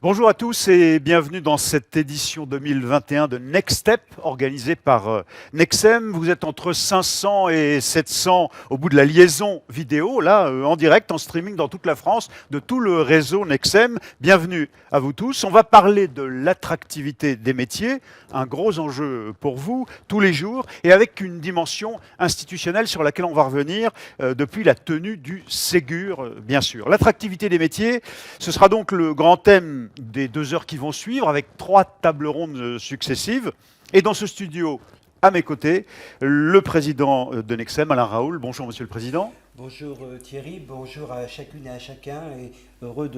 Bonjour à tous et bienvenue dans cette édition 2021 de Next Step organisée par Nexem. Vous êtes entre 500 et 700 au bout de la liaison vidéo, là en direct, en streaming dans toute la France, de tout le réseau Nexem. Bienvenue à vous tous. On va parler de l'attractivité des métiers, un gros enjeu pour vous tous les jours et avec une dimension institutionnelle sur laquelle on va revenir depuis la tenue du Ségur, bien sûr. L'attractivité des métiers, ce sera donc le grand thème des 2 heures qui vont suivre, avec 3 tables rondes successives. Et dans ce studio, à mes côtés, le président de Nexem, Alain Raoul. Bonjour, monsieur le président. Bonjour Thierry, bonjour à chacune et à chacun, et heureux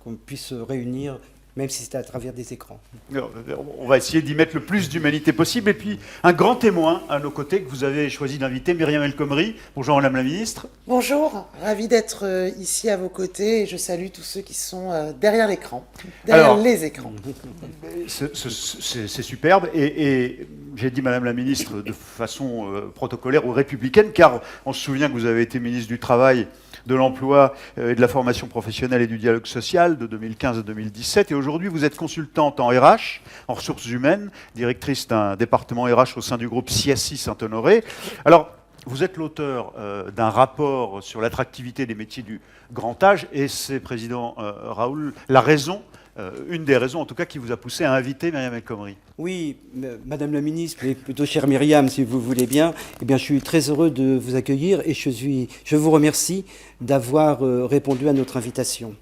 qu'on puisse se réunir, même si c'est à travers des écrans. On va essayer d'y mettre le plus d'humanité possible. Et puis, un grand témoin à nos côtés que vous avez choisi d'inviter, Myriam El Khomri. Bonjour, madame la ministre. Bonjour, ravi d'être ici à vos côtés et je salue tous ceux qui sont derrière l'écran, derrière les écrans. C'est superbe. Et j'ai dit madame la ministre de façon protocolaire ou républicaine, car on se souvient que vous avez été ministre du Travail, de l'Emploi et de la formation professionnelle et du dialogue social de 2015 à 2017. Et aujourd'hui, vous êtes consultante en RH, en ressources humaines, directrice d'un département RH au sein du groupe CIACI Saint-Honoré. Alors, vous êtes l'auteur d'un rapport sur l'attractivité des métiers du grand âge et c'est, président Raoul, une des raisons en tout cas qui vous a poussé à inviter Myriam El Khomri. Oui, madame la ministre, mais plutôt chère Myriam, si vous voulez bien, eh bien, je suis très heureux de vous accueillir et je vous remercie d'avoir répondu à notre invitation.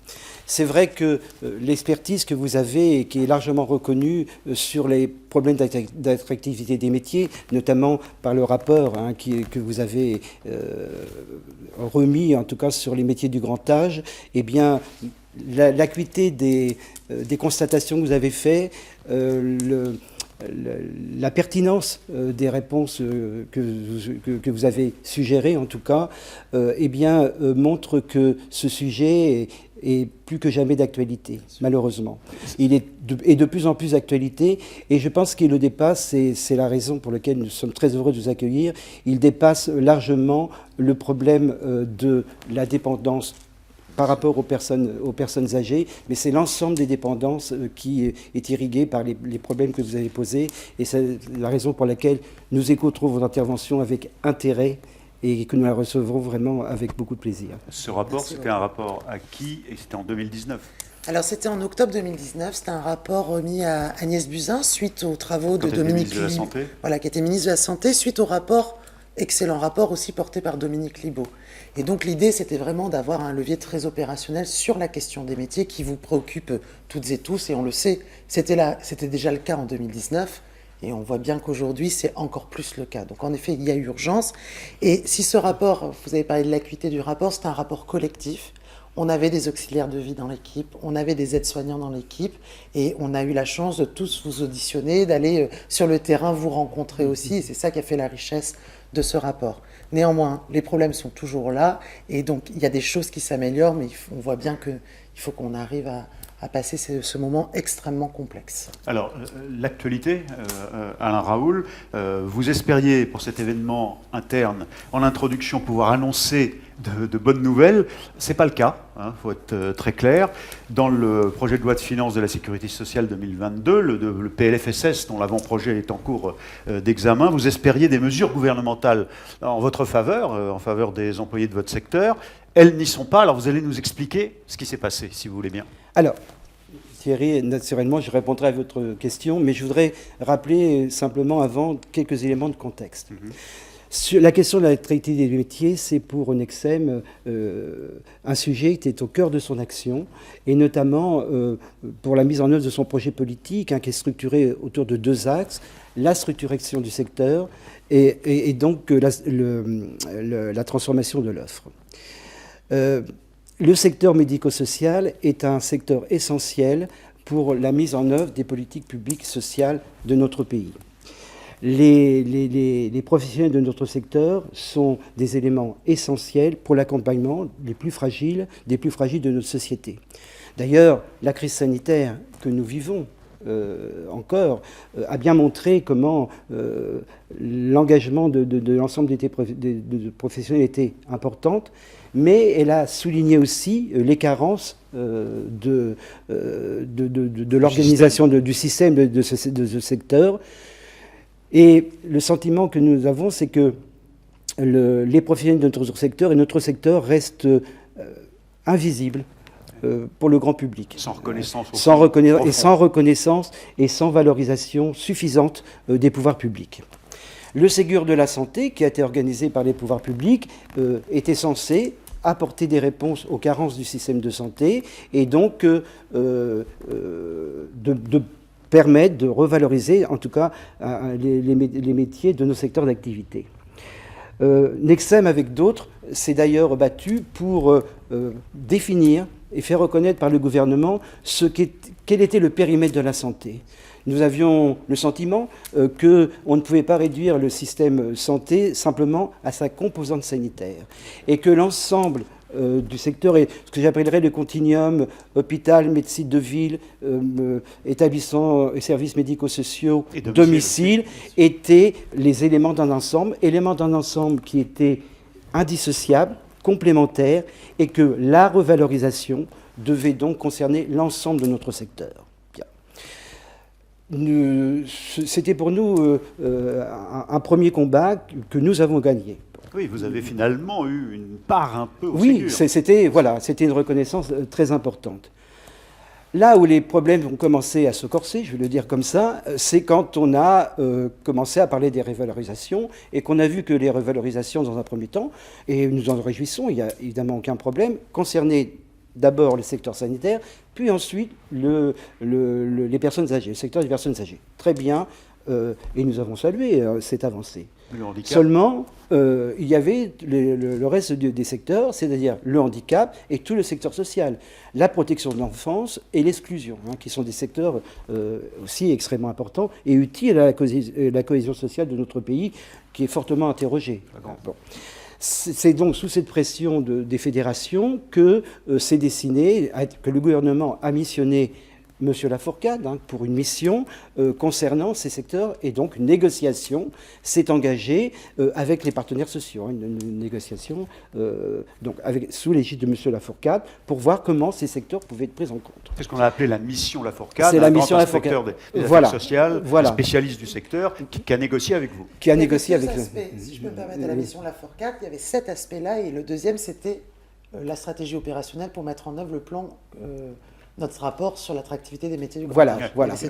C'est vrai que l'expertise que vous avez et qui est largement reconnue sur les problèmes d'attractivité des métiers, notamment par le rapport que vous avez remis, en tout cas sur les métiers du grand âge, eh bien, l'acuité des constatations que vous avez faites, la pertinence des réponses que vous avez suggérées, en tout cas, eh bien, montre que ce sujet est plus que jamais d'actualité, malheureusement. Il est de plus en plus d'actualité, et je pense qu'il le dépasse, et c'est la raison pour laquelle nous sommes très heureux de vous accueillir, il dépasse largement le problème de la dépendance par rapport aux personnes âgées, mais c'est l'ensemble des dépendances qui est irrigué par les problèmes que vous avez posés, et c'est la raison pour laquelle nous écouterons vos interventions avec intérêt et que nous la recevrons vraiment avec beaucoup de plaisir. Ce rapport, c'était un rapport à qui et c'était en 2019 ? Alors c'était en octobre 2019, c'était un rapport remis à Agnès Buzyn suite aux travaux de Dominique Libaud, qui était ministre de la Santé, suite au rapport, excellent rapport aussi porté par Dominique Libaud. Et donc l'idée, c'était vraiment d'avoir un levier très opérationnel sur la question des métiers qui vous préoccupe toutes et tous, et on le sait, c'était déjà le cas en 2019, et on voit bien qu'aujourd'hui, c'est encore plus le cas. Donc en effet, il y a urgence, et si ce rapport, vous avez parlé de l'acuité du rapport, c'est un rapport collectif. On avait des auxiliaires de vie dans l'équipe, on avait des aides-soignants dans l'équipe, et on a eu la chance de tous vous auditionner, d'aller sur le terrain vous rencontrer aussi, et c'est ça qui a fait la richesse de ce rapport. Néanmoins, les problèmes sont toujours là, et donc il y a des choses qui s'améliorent, mais on voit bien qu'il faut qu'on arrive à passer ce moment extrêmement complexe. Alors, l'actualité, Alain Raoul, vous espériez pour cet événement interne, en introduction, pouvoir annoncer de bonnes nouvelles. Ce n'est pas le cas, faut être très clair. Dans le projet de loi de finances de la Sécurité sociale 2022, le PLFSS, dont l'avant-projet est en cours d'examen, vous espériez des mesures gouvernementales en votre faveur, en faveur des employés de votre secteur. Elles n'y sont pas, alors vous allez nous expliquer ce qui s'est passé, si vous voulez bien. Alors, Thierry, naturellement, je répondrai à votre question, mais je voudrais rappeler simplement avant quelques éléments de contexte. Sur la question de l'attractivité des métiers, c'est pour Nexem un sujet qui est au cœur de son action, et notamment pour la mise en œuvre de son projet politique, qui est structuré autour de 2 axes, la structuration du secteur et donc la transformation de l'offre. Le secteur médico-social est un secteur essentiel pour la mise en œuvre des politiques publiques sociales de notre pays. Les professionnels de notre secteur sont des éléments essentiels pour l'accompagnement des plus fragiles de notre société. D'ailleurs, la crise sanitaire que nous vivons encore, a bien montré comment l'engagement de l'ensemble des professionnels était importante, mais elle a souligné aussi les carences de l'organisation du système de ce secteur. Et le sentiment que nous avons, c'est que les professionnels de notre secteur et notre secteur restent invisibles pour le grand public. Sans reconnaissance. Sans reconnaissance et sans valorisation suffisante des pouvoirs publics. Le Ségur de la santé, qui a été organisé par les pouvoirs publics, était censé apporter des réponses aux carences du système de santé et donc de permettre de revaloriser, en tout cas, les métiers de nos secteurs d'activité. Nexem, avec d'autres, s'est d'ailleurs battu pour définir et faire reconnaître par le gouvernement quel était le périmètre de la santé. Nous avions le sentiment qu'on ne pouvait pas réduire le système santé simplement à sa composante sanitaire et que l'ensemble du secteur, et ce que j'appellerais le continuum hôpital, médecine de ville, établissement et services médico-sociaux, domicile, étaient les éléments d'un ensemble qui étaient indissociables, complémentaires, et que la revalorisation devait donc concerner l'ensemble de notre secteur. C'était pour nous un premier combat que nous avons gagné. Oui, vous avez finalement eu une part un peu au Ségur. Oui, c'était une reconnaissance très importante. Là où les problèmes ont commencé à se corser, je vais le dire comme ça, c'est quand on a commencé à parler des revalorisations et qu'on a vu que les revalorisations, dans un premier temps, et nous en réjouissons, il n'y a évidemment aucun problème, concernaient d'abord le secteur sanitaire, puis ensuite les personnes âgées, le secteur des personnes âgées. Très bien, et nous avons salué cette avancée. Seulement, il y avait le reste des secteurs, c'est-à-dire le handicap et tout le secteur social, la protection de l'enfance et l'exclusion, qui sont des secteurs aussi extrêmement importants et utiles à la cohésion sociale de notre pays, qui est fortement interrogée. Bon. C'est donc sous cette pression des fédérations que s'est dessiné, que le gouvernement a missionné M. Lafourcade pour une mission concernant ces secteurs, et donc une négociation s'est engagée avec les partenaires sociaux, une négociation donc sous l'égide de M. Lafourcade pour voir comment ces secteurs pouvaient être pris en compte. C'est ce qu'on a appelé la mission Lafourcade, c'est la mission Lafourcade des affaires sociales, spécialiste du secteur, qui a négocié avec vous. Qui a négocié avec nous. Si je peux me permettre, à la mission Lafourcade, il y avait 7 aspects-là, et le deuxième, c'était la stratégie opérationnelle pour mettre en œuvre le plan... notre rapport sur l'attractivité des métiers du grand Voilà.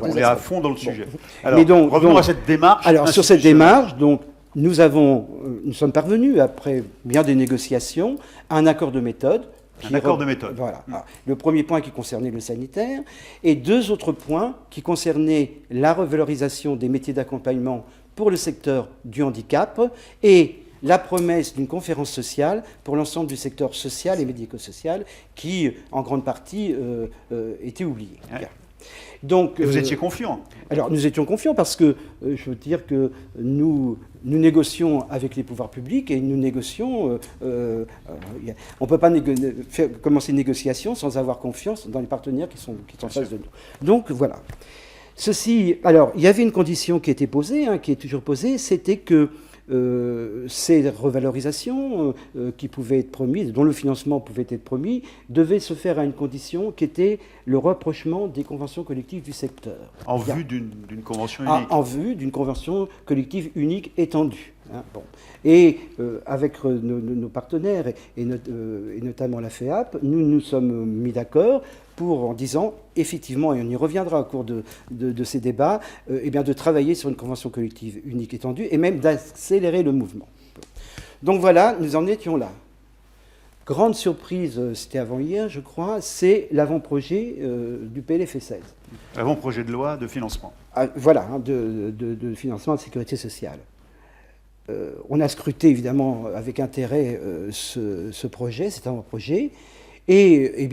On est à fond dans le sujet. Alors, mais donc, revenons à cette démarche. Alors, sur cette démarche, donc, nous sommes parvenus, après bien des négociations, à un accord de méthode. Voilà. Le premier point qui concernait le sanitaire, et 2 autres points qui concernaient la revalorisation des métiers d'accompagnement pour le secteur du handicap, et la promesse d'une conférence sociale pour l'ensemble du secteur social et médico-social qui, en grande partie, était oublié. Ouais. Donc, vous étiez confiant? Alors, nous étions confiants parce que, je veux dire que nous négocions avec les pouvoirs publics et nous négocions... on ne peut pas commencer une négociation sans avoir confiance dans les partenaires qui sont en face de nous. Donc, voilà. Alors, il y avait une condition qui était posée, qui est toujours posée, c'était que ces revalorisations qui pouvaient être promises, dont le financement pouvait être promis, devaient se faire à une condition qui était le rapprochement des conventions collectives du secteur. En vue d'une convention unique. En vue d'une convention collective unique étendue. Bon. Et avec nos partenaires et notamment la FEAP, nous nous sommes mis d'accord en disant, effectivement, et on y reviendra au cours de ces débats, de travailler sur une convention collective unique étendue et même d'accélérer le mouvement. Donc voilà, nous en étions là. Grande surprise, c'était avant-hier, je crois, c'est l'avant-projet du PLFSS. L'avant-projet de loi de financement. De financement de sécurité sociale. On a scruté évidemment avec intérêt ce projet, cet avant-projet, et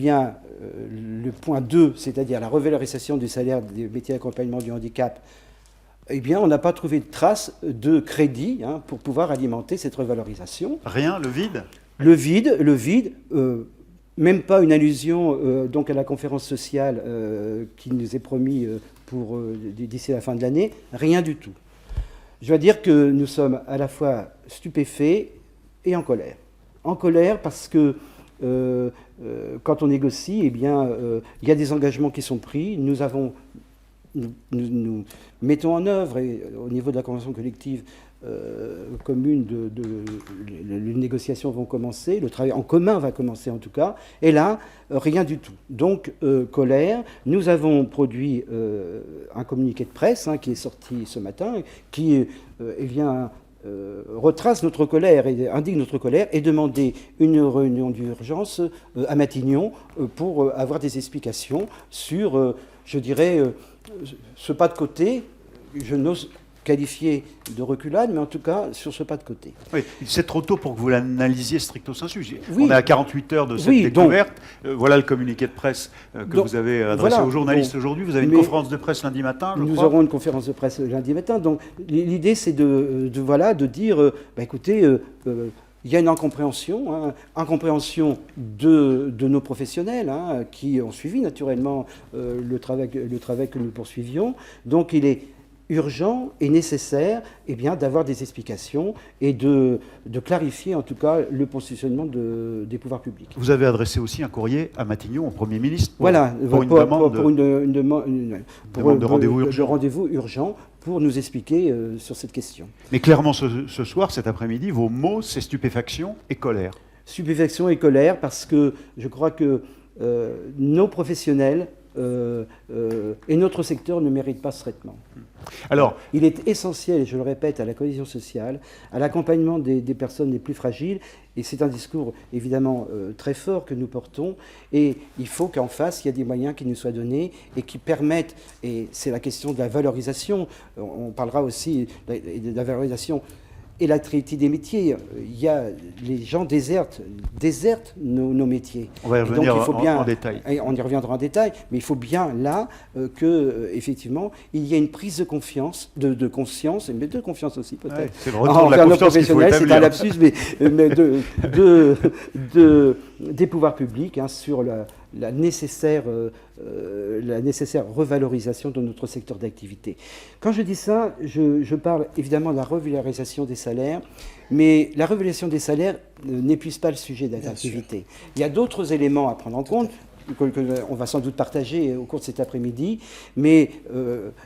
le point 2, c'est-à-dire la revalorisation du salaire des métiers d'accompagnement du handicap, on n'a pas trouvé de trace de crédit pour pouvoir alimenter cette revalorisation. Rien, le vide ? Le vide, même pas une allusion donc à la conférence sociale qui nous est promis pour d'ici la fin de l'année, rien du tout. Je dois dire que nous sommes à la fois stupéfaits et en colère. En colère parce que quand on négocie, eh bien, il y a des engagements qui sont pris. Nous mettons en œuvre, et, au niveau de la convention collective commune, les négociations vont commencer, le travail en commun va commencer en tout cas, et là, rien du tout. Donc, colère. Nous avons produit un communiqué de presse qui est sorti ce matin, qui retrace notre colère et indique notre colère et demander une réunion d'urgence à Matignon pour avoir des explications sur, je dirais, ce pas de côté. Je n'ose qualifié de reculade, mais en tout cas sur ce pas de côté. Oui, c'est trop tôt pour que vous l'analysiez stricto sensu. Oui. On est à 48 heures de cette découverte. Voilà le communiqué de presse que vous avez adressé aux journalistes aujourd'hui. Vous avez une conférence de presse lundi matin, je crois. Nous aurons une conférence de presse lundi matin. Donc l'idée, c'est de dire, écoutez, il y a une incompréhension, incompréhension de nos professionnels qui ont suivi naturellement le travail que nous poursuivions. Donc il est urgent et nécessaire d'avoir des explications et de clarifier en tout cas le positionnement des pouvoirs publics. Vous avez adressé aussi un courrier à Matignon, au Premier ministre, pour une demande de rendez-vous urgent pour nous expliquer sur cette question. Mais clairement, ce soir, cet après-midi, vos mots, c'est stupéfaction et colère. Stupéfaction et colère parce que je crois que nos professionnels et notre secteur ne méritent pas ce traitement. Alors, il est essentiel, et je le répète, à la cohésion sociale, à l'accompagnement des personnes les plus fragiles, et c'est un discours évidemment très fort que nous portons, et il faut qu'en face, il y ait des moyens qui nous soient donnés et qui permettent, et c'est la question de la valorisation, on parlera aussi de la valorisation et l'attractivité des métiers. Les gens désertent nos métiers. On va y revenir en détail. On y reviendra en détail, mais il faut bien là que effectivement il y ait une prise de confiance, de conscience, mais de confiance aussi peut-être. Ouais, c'est le retour de la confiance qu'il faut établir. C'est un lapsus, mais des pouvoirs publics sur la nécessaire revalorisation de notre secteur d'activité. Quand je dis ça, je parle évidemment de la revalorisation des salaires, mais la revalorisation des salaires n'épuise pas le sujet d'attractivité. Il y a d'autres éléments à prendre en compte, qu'on va sans doute partager au cours de cet après-midi, mais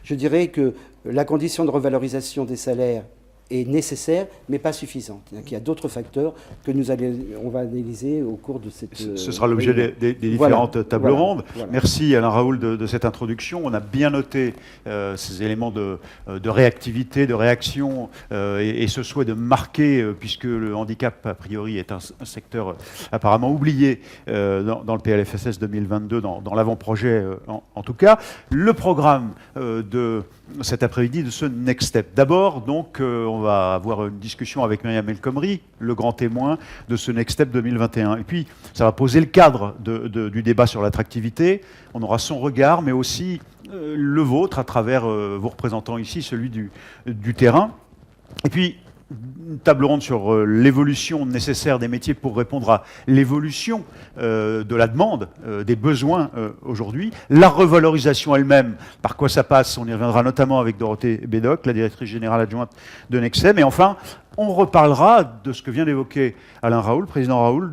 je dirais que la condition de revalorisation des salaires est nécessaire, mais pas suffisante. Il y a d'autres facteurs que on va analyser au cours de cette... Ce sera l'objet des différentes tables rondes. Voilà. Merci Alain Raoul de cette introduction. On a bien noté ces éléments de réactivité, de réaction et ce souhait de marquer, puisque le handicap, a priori, est un secteur apparemment oublié dans le PLFSS 2022, dans l'avant-projet en tout cas. Le programme de cet après-midi de ce Next Step. D'abord, donc, on va avoir une discussion avec Myriam El Khomri, le grand témoin de ce Next Step 2021. Et puis, ça va poser le cadre du débat sur l'attractivité. On aura son regard, mais aussi le vôtre, à travers vos représentants ici, celui du terrain. Et puis, une table ronde sur l'évolution nécessaire des métiers pour répondre à l'évolution de la demande, des besoins aujourd'hui. La revalorisation elle-même, par quoi ça passe, on y reviendra notamment avec Dorothée Bédoc, la directrice générale adjointe de Nexem. Et enfin, on reparlera de ce que vient d'évoquer Alain Raoul, président Raoul,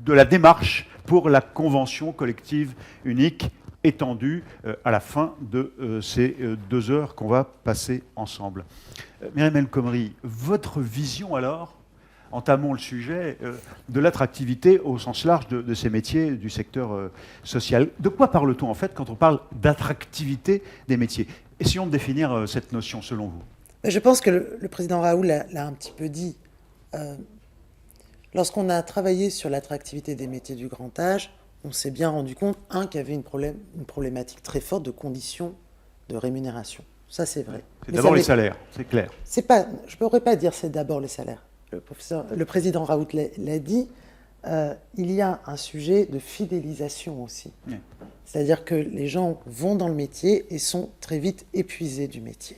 de la démarche pour la convention collective unique étendue à la fin de ces 2 heures qu'on va passer ensemble. Myriam El Khomri, votre vision alors, entamons le sujet, de l'attractivité au sens large de ces métiers du secteur social. De quoi parle-t-on en fait quand on parle d'attractivité des métiers? Essayons de définir cette notion selon vous. Je pense que le président Raoul l'a un petit peu dit. Lorsqu'on a travaillé sur l'attractivité des métiers du grand âge, on s'est bien rendu compte, qu'il y avait une problématique très forte de conditions de rémunération. Ça, c'est vrai. C'est d'abord les salaires, c'est clair. Je ne pourrais pas dire c'est d'abord les salaires. Le président Raoult l'a dit, il y a un sujet de fidélisation aussi. Oui. C'est-à-dire que les gens vont dans le métier et sont très vite épuisés du métier.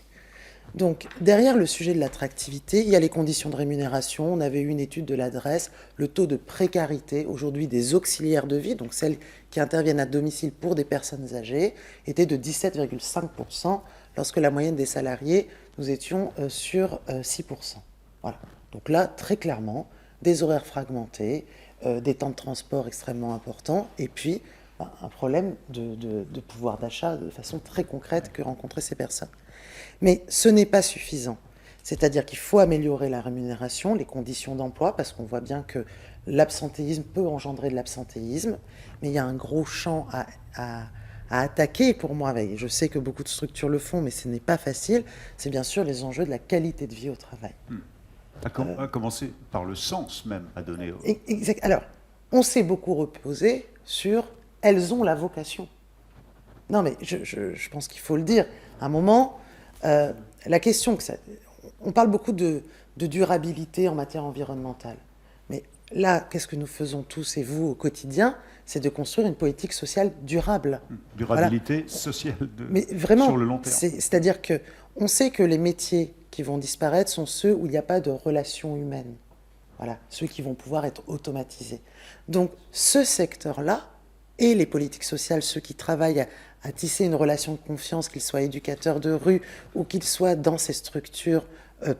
Donc, derrière le sujet de l'attractivité, il y a les conditions de rémunération. On avait eu une étude de l'adresse, le taux de précarité, aujourd'hui des auxiliaires de vie, donc celles qui interviennent à domicile pour des personnes âgées, était de 17,5%, lorsque la moyenne des salariés, nous étions sur 6%. Voilà. Donc là, très clairement, des horaires fragmentés, des temps de transport extrêmement importants, et puis un problème de pouvoir d'achat de façon très concrète que rencontraient ces personnes. Mais ce n'est pas suffisant. C'est-à-dire qu'il faut améliorer la rémunération, les conditions d'emploi, parce qu'on voit bien que l'absentéisme peut engendrer de l'absentéisme, mais il y a un gros champ à attaquer pour moi. Je sais que beaucoup de structures le font, mais ce n'est pas facile. C'est bien sûr les enjeux de la qualité de vie au travail. À commencer par le sens même à donner. Exact. Alors, on s'est beaucoup reposé sur « elles ont la vocation ». Non, mais je pense qu'il faut le dire. À un moment, la question que ça... On parle beaucoup de durabilité en matière environnementale. Mais là, qu'est-ce que nous faisons tous et vous au quotidien? C'est de construire une politique sociale durable. Durabilité sociale Mais vraiment, sur le long terme. C'est-à-dire qu'on sait que les métiers qui vont disparaître sont ceux où il n'y a pas de relation humaine. Voilà, ceux qui vont pouvoir être automatisés. Donc, ce secteur-là, et les politiques sociales, ceux qui travaillent à tisser une relation de confiance, qu'ils soient éducateurs de rue ou qu'ils soient dans ces structures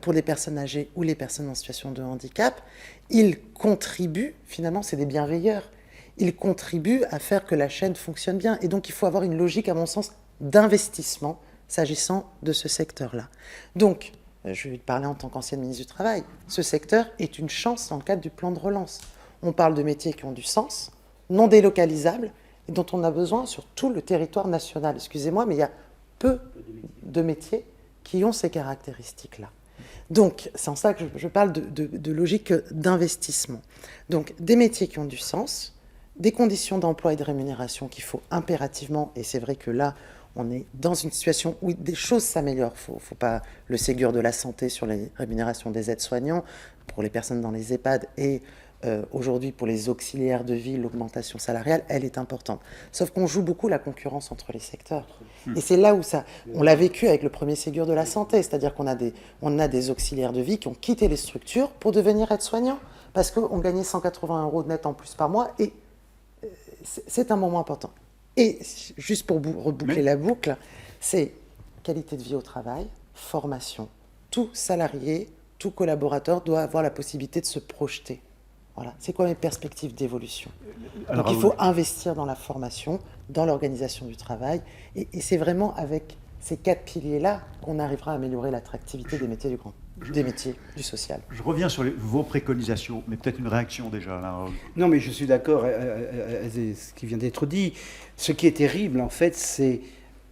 pour les personnes âgées ou les personnes en situation de handicap, ils contribuent, finalement, c'est des bienveilleurs, ils contribuent à faire que la chaîne fonctionne bien. Et donc, il faut avoir une logique, à mon sens, d'investissement s'agissant de ce secteur-là. Donc, je vais parler en tant qu'ancienne ministre du Travail, ce secteur est une chance dans le cadre du plan de relance. On parle de métiers qui ont du sens, non délocalisables, et dont on a besoin sur tout le territoire national. Excusez-moi, mais il y a peu de métiers qui ont ces caractéristiques-là. Donc, c'est en ça que je parle de logique d'investissement. Donc, des métiers qui ont du sens, des conditions d'emploi et de rémunération qu'il faut impérativement, et c'est vrai que là, on est dans une situation où des choses s'améliorent. Il ne faut pas le Ségur de la santé sur les rémunérations des aides-soignants, pour les personnes dans les EHPAD et aujourd'hui, pour les auxiliaires de vie, l'augmentation salariale, elle est importante. Sauf qu'on joue beaucoup la concurrence entre les secteurs. Et c'est là où ça... On l'a vécu avec le premier Ségur de la santé, c'est-à-dire qu'on a des auxiliaires de vie qui ont quitté les structures pour devenir aides-soignants, parce qu'on gagnait 180 € net en plus par mois, et c'est un moment important. Et juste pour reboucler la boucle, c'est qualité de vie au travail, formation. Tout salarié, tout collaborateur doit avoir la possibilité de se projeter. Voilà. C'est quoi mes perspectives d'évolution? Donc il faut investir dans la formation, dans l'organisation du travail, et c'est vraiment avec ces 4 piliers-là qu'on arrivera à améliorer l'attractivité des métiers des métiers du social. Je reviens sur vos préconisations, mais peut-être une réaction déjà là. Non, mais je suis d'accord avec ce qui vient d'être dit. Ce qui est terrible, en fait, c'est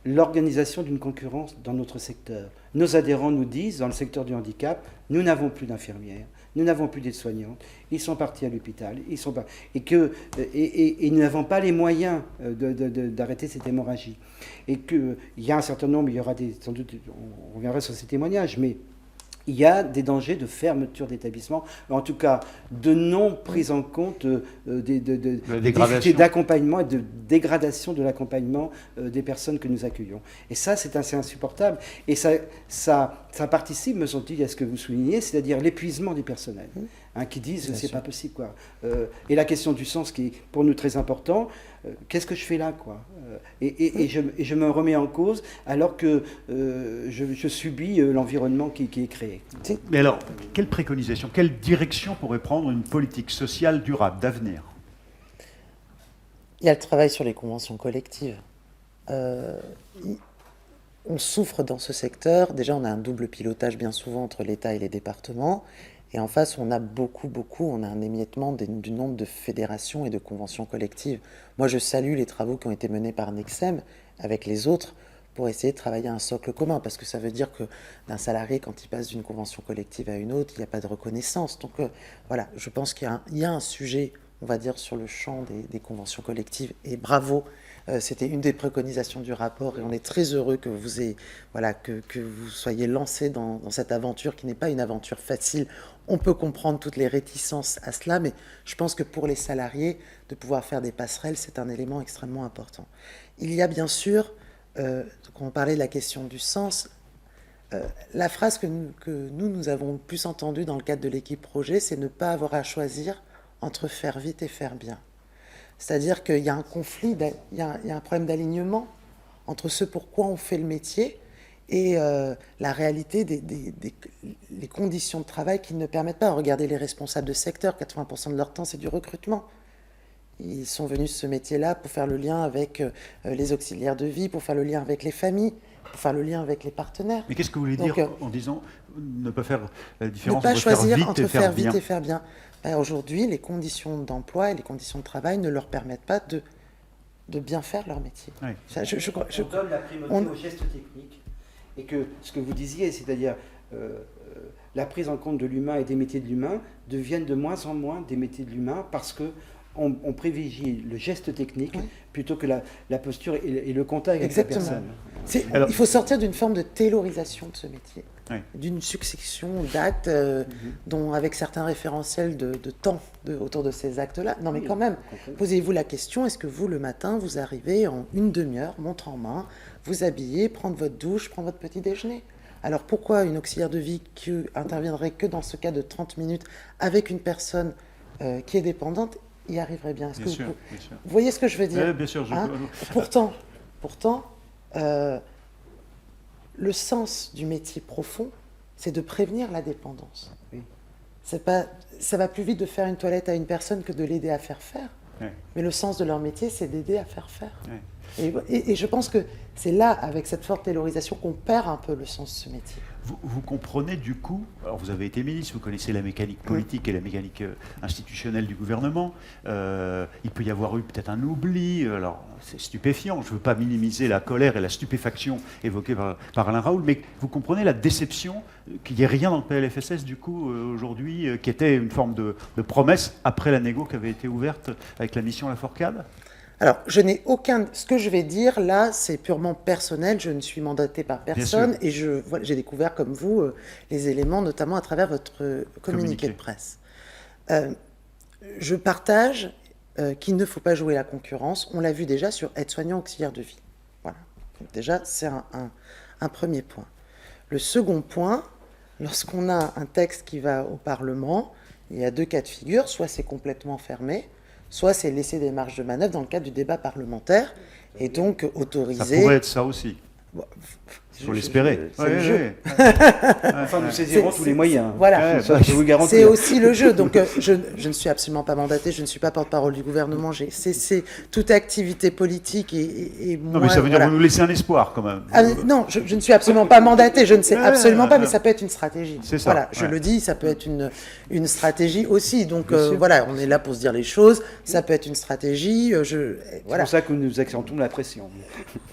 l'organisation d'une concurrence dans notre secteur. Nos adhérents nous disent, dans le secteur du handicap, nous n'avons plus d'infirmières, nous n'avons plus d'aides-soignantes, ils sont partis à l'hôpital, et nous n'avons pas les moyens d'arrêter cette hémorragie. Et qu'il y a un certain nombre, il y aura sans doute, on reviendra sur ces témoignages, mais il y a des dangers de fermeture d'établissements, en tout cas de non prise en compte des difficultés d'accompagnement et de dégradation de l'accompagnement des personnes que nous accueillons. Et ça, c'est assez insupportable. Et ça participe, me semble-t-il, à ce que vous soulignez, c'est-à-dire l'épuisement du personnel, qui disent c'est pas possible, quoi. Et la question du sens, qui est pour nous très important, qu'est-ce que je fais là, quoi? Et je me remets en cause alors que je subis l'environnement qui est créé. Mais alors, quelle préconisation, quelle direction pourrait prendre une politique sociale durable, d'avenir? Il y a le travail sur les conventions collectives. On souffre dans ce secteur. Déjà, on a un double pilotage bien souvent entre l'État et les départements. Et en face, on a on a un émiettement du nombre de fédérations et de conventions collectives. Moi, je salue les travaux qui ont été menés par Nexem avec les autres pour essayer de travailler à un socle commun, parce que ça veut dire que d'un salarié, quand il passe d'une convention collective à une autre, il n'y a pas de reconnaissance. Donc voilà, je pense qu'il y a un sujet, on va dire, sur le champ des conventions collectives, et bravo, c'était une des préconisations du rapport, et on est très heureux que vous soyez lancé dans cette aventure, qui n'est pas une aventure facile. On peut comprendre toutes les réticences à cela, mais je pense que pour les salariés, de pouvoir faire des passerelles, c'est un élément extrêmement important. Il y a bien sûr, quand on parlait de la question du sens, La phrase que nous avons le plus entendue dans le cadre de l'équipe projet, c'est ne pas avoir à choisir entre faire vite et faire bien. C'est-à-dire qu'il y a un conflit, il y a un problème d'alignement entre ce pourquoi on fait le métier et la réalité les conditions de travail qui ne permettent pas. Regardez les responsables de secteur, 80% de leur temps c'est du recrutement. Ils sont venus ce métier-là pour faire le lien avec les auxiliaires de vie, pour faire le lien avec les familles, pour faire le lien avec les partenaires. Mais qu'est-ce que vous voulez dire en disant ne pas faire la différence entre choisir faire vite et faire bien? Aujourd'hui, les conditions d'emploi et les conditions de travail ne leur permettent pas de bien faire leur métier. Oui. On donne la primauté aux gestes techniques. Et que ce que vous disiez, c'est-à-dire la prise en compte de l'humain et des métiers de l'humain, deviennent de moins en moins des métiers de l'humain parce que on privilégie le geste technique plutôt que la posture et le contact avec la personne. Il faut sortir d'une forme de taylorisation de ce métier, d'une succession d'actes dont avec certains référentiels de temps autour de ces actes-là. Non mais quand même, posez-vous la question, est-ce que vous, le matin, vous arrivez en une demi-heure, montre en main, vous habiller, prendre votre douche, prendre votre petit déjeuner? Alors pourquoi une auxiliaire de vie qui interviendrait que dans ce cas de 30 minutes avec une personne qui est dépendante y arriverait bien? Est-ce que vous voyez ce que je veux dire? Bien sûr. Pourtant, le sens du métier profond, c'est de prévenir la dépendance. Oui. Ça va plus vite de faire une toilette à une personne que de l'aider à faire faire. Oui. Mais le sens de leur métier, c'est d'aider à faire faire. Oui. Et je pense que c'est là, avec cette forte taylorisation, qu'on perd un peu le sens de ce métier. Vous comprenez du coup, alors vous avez été ministre, vous connaissez la mécanique politique et la mécanique institutionnelle du gouvernement, il peut y avoir eu peut-être un oubli, alors c'est stupéfiant, je ne veux pas minimiser la colère et la stupéfaction évoquée par Alain Raoult, mais vous comprenez la déception qu'il n'y ait rien dans le PLFSS du coup aujourd'hui, qui était une forme de promesse après la négo qui avait été ouverte avec la mission Laforcade? Alors, ce que je vais dire là, c'est purement personnel. Je ne suis mandatée par personne et j'ai découvert, comme vous, les éléments, notamment à travers votre communiqué de presse. Je partage qu'il ne faut pas jouer la concurrence. On l'a vu déjà sur aide-soignant auxiliaire de vie. Voilà. Donc déjà, c'est un premier point. Le second point, lorsqu'on a un texte qui va au Parlement, il y a deux cas de figure. Soit c'est complètement fermé, soit c'est laisser des marges de manœuvre dans le cadre du débat parlementaire, et donc autoriser... Ça pourrait être ça aussi. Il faut l'espérer. C'est le jeu. Enfin, nous saisirons tous les moyens. Voilà. Je vous garantis. C'est aussi le jeu. Donc, je ne suis absolument pas mandatée, je ne suis pas porte-parole du gouvernement. J'ai cessé toute activité politique et moi... Non, mais ça veut dire que vous nous laissez un espoir, quand même. Non, je ne suis absolument pas mandatée, je ne sais absolument pas, mais ça peut être une stratégie. C'est ça. Voilà, je le dis, ça peut être une stratégie aussi. Donc, voilà, on est là pour se dire les choses. Ça peut être une stratégie. C'est pour ça que nous accentons la pression.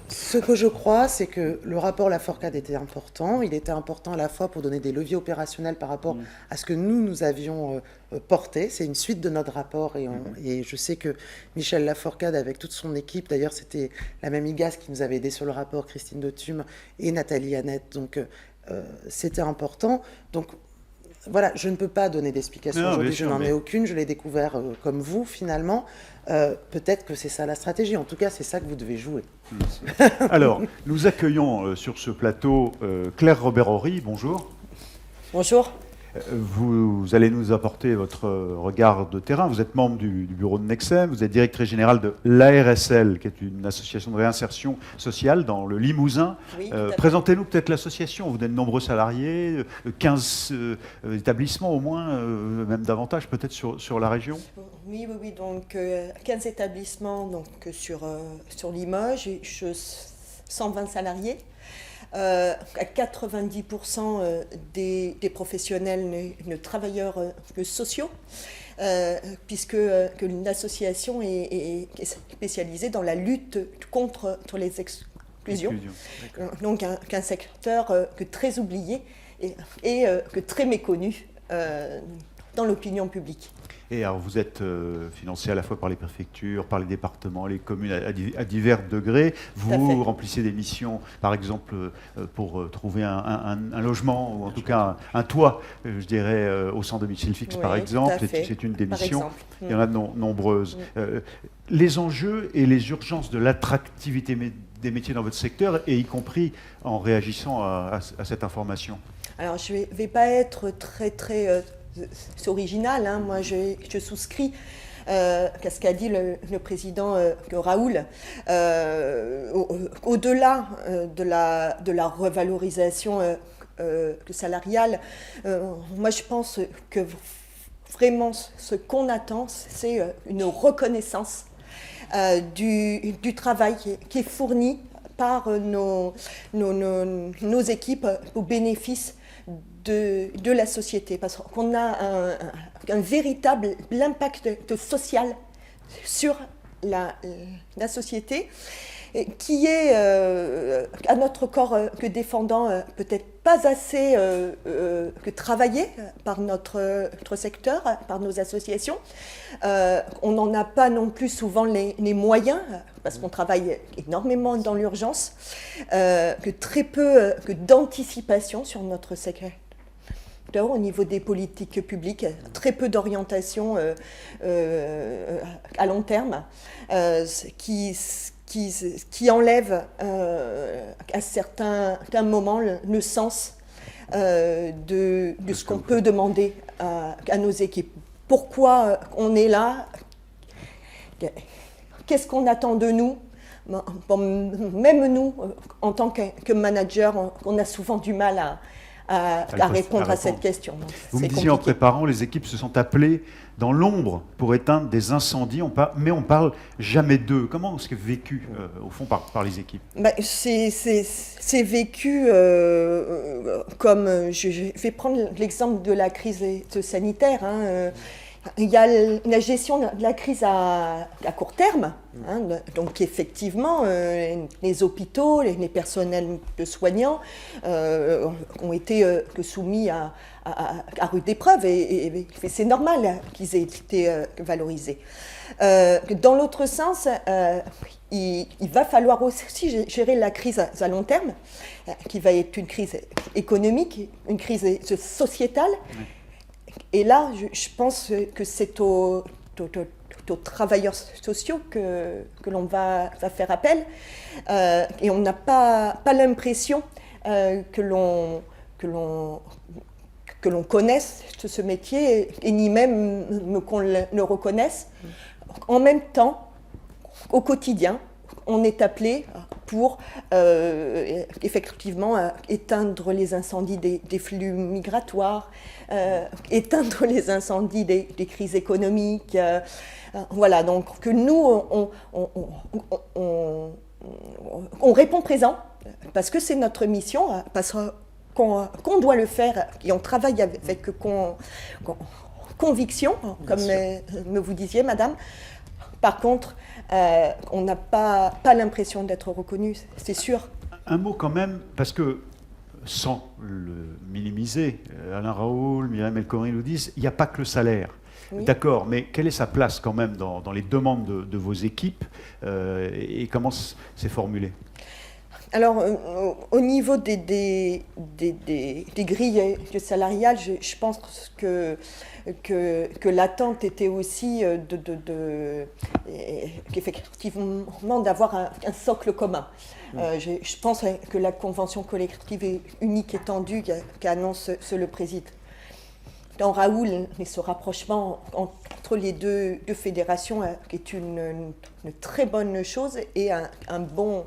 Ce que je crois, c'est que le rapport Laforcade était important. Il était important à la fois pour donner des leviers opérationnels par rapport à ce que nous avions porté. C'est une suite de notre rapport et je sais que Michel Laforcade, avec toute son équipe, d'ailleurs c'était la même IGAS qui nous avait aidé sur le rapport, Christine de Thume et Nathalie Annette, donc c'était important. Donc voilà, je ne peux pas donner d'explication aujourd'hui, je n'en ai aucune, je l'ai découvert comme vous finalement. Peut-être que c'est ça la stratégie, en tout cas c'est ça que vous devez jouer. Alors, nous accueillons sur ce plateau Claire Robert-Horry, bonjour. Bonjour. Vous allez nous apporter votre regard de terrain. Vous êtes membre du bureau de Nexem, vous êtes directrice générale de l'ARSL, qui est une association de réinsertion sociale dans le Limousin. Oui, présentez-nous peut-être l'association. Vous êtes de nombreux salariés, 15 établissements au moins, même davantage peut-être sur la région. Oui, donc 15 établissements donc, sur Limoges, 120 salariés. 90% des professionnels ne travailleurs sociaux, puisque l'association est spécialisée dans la lutte contre les exclusions. Donc un secteur que très oublié et que très méconnu dans l'opinion publique. Et alors vous êtes financé à la fois par les préfectures, par les départements, les communes à divers degrés. Vous remplissez des missions, par exemple, pour trouver un logement, ou en tout cas un toit, je dirais, au centre domicile fixe, par exemple. C'est une des missions. Il y en a nombreuses. Les enjeux et les urgences de l'attractivité des métiers dans votre secteur, et y compris en réagissant à cette information. Alors, je ne vais pas être très original, hein. Moi je souscris à ce qu'a dit le président Raoul. Au-delà de la revalorisation salariale, moi je pense que vraiment ce qu'on attend, c'est une reconnaissance du travail qui est fourni par nos équipes au bénéfice de la société, parce qu'on a un véritable impact social sur la société, qui est à notre corps que défendant peut-être pas assez que travaillé par notre secteur, par nos associations. On n'en a pas non plus souvent les moyens, parce qu'on travaille énormément dans l'urgence, que très peu d'anticipation sur notre secteur. Au niveau des politiques publiques, très peu d'orientation à long terme, qui enlève à certains moments le sens de ce qu'on peut demander à nos équipes. Pourquoi on est là? Qu'est-ce qu'on attend de nous? Bon, même nous, en tant que manager, on a souvent du mal à répondre à cette question. Donc, vous me disiez, en préparant, les équipes se sont appelées dans l'ombre pour éteindre des incendies, mais on ne parle jamais d'eux. Comment est-ce que c'est vécu, au fond, par les équipes? C'est vécu comme... Je vais prendre l'exemple de la crise sanitaire. Hein, il y a la gestion de la crise à court terme, hein, donc effectivement les hôpitaux, les personnels soignants ont été soumis à rude épreuve et c'est normal qu'ils aient été valorisés. Dans l'autre sens, il va falloir aussi gérer la crise à long terme, qui va être une crise économique, une crise sociétale. Et là, je pense que c'est aux travailleurs sociaux que l'on va faire appel. Et on n'a pas l'impression que l'on connaisse ce métier, et ni même qu'on le reconnaisse. En même temps, au quotidien, on est appelé pour effectivement éteindre les incendies des flux migratoires, éteindre les incendies des crises économiques. Voilà, donc que nous, on répond présent, parce que c'est notre mission, parce qu'on doit le faire, et on travaille avec conviction, comme vous disiez, madame. Par contre, on n'a pas l'impression d'être reconnu, c'est sûr. Un mot quand même, parce que, sans le minimiser, Alain Raoul, Myriam El Khomri nous disent, il n'y a pas que le salaire. Oui. D'accord, mais quelle est sa place quand même dans les demandes de vos équipes et comment c'est formulé? Alors, au niveau des grilles salariales, je pense que l'attente était aussi effectivement d'avoir un socle commun. Je pense que la convention collective unique étendue qu'annonce le président dans Raoul, mais ce rapprochement entre les deux fédérations est une très bonne chose et un bon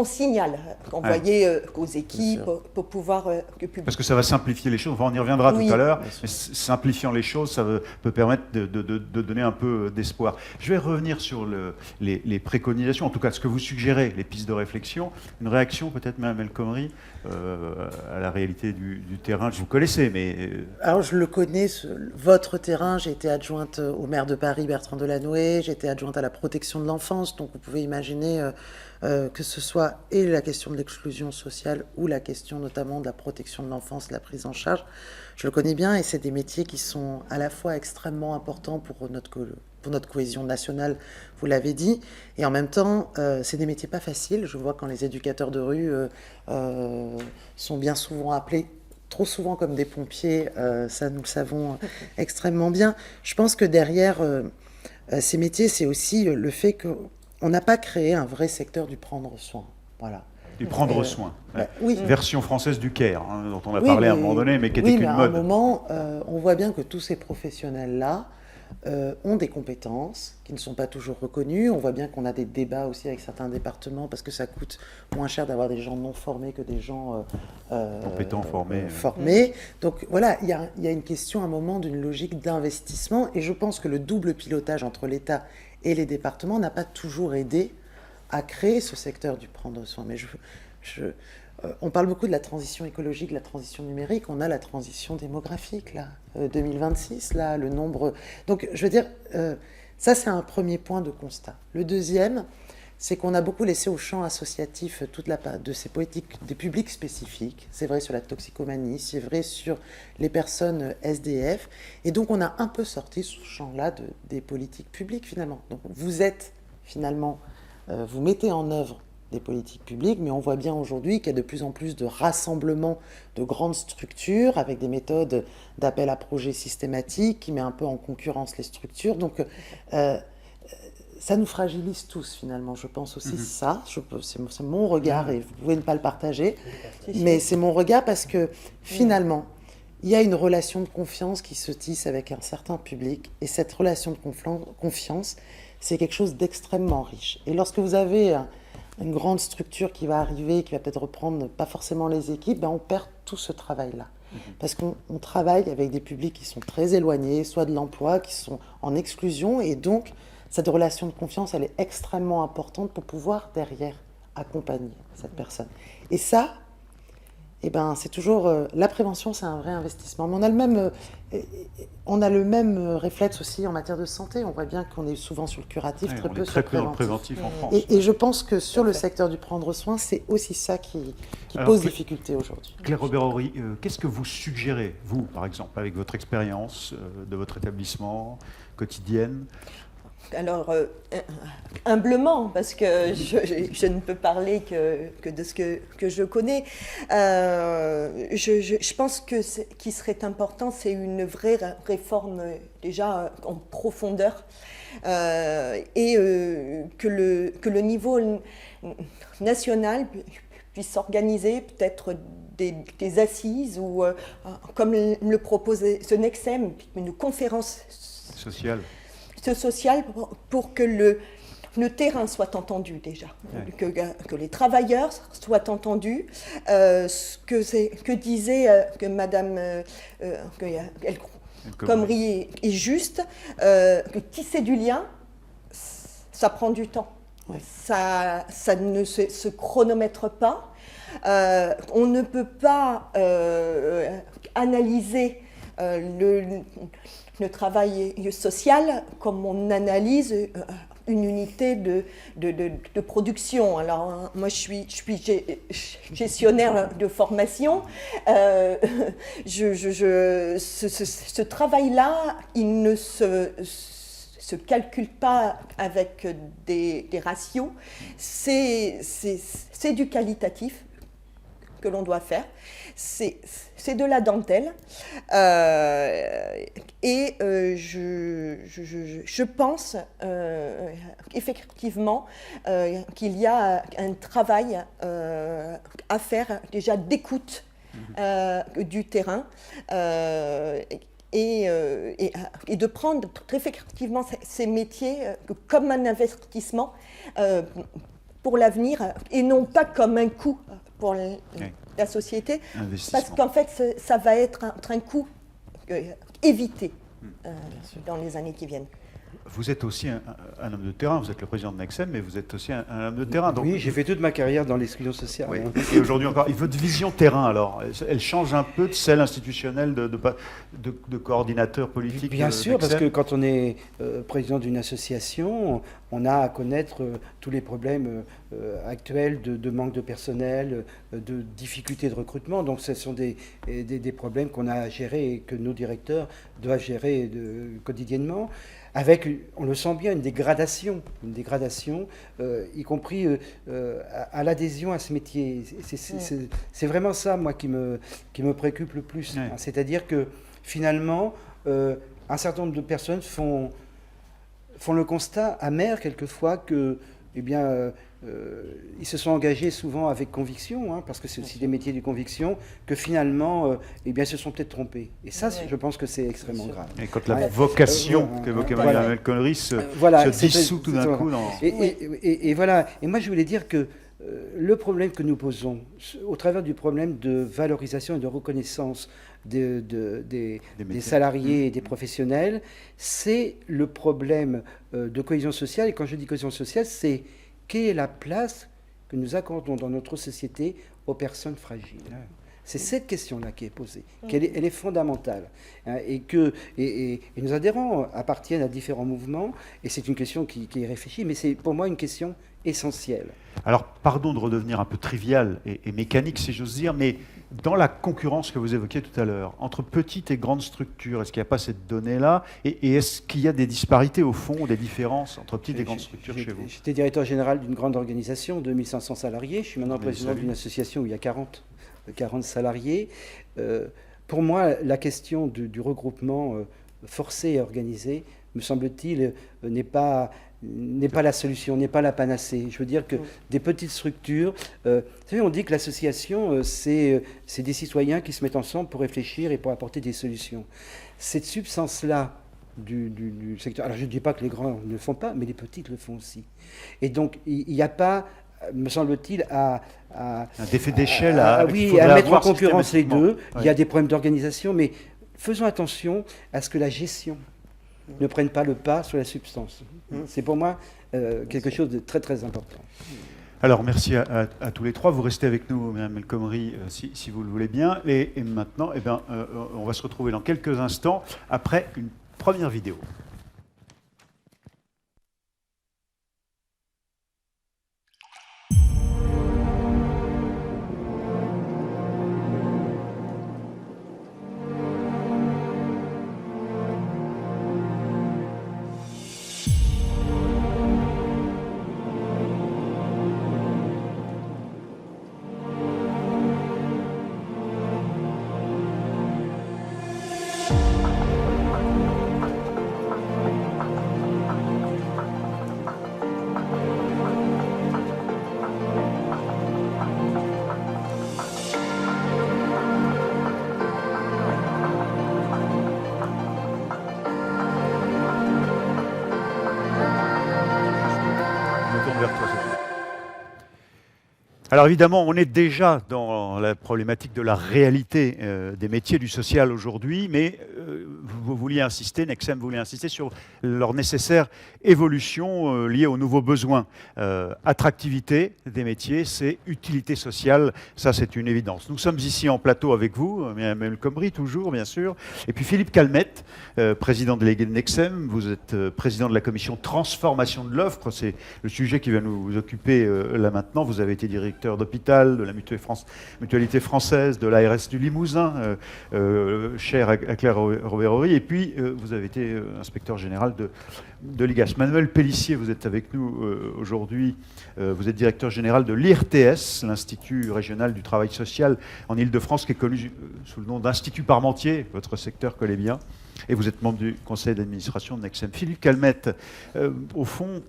signal envoyé aux équipes pour pouvoir publier. Parce que ça va simplifier les choses, enfin, on y reviendra tout à l'heure, mais simplifiant les choses, ça peut permettre de donner un peu d'espoir. Je vais revenir sur les préconisations, en tout cas ce que vous suggérez, les pistes de réflexion. Une réaction peut-être, Mme El Khomri, à la réalité du terrain. Je vous connaissais, mais... Alors je le connais, votre terrain. J'ai été adjointe au maire de Paris, Bertrand Delanoë, j'ai été adjointe à la protection de l'enfance, donc vous pouvez imaginer que ce soit et la question de l'exclusion sociale ou la question notamment de la protection de l'enfance, de la prise en charge. Je le connais bien et c'est des métiers qui sont à la fois extrêmement importants pour notre cohésion nationale, vous l'avez dit, et en même temps, c'est des métiers pas faciles. Je vois quand les éducateurs de rue sont bien souvent appelés, trop souvent comme des pompiers, ça nous le savons extrêmement bien. Je pense que derrière ces métiers, c'est aussi le fait qu'on n'a pas créé un vrai secteur du prendre soin. Voilà. Du prendre soin. Oui. Version française du care, dont on a parlé à un moment donné, mais qui était qu'une mode. À un moment, on voit bien que tous ces professionnels-là ont des compétences qui ne sont pas toujours reconnues. On voit bien qu'on a des débats aussi avec certains départements parce que ça coûte moins cher d'avoir des gens non formés que des gens compétents, formés. Donc voilà, il y a une question à un moment d'une logique d'investissement et je pense que le double pilotage entre l'État et les départements n'a pas toujours aidé à créer ce secteur du prendre soin. Mais on parle beaucoup de la transition écologique, de la transition numérique, on a la transition démographique, là, 2026, là, le nombre... Donc, je veux dire, ça, c'est un premier point de constat. Le deuxième, c'est qu'on a beaucoup laissé au champ associatif toute la part de ces politiques, des publics spécifiques. C'est vrai sur la toxicomanie, c'est vrai sur les personnes SDF. Et donc, on a un peu sorti ce champ-là des politiques publiques, finalement. Donc, vous êtes, finalement, vous mettez en œuvre des politiques publiques, mais on voit bien aujourd'hui qu'il y a de plus en plus de rassemblements de grandes structures avec des méthodes d'appel à projets systématiques qui met un peu en concurrence les structures. Donc, ça nous fragilise tous, finalement. Je pense aussi ça. C'est mon regard, et vous pouvez ne pas le partager, mais c'est mon regard parce que, finalement, il y a une relation de confiance qui se tisse avec un certain public, et cette relation de confiance, c'est quelque chose d'extrêmement riche. Et lorsque vous avez une grande structure qui va arriver, qui va peut-être reprendre pas forcément les équipes, on perd tout ce travail-là. Parce qu'on travaille avec des publics qui sont très éloignés, soit de l'emploi, qui sont en exclusion, et donc cette relation de confiance, elle est extrêmement importante pour pouvoir derrière accompagner cette personne. Et ça, c'est toujours... la prévention, c'est un vrai investissement. Mais on a le même réflexe aussi en matière de santé. On voit bien qu'on est souvent sur le curatif, très peu sur le préventif. Préventif en France. Et je pense que sur le secteur du prendre soin, c'est aussi ça qui pose difficulté aujourd'hui. Claire Robert-Horry, qu'est-ce que vous suggérez, vous, par exemple, avec votre expérience de votre établissement quotidienne ? Alors, humblement, parce que je ne peux parler que de ce que je connais, je pense que ce qui serait important, c'est une vraie réforme déjà en profondeur et que le niveau national puisse organiser peut-être des assises ou, comme le proposait ce NECSEM, une conférence sociale pour que le terrain soit entendu déjà, que les travailleurs soient entendus, ce que disait que Madame Khomri est juste, que tisser du lien, ça prend du temps, ça ne se chronomètre pas, on ne peut pas analyser le travail social comme on analyse une unité de production. Alors, moi, je suis gestionnaire de formation. Ce travail-là, il ne se calcule pas avec des ratios. C'est du qualitatif que l'on doit faire. C'est de la dentelle. Je pense effectivement qu'il y a un travail à faire déjà d'écoute du terrain et de prendre effectivement ces métiers comme un investissement pour l'avenir et non pas comme un coût pour la société, parce qu'en fait, ça va être un coût évité dans les années qui viennent. Vous êtes aussi un homme de terrain, vous êtes le président de Nexem, mais vous êtes aussi un homme de terrain. Donc... Oui, j'ai fait toute ma carrière dans l'exclusion sociale. Oui. Et aujourd'hui encore, et votre vision terrain, alors, elle change un peu de celle institutionnelle de coordinateur politique? Bien sûr, parce que quand on est président d'une association, on a à connaître tous les problèmes actuels de manque de personnel, de difficultés de recrutement. Donc ce sont des problèmes qu'on a à gérer et que nos directeurs doivent gérer quotidiennement. Avec, on le sent bien, une dégradation, y compris à l'adhésion à ce métier. C'est vraiment ça, moi, qui me préoccupe le plus. Ouais. Hein. C'est-à-dire que, finalement, un certain nombre de personnes font le constat amer, quelquefois, que, eh bien, ils se sont engagés souvent avec conviction, hein, parce que c'est aussi des métiers de conviction, que finalement, eh bien, se sont peut-être trompés. Et ça, je pense que c'est extrêmement grave. Et quand la vocation qu'évoquait Mme El Khomri se dissout tout d'un coup dans... Et voilà. Et moi, je voulais dire que le problème que nous posons, au travers du problème de valorisation et de reconnaissance des salariés et des professionnels, c'est le problème de cohésion sociale. Et quand je dis cohésion sociale, c'est quelle est la place que nous accordons dans notre société aux personnes fragiles. C'est cette question-là qui est posée, elle est fondamentale. Hein, et nos adhérents appartiennent à différents mouvements, et c'est une question qui est réfléchie, mais c'est pour moi une question essentielle. Alors, pardon de redevenir un peu trivial et mécanique, si j'ose dire, mais dans la concurrence que vous évoquiez tout à l'heure, entre petites et grandes structures, est-ce qu'il n'y a pas cette donnée-là? Et est-ce qu'il y a des disparités, au fond, des différences entre petites et grandes structures chez vous? J'étais directeur général d'une grande organisation, 2500 salariés. Je suis maintenant président d'une association où il y a 40 salariés. Pour moi, la question du regroupement forcé et organisé, me semble-t-il, n'est pas la solution, n'est pas la panacée. Je veux dire que des petites structures... vous savez, on dit que l'association, c'est des citoyens qui se mettent ensemble pour réfléchir et pour apporter des solutions. Cette substance-là du secteur... Alors, je ne dis pas que les grands ne le font pas, mais les petites le font aussi. Et donc, il n'y a pas, me semble-t-il, un effet d'échelle à mettre en concurrence les deux. Il y a des problèmes d'organisation, mais faisons attention à ce que la gestion ne prennent pas le pas sur la substance. C'est pour moi quelque chose de très très important. Alors merci à tous les trois. Vous restez avec nous, Mme El Khomri, si vous le voulez bien. Et maintenant, on va se retrouver dans quelques instants après une première vidéo. Alors évidemment, on est déjà dans la problématique de la réalité des métiers du social aujourd'hui, mais vous vouliez insister, Nexem voulait insister sur leur nécessaire évolution liée aux nouveaux besoins. Attractivité des métiers, c'est utilité sociale, ça c'est une évidence. Nous sommes ici en plateau avec vous, Mme El Khomri toujours bien sûr, et puis Philippe Calmette, président délégué de Nexem, vous êtes président de la commission transformation de l'offre, c'est le sujet qui va nous occuper là maintenant. Vous avez été directeur d'hôpital, de la mutualité française, de l'ARS du Limousin, cher à Claire Roberori, et puis vous avez été inspecteur général de l'IGAS. Manuel Pellissier, vous êtes avec nous aujourd'hui, vous êtes directeur général de l'IRTS, l'Institut régional du travail social en Ile-de-France, qui est connu sous le nom d'Institut Parmentier, votre secteur connaît bien, et vous êtes membre du conseil d'administration de Nexem. Philippe Calmette, au fond,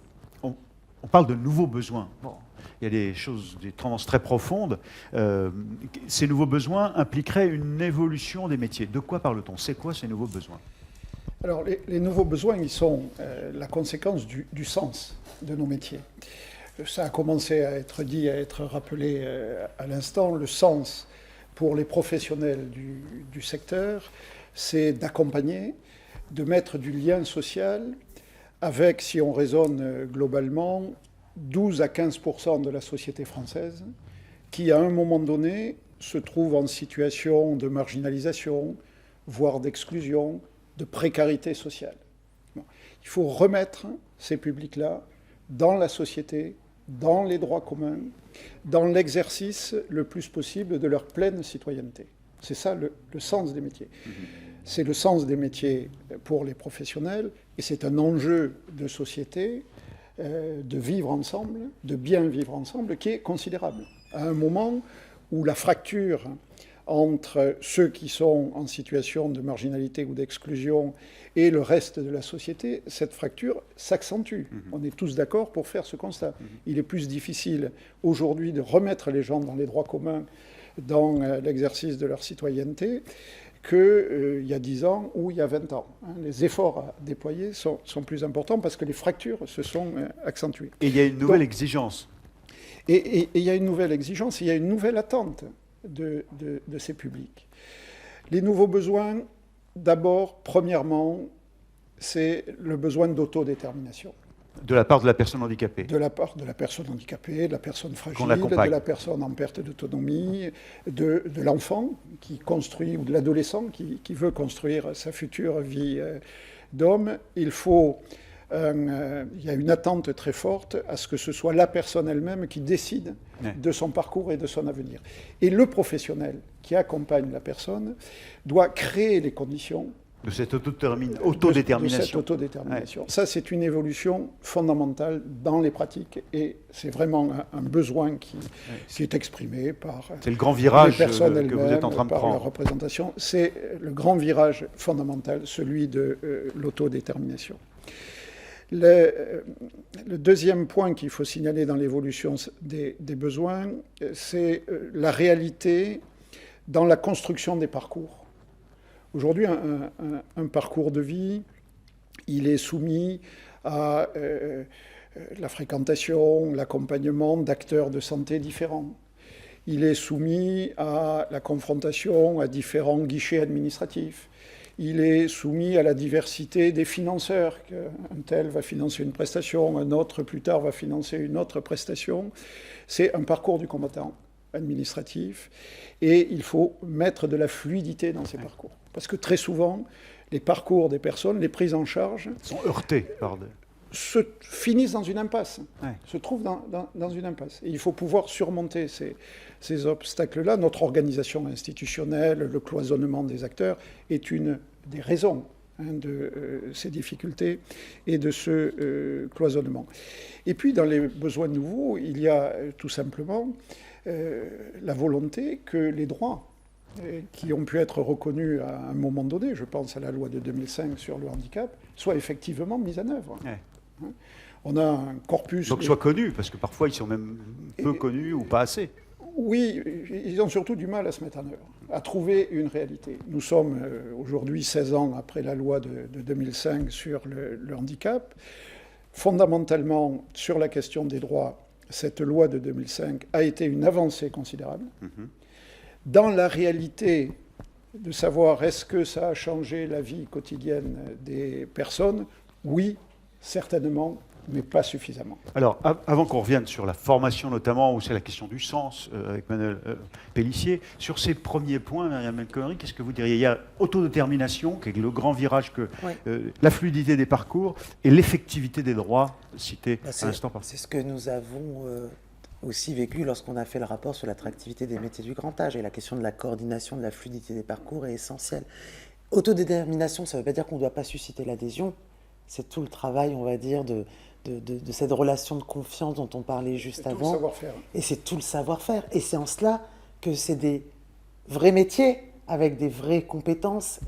on parle de nouveaux besoins. Bon. Il y a des tendances très profondes. Ces nouveaux besoins impliqueraient une évolution des métiers. De quoi parle-t-on? C'est quoi ces nouveaux besoins? Alors, les nouveaux besoins, ils sont la conséquence du sens de nos métiers. Ça a commencé à être dit, à être rappelé à l'instant. Le sens pour les professionnels du secteur, c'est d'accompagner, de mettre du lien social avec, si on raisonne globalement, 12 à 15% de la société française qui, à un moment donné, se trouve en situation de marginalisation, voire d'exclusion, de précarité sociale. Bon. Il faut remettre ces publics-là dans la société, dans les droits communs, dans l'exercice le plus possible de leur pleine citoyenneté. C'est ça le sens des métiers. C'est le sens des métiers pour les professionnels, et c'est un enjeu de société, de vivre ensemble, de bien vivre ensemble, qui est considérable. À un moment où la fracture entre ceux qui sont en situation de marginalité ou d'exclusion et le reste de la société, cette fracture s'accentue. On est tous d'accord pour faire ce constat. Il est plus difficile aujourd'hui de remettre les gens dans les droits communs, dans l'exercice de leur citoyenneté, qu'il y a 10 ans ou il y a 20 ans. Les efforts à déployer sont plus importants parce que les fractures se sont accentuées. Et il y a une nouvelle exigence. Et il y a une nouvelle exigence, il y a une nouvelle attente de ces publics. Les nouveaux besoins, d'abord, premièrement, c'est le besoin d'autodétermination. De la part de la personne handicapée. De la part de la personne handicapée, de la personne fragile, de la personne en perte d'autonomie, de l'enfant qui construit, ou de l'adolescent qui veut construire sa future vie d'homme. Il y a une attente très forte à ce que ce soit la personne elle-même qui décide de son parcours et de son avenir. Et le professionnel qui accompagne la personne doit créer les conditions de cette autodétermination. Ouais. Ça, c'est une évolution fondamentale dans les pratiques et c'est vraiment un besoin qui est exprimé par c'est le grand virage les personnes que vous êtes en train de par prendre. La représentation. C'est le grand virage fondamental, celui de l'autodétermination. Le deuxième point qu'il faut signaler dans l'évolution des besoins, c'est la réalité dans la construction des parcours. Aujourd'hui, un parcours de vie, il est soumis à la fréquentation, l'accompagnement d'acteurs de santé différents. Il est soumis à la confrontation à différents guichets administratifs. Il est soumis à la diversité des financeurs. Un tel va financer une prestation, un autre plus tard va financer une autre prestation. C'est un parcours du combattant administratif et il faut mettre de la fluidité dans ces parcours. Parce que très souvent, les parcours des personnes, les prises en charge sont heurtés se finissent dans une impasse, se trouvent dans une impasse. Et il faut pouvoir surmonter ces obstacles-là. Notre organisation institutionnelle, le cloisonnement des acteurs est une des raisons de ces difficultés et de ce cloisonnement. Et puis, dans les besoins nouveaux, il y a tout simplement la volonté que les droits qui ont pu être reconnus à un moment donné, je pense à la loi de 2005 sur le handicap, soient effectivement mis en œuvre. On a un corpus... Donc soient connus, parce que parfois ils sont même peu connus ou pas assez. Oui, ils ont surtout du mal à se mettre en œuvre, à trouver une réalité. Nous sommes aujourd'hui 16 ans après la loi de 2005 sur le handicap. Fondamentalement, sur la question des droits, cette loi de 2005 a été une avancée considérable. Dans la réalité de savoir est-ce que ça a changé la vie quotidienne des personnes, oui, certainement, mais pas suffisamment. Alors, avant qu'on revienne sur la formation notamment, où c'est la question du sens, avec Manuel Pélissier, sur ces premiers points, Myriam El Khomri, qu'est-ce que vous diriez? Il y a autodétermination, qui est le grand virage, la fluidité des parcours et l'effectivité des droits, cités à l'instant. C'est ce que nous avons aussi vécu lorsqu'on a fait le rapport sur l'attractivité des métiers du grand âge, et la question de la coordination, de la fluidité des parcours est essentielle. Autodétermination, ça ne veut pas dire qu'on ne doit pas susciter l'adhésion, c'est tout le travail, on va dire, de cette relation de confiance dont on parlait juste avant. C'est tout le savoir-faire. Et c'est tout le savoir-faire. Et c'est en cela que c'est des vrais métiers, avec des vraies compétences,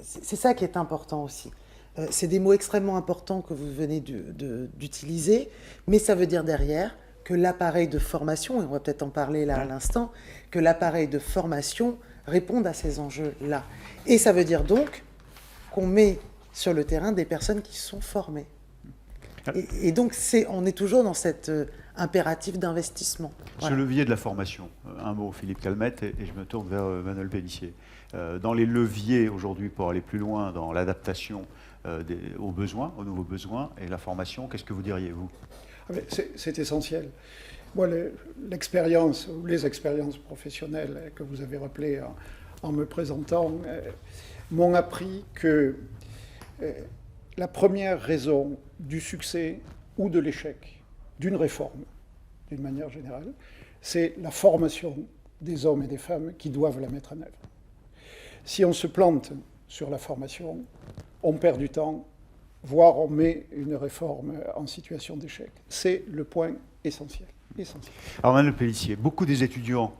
c'est ça qui est important aussi. C'est des mots extrêmement importants que vous venez d'utiliser, mais ça veut dire derrière que l'appareil de formation, et on va peut-être en parler là à l'instant, que l'appareil de formation réponde à ces enjeux-là. Et ça veut dire donc qu'on met sur le terrain des personnes qui sont formées. Et donc on est toujours dans cet impératif d'investissement. Ce levier de la formation, un mot, Philippe Calmette, et je me tourne vers Manuel Pélissier. Dans les leviers aujourd'hui pour aller plus loin dans l'adaptation aux besoins, aux nouveaux besoins, et la formation, qu'est-ce que vous diriez, vous? C'est essentiel. Moi, l'expérience, ou les expériences professionnelles que vous avez rappelées en me présentant, m'ont appris que la première raison du succès ou de l'échec d'une réforme, d'une manière générale, c'est la formation des hommes et des femmes qui doivent la mettre en œuvre. Si on se plante sur la formation, on perd du temps, voire on met une réforme en situation d'échec. C'est le point essentiel. Alors Manuel Pellissier, beaucoup des étudiants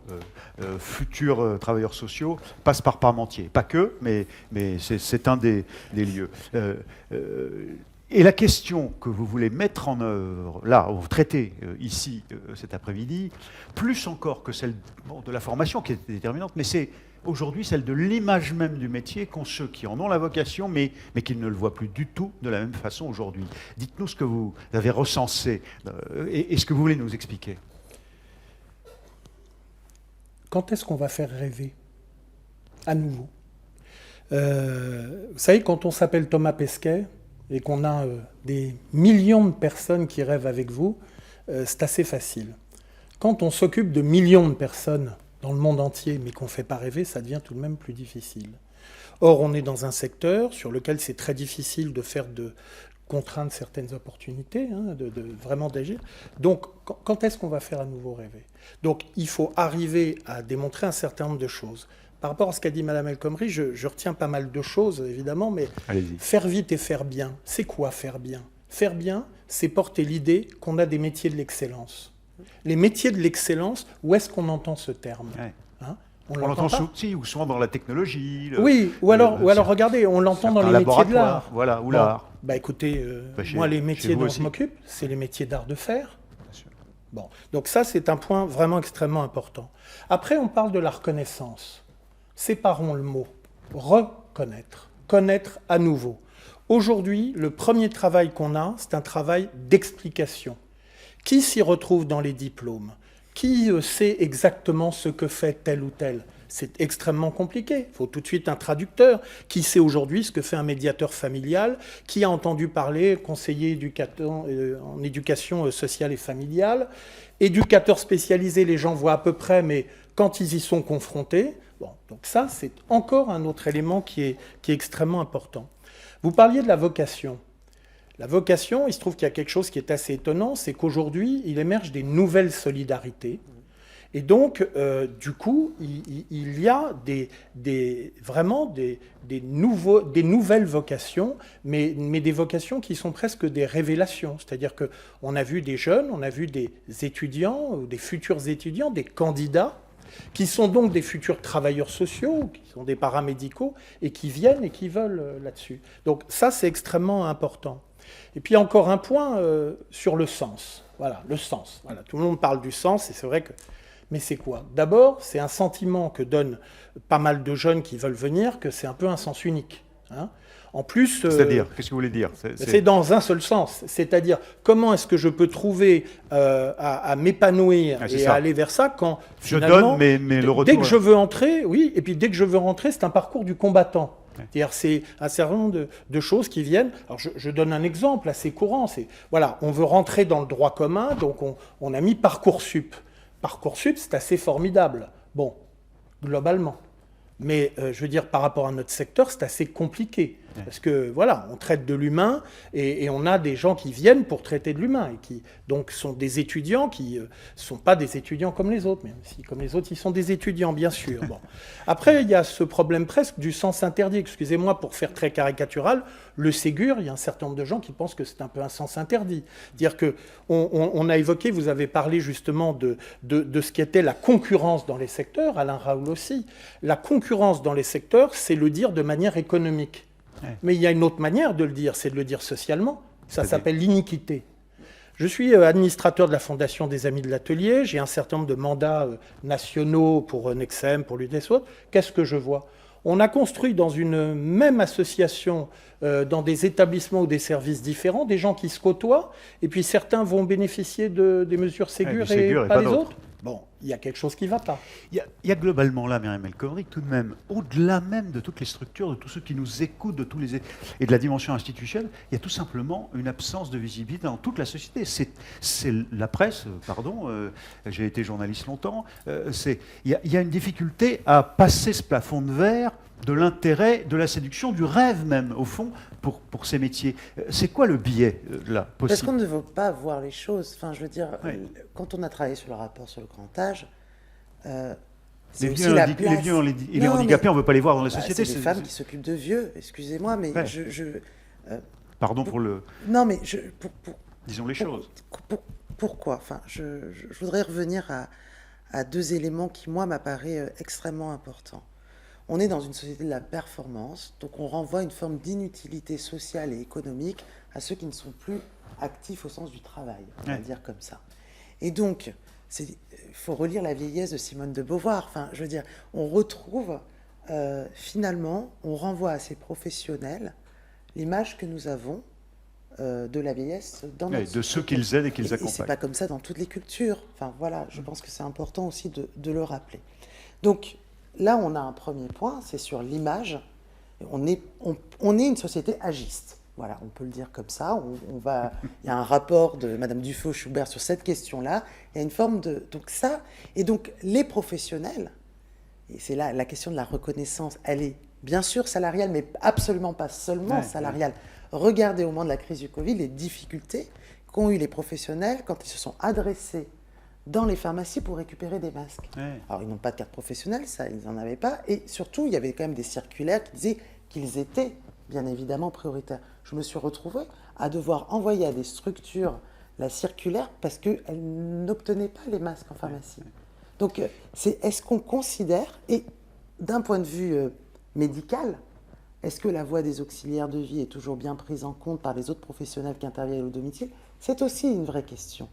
futurs travailleurs sociaux passent par Parmentier. Pas que, mais c'est un des lieux. Et la question que vous voulez mettre en œuvre, là, vous traitez ici cet après-midi, plus encore que celle de la formation qui est déterminante, mais c'est aujourd'hui celle de l'image même du métier qu'ont ceux qui en ont la vocation, mais qui ne le voient plus du tout de la même façon aujourd'hui. Dites-nous ce que vous avez recensé et ce que vous voulez nous expliquer. Quand est-ce qu'on va faire rêver à nouveau? Vous savez, quand on s'appelle Thomas Pesquet et qu'on a des millions de personnes qui rêvent avec vous, c'est assez facile. Quand on s'occupe de millions de personnes dans le monde entier, mais qu'on ne fait pas rêver, ça devient tout de même plus difficile. Or, on est dans un secteur sur lequel c'est très difficile de faire de contraindre certaines opportunités, de vraiment d'agir. Donc, quand est-ce qu'on va faire à nouveau rêver? Donc, il faut arriver à démontrer un certain nombre de choses. Par rapport à ce qu'a dit Mme El Khomri, je retiens pas mal de choses, évidemment, mais faire vite et faire bien, c'est quoi faire bien? Faire bien, c'est porter l'idée qu'on a des métiers de l'excellence. Les métiers de l'excellence, où est-ce qu'on entend ce terme? On l'entend souvent dans la technologie. Oui, ou alors regardez, on l'entend dans les métiers de l'art. Voilà, ou l'art. Écoutez, moi, les métiers dont je m'occupe, c'est les métiers d'art de faire. Bon, donc ça, c'est un point vraiment extrêmement important. Après, on parle de la reconnaissance. Séparons le mot. Reconnaître. Connaître à nouveau. Aujourd'hui, le premier travail qu'on a, c'est un travail d'explication. Qui s'y retrouve dans les diplômes? Qui sait exactement ce que fait tel ou tel? C'est extrêmement compliqué. Il faut tout de suite un traducteur. Qui sait aujourd'hui ce que fait un médiateur familial? Qui a entendu parler conseiller en éducation sociale et familiale? Éducateur spécialisé, les gens voient à peu près, mais quand ils y sont confrontés... Bon, donc ça, c'est encore un autre élément qui est extrêmement important. Vous parliez de la vocation. La vocation, il se trouve qu'il y a quelque chose qui est assez étonnant, c'est qu'aujourd'hui, il émerge des nouvelles solidarités. Et donc, du coup, il y a vraiment des nouvelles vocations, mais des vocations qui sont presque des révélations. C'est-à-dire qu'on a vu des jeunes, on a vu des étudiants, ou des futurs étudiants, des candidats, qui sont donc des futurs travailleurs sociaux, qui sont des paramédicaux, et qui viennent et qui veulent là-dessus. Donc ça, c'est extrêmement important. Et puis encore un point sur le sens. Voilà, le sens. Voilà, tout le monde parle du sens, et c'est vrai que... Mais c'est quoi? D'abord, c'est un sentiment que donnent pas mal de jeunes qui veulent venir, que c'est un peu un sens unique. En plus... C'est-à-dire, qu'est-ce que vous voulez dire? C'est dans un seul sens. C'est-à-dire, comment est-ce que je peux trouver à m'épanouir et à aller vers ça quand, finalement, je donne, mais le retour... Dès que je veux entrer, oui, et puis dès que je veux rentrer, c'est un parcours du combattant. C'est-à-dire, c'est un certain nombre de choses qui viennent. Alors, je donne un exemple assez courant. Voilà, on veut rentrer dans le droit commun, donc on a mis Parcoursup. Parcoursup, c'est assez formidable. Bon, globalement. Mais je veux dire, par rapport à notre secteur, c'est assez compliqué. Parce que, voilà, on traite de l'humain et on a des gens qui viennent pour traiter de l'humain et qui, donc, sont des étudiants qui ne sont pas des étudiants comme les autres, même si, comme les autres, ils sont des étudiants, bien sûr. Bon. Après, il y a ce problème presque du sens interdit. Excusez-moi, pour faire très caricatural, le Ségur, il y a un certain nombre de gens qui pensent que c'est un peu un sens interdit. C'est-à-dire qu'on a évoqué, vous avez parlé justement de ce qu'était la concurrence dans les secteurs, Alain Raoul aussi. La concurrence dans les secteurs, c'est le dire de manière économique. Mais il y a une autre manière de le dire, c'est de le dire socialement. Ça s'appelle l'iniquité. Je suis administrateur de la Fondation des Amis de l'Atelier. J'ai un certain nombre de mandats nationaux pour Nexem, pour l'UDESO. Qu'est-ce que je vois? On a construit dans une même association, dans des établissements ou des services différents, des gens qui se côtoient, et puis certains vont bénéficier des mesures Ségur et pas les autres. Bon, il y a quelque chose qui ne va pas. Il y a globalement là, Myriam El Khomri, tout de même, au-delà même de toutes les structures, de tous ceux qui nous écoutent, et de la dimension institutionnelle, il y a tout simplement une absence de visibilité dans toute la société. C'est la presse, pardon, j'ai été journaliste longtemps, il y a une difficulté à passer ce plafond de verre de l'intérêt, de la séduction, du rêve même, au fond, pour ces métiers. C'est quoi le biais, là, possible? Parce qu'on ne veut pas voir les choses. Enfin, je veux dire, quand on a travaillé sur le rapport sur le grand âge, c'est aussi la place... Les vieux et les handicapés, on ne veut pas les voir dans la société. C'est des femmes qui s'occupent de vieux, excusez-moi, mais Pardon pour le... Non, mais disons les choses. Pourquoi? Enfin, je voudrais revenir à deux éléments qui, moi, m'apparaissent extrêmement importants. On est dans une société de la performance, donc on renvoie une forme d'inutilité sociale et économique à ceux qui ne sont plus actifs au sens du travail, on va dire comme ça. Et donc, il faut relire La vieillesse de Simone de Beauvoir. Enfin, je veux dire, on retrouve, finalement, on renvoie à ces professionnels l'image que nous avons de la vieillesse dans notre société. De ceux qu'ils aident et qu'ils accompagnent. Et c'est pas comme ça dans toutes les cultures. Enfin, voilà, je pense que c'est important aussi de le rappeler. Donc, là, on a un premier point, c'est sur l'image. On est une société agiste. Voilà, on peut le dire comme ça. Il y a un rapport de Madame Dufaux-Schubert sur cette question-là. Il y a une forme de... Donc ça, et donc les professionnels, et c'est là la question de la reconnaissance, elle est bien sûr salariale, mais absolument pas seulement salariale. Regardez au moment de la crise du Covid les difficultés qu'ont eu les professionnels quand ils se sont adressés dans les pharmacies pour récupérer des masques. Alors, ils n'ont pas de carte professionnelle, ça, ils n'en avaient pas. Et surtout, il y avait quand même des circulaires qui disaient qu'ils étaient, bien évidemment, prioritaires. Je me suis retrouvée à devoir envoyer à des structures la circulaire parce qu'elles n'obtenaient pas les masques en pharmacie. Donc, est-ce qu'on considère, et d'un point de vue médical, est-ce que la voix des auxiliaires de vie est toujours bien prise en compte par les autres professionnels qui interviennent au domicile? C'est aussi une vraie question.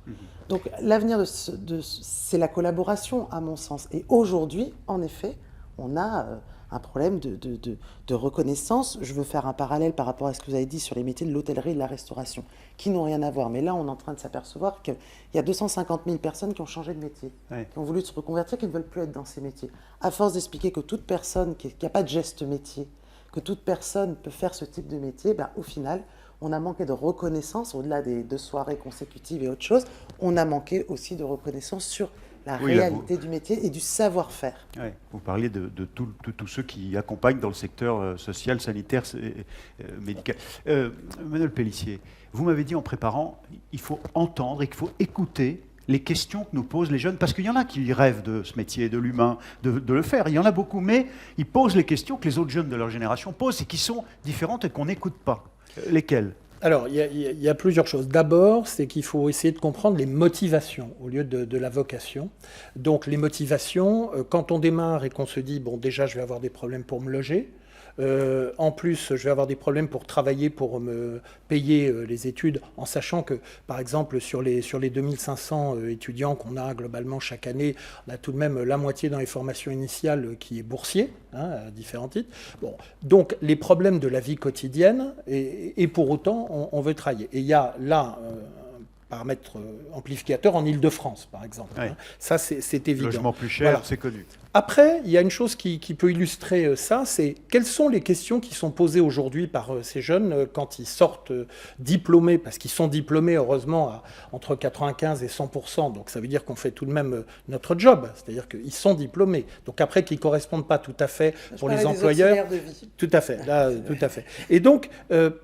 Donc l'avenir c'est la collaboration, à mon sens. Et aujourd'hui, en effet, on a un problème de reconnaissance. Je veux faire un parallèle par rapport à ce que vous avez dit sur les métiers de l'hôtellerie et de la restauration, qui n'ont rien à voir. Mais là, on est en train de s'apercevoir qu'il y a 250 000 personnes qui ont changé de métier, qui ont voulu se reconvertir, qui ne veulent plus être dans ces métiers. À force d'expliquer que toute personne, qu'il n'y a pas de geste métier, que toute personne peut faire ce type de métier, au final, on a manqué de reconnaissance, au-delà des 2 soirées consécutives et autre chose, on a manqué aussi de reconnaissance sur la réalité du métier et du savoir-faire. Vous parliez de tous ceux qui accompagnent dans le secteur social, sanitaire, médical. Manuel Pellissier, vous m'avez dit en préparant, il faut entendre et qu'il faut écouter les questions que nous posent les jeunes, parce qu'il y en a qui rêvent de ce métier, de l'humain, de le faire. Il y en a beaucoup, mais ils posent les questions que les autres jeunes de leur génération posent et qui sont différentes et qu'on n'écoute pas. Lesquelles? Alors, il y a plusieurs choses. D'abord, c'est qu'il faut essayer de comprendre les motivations au lieu de la vocation. Donc, les motivations, quand on démarre et qu'on se dit, bon, déjà, je vais avoir des problèmes pour me loger, en plus, je vais avoir des problèmes pour travailler, pour me payer les études, en sachant que, par exemple, sur les 2500 étudiants qu'on a globalement chaque année, on a tout de même la moitié dans les formations initiales qui est boursier, à différents titres. Bon, donc, les problèmes de la vie quotidienne, et pour autant, on veut travailler. Et il y a là... paramètre amplificateur en Île-de-France, par exemple. Ça, c'est évident. Logement plus cher, c'est connu. Après, il y a une chose qui peut illustrer ça, c'est quelles sont les questions qui sont posées aujourd'hui par ces jeunes quand ils sortent diplômés, parce qu'ils sont diplômés, heureusement, entre 95 et 100%, donc ça veut dire qu'on fait tout de même notre job, c'est-à-dire qu'ils sont diplômés. Donc après, qu'ils ne correspondent pas tout à fait pour les employeurs. De vie. Tout à fait, là, tout à fait. Et donc,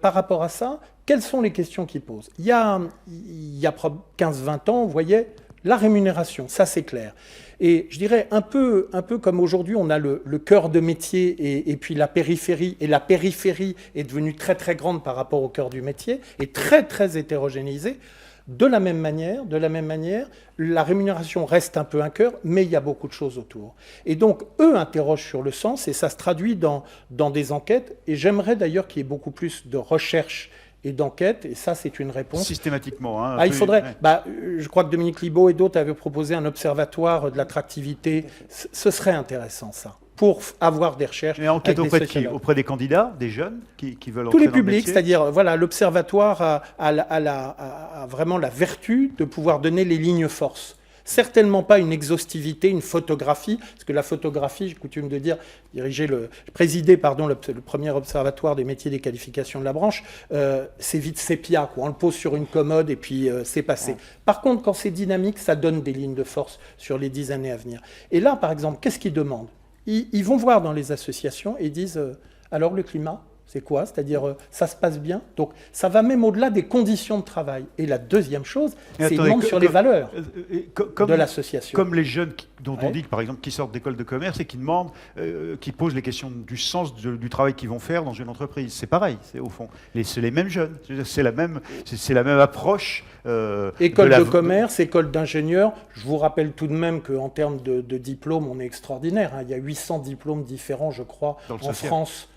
par rapport à ça, quelles sont les questions qu'ils posent? Il y a 15-20 ans, on voyait la rémunération, ça c'est clair. Et je dirais un peu comme aujourd'hui, on a le cœur de métier et puis la périphérie. Et la périphérie est devenue très très grande par rapport au cœur du métier et très très hétérogénéisée. De la même manière, la rémunération reste un peu un cœur, mais il y a beaucoup de choses autour. Et donc, eux interrogent sur le sens et ça se traduit dans des enquêtes. Et j'aimerais d'ailleurs qu'il y ait beaucoup plus de recherche et d'enquête, et ça c'est une réponse. Systématiquement. Il faudrait, je crois que Dominique Libaud et d'autres avaient proposé un observatoire de l'attractivité. Ce serait intéressant ça, pour avoir des recherches. Et enquête auprès de qui? Auprès des candidats, des jeunes qui veulent tous entrer les dans le publics, métier. c'est-à-dire l'observatoire a vraiment la vertu de pouvoir donner les lignes forces. Certainement pas une exhaustivité, une photographie, parce que la photographie, j'ai coutume de dire, présider le premier observatoire des métiers et des qualifications de la branche, c'est vite sépia, quoi. On le pose sur une commode et puis c'est passé. Ouais. Par contre, quand c'est dynamique, ça donne des lignes de force sur les 10 années à venir. Et là, par exemple, qu'est-ce qu'ils demandent ? Ils vont voir dans les associations et disent alors le climat, c'est quoi ? C'est-à-dire ça se passe bien. Donc ça va même au-delà des conditions de travail. Et la deuxième chose, c'est qu'ils demandent sur les valeurs de l'association. Comme les jeunes dont on dit, par exemple, qui sortent d'école de commerce et qui demandent, qui posent les questions du sens du travail qu'ils vont faire dans une entreprise. C'est pareil, c'est au fond. C'est les mêmes jeunes. C'est la même approche. École de commerce, école d'ingénieur. Je vous rappelle tout de même qu'en termes de diplômes, on est extraordinaire. Hein. Il y a 800 diplômes différents, je crois, en France.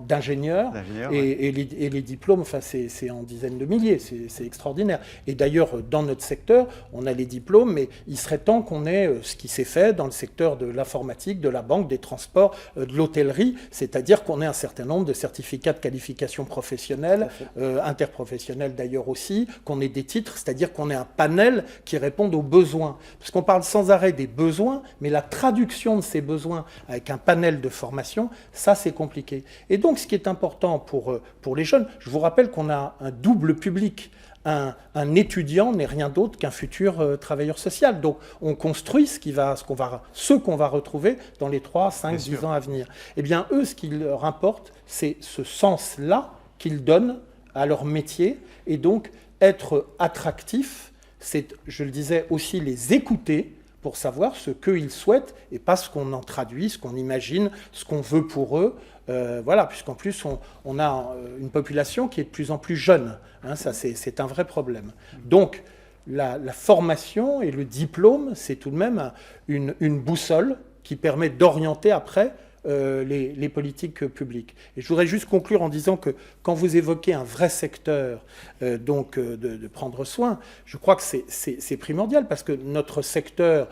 D'ingénieurs et les diplômes, enfin, c'est en dizaines de milliers, c'est extraordinaire. Et d'ailleurs, dans notre secteur, on a les diplômes, mais il serait temps qu'on ait ce qui s'est fait dans le secteur de l'informatique, de la banque, des transports, de l'hôtellerie, c'est-à-dire qu'on ait un certain nombre de certificats de qualification professionnelle, interprofessionnelle d'ailleurs aussi, qu'on ait des titres, c'est-à-dire qu'on ait un panel qui réponde aux besoins. Parce qu'on parle sans arrêt des besoins, mais la traduction de ces besoins avec un panel de formation, ça, c'est compliqué. Et donc, ce qui est important pour les jeunes, je vous rappelle qu'on a un double public. Un étudiant n'est rien d'autre qu'un futur travailleur social. Donc, on construit ce qu'on va retrouver dans les 3, 5, 10 ans à venir. Eh bien, eux, ce qui leur importe, c'est ce sens-là qu'ils donnent à leur métier. Et donc, être attractif, c'est, je le disais, aussi les écouter, pour savoir ce qu'ils souhaitent et pas ce qu'on en traduit, ce qu'on imagine, ce qu'on veut pour eux. Voilà, puisqu'en plus, on a une population qui est de plus en plus jeune. Hein, ça, c'est un vrai problème. Donc, la formation et le diplôme, c'est tout de même une boussole qui permet d'orienter après les politiques publiques. Et je voudrais juste conclure en disant que quand vous évoquez un vrai secteur de prendre soin, je crois que c'est primordial parce que notre secteur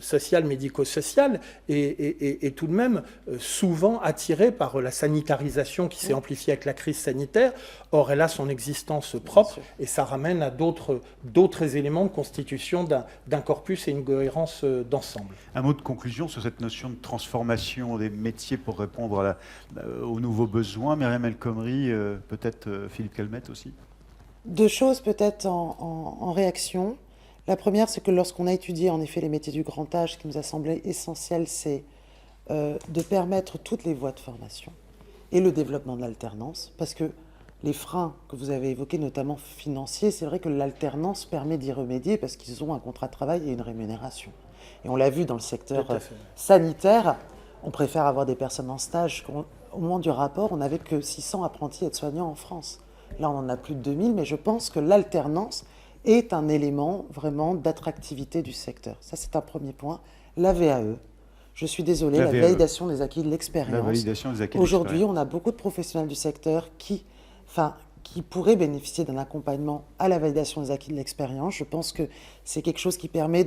social, médico-social est tout de même souvent attiré par la sanitarisation qui s'est amplifiée avec la crise sanitaire. Or, elle a son existence propre et ça ramène à d'autres éléments de constitution d'un corpus et une cohérence d'ensemble. Un mot de conclusion sur cette notion de transformation des métiers pour répondre aux nouveaux besoins. Myriam El Khomri, peut-être Philippe Calmette aussi. Deux choses peut-être en réaction. La première, c'est que lorsqu'on a étudié en effet les métiers du grand âge, ce qui nous a semblé essentiel, c'est de permettre toutes les voies de formation et le développement de l'alternance, parce que les freins que vous avez évoqués, notamment financiers, c'est vrai que l'alternance permet d'y remédier parce qu'ils ont un contrat de travail et une rémunération. Et on l'a vu dans le secteur sanitaire, on préfère avoir des personnes en stage. Au moment du rapport, on n'avait que 600 apprentis aides-soignants en France. Là, on en a plus de 2000, mais je pense que l'alternance est un élément vraiment d'attractivité du secteur. Ça, c'est un premier point. La VAE. Je suis désolée, la validation des acquis de l'expérience. Aujourd'hui, on a beaucoup de professionnels du secteur qui pourraient bénéficier d'un accompagnement à la validation des acquis de l'expérience. Je pense que c'est quelque chose qui permet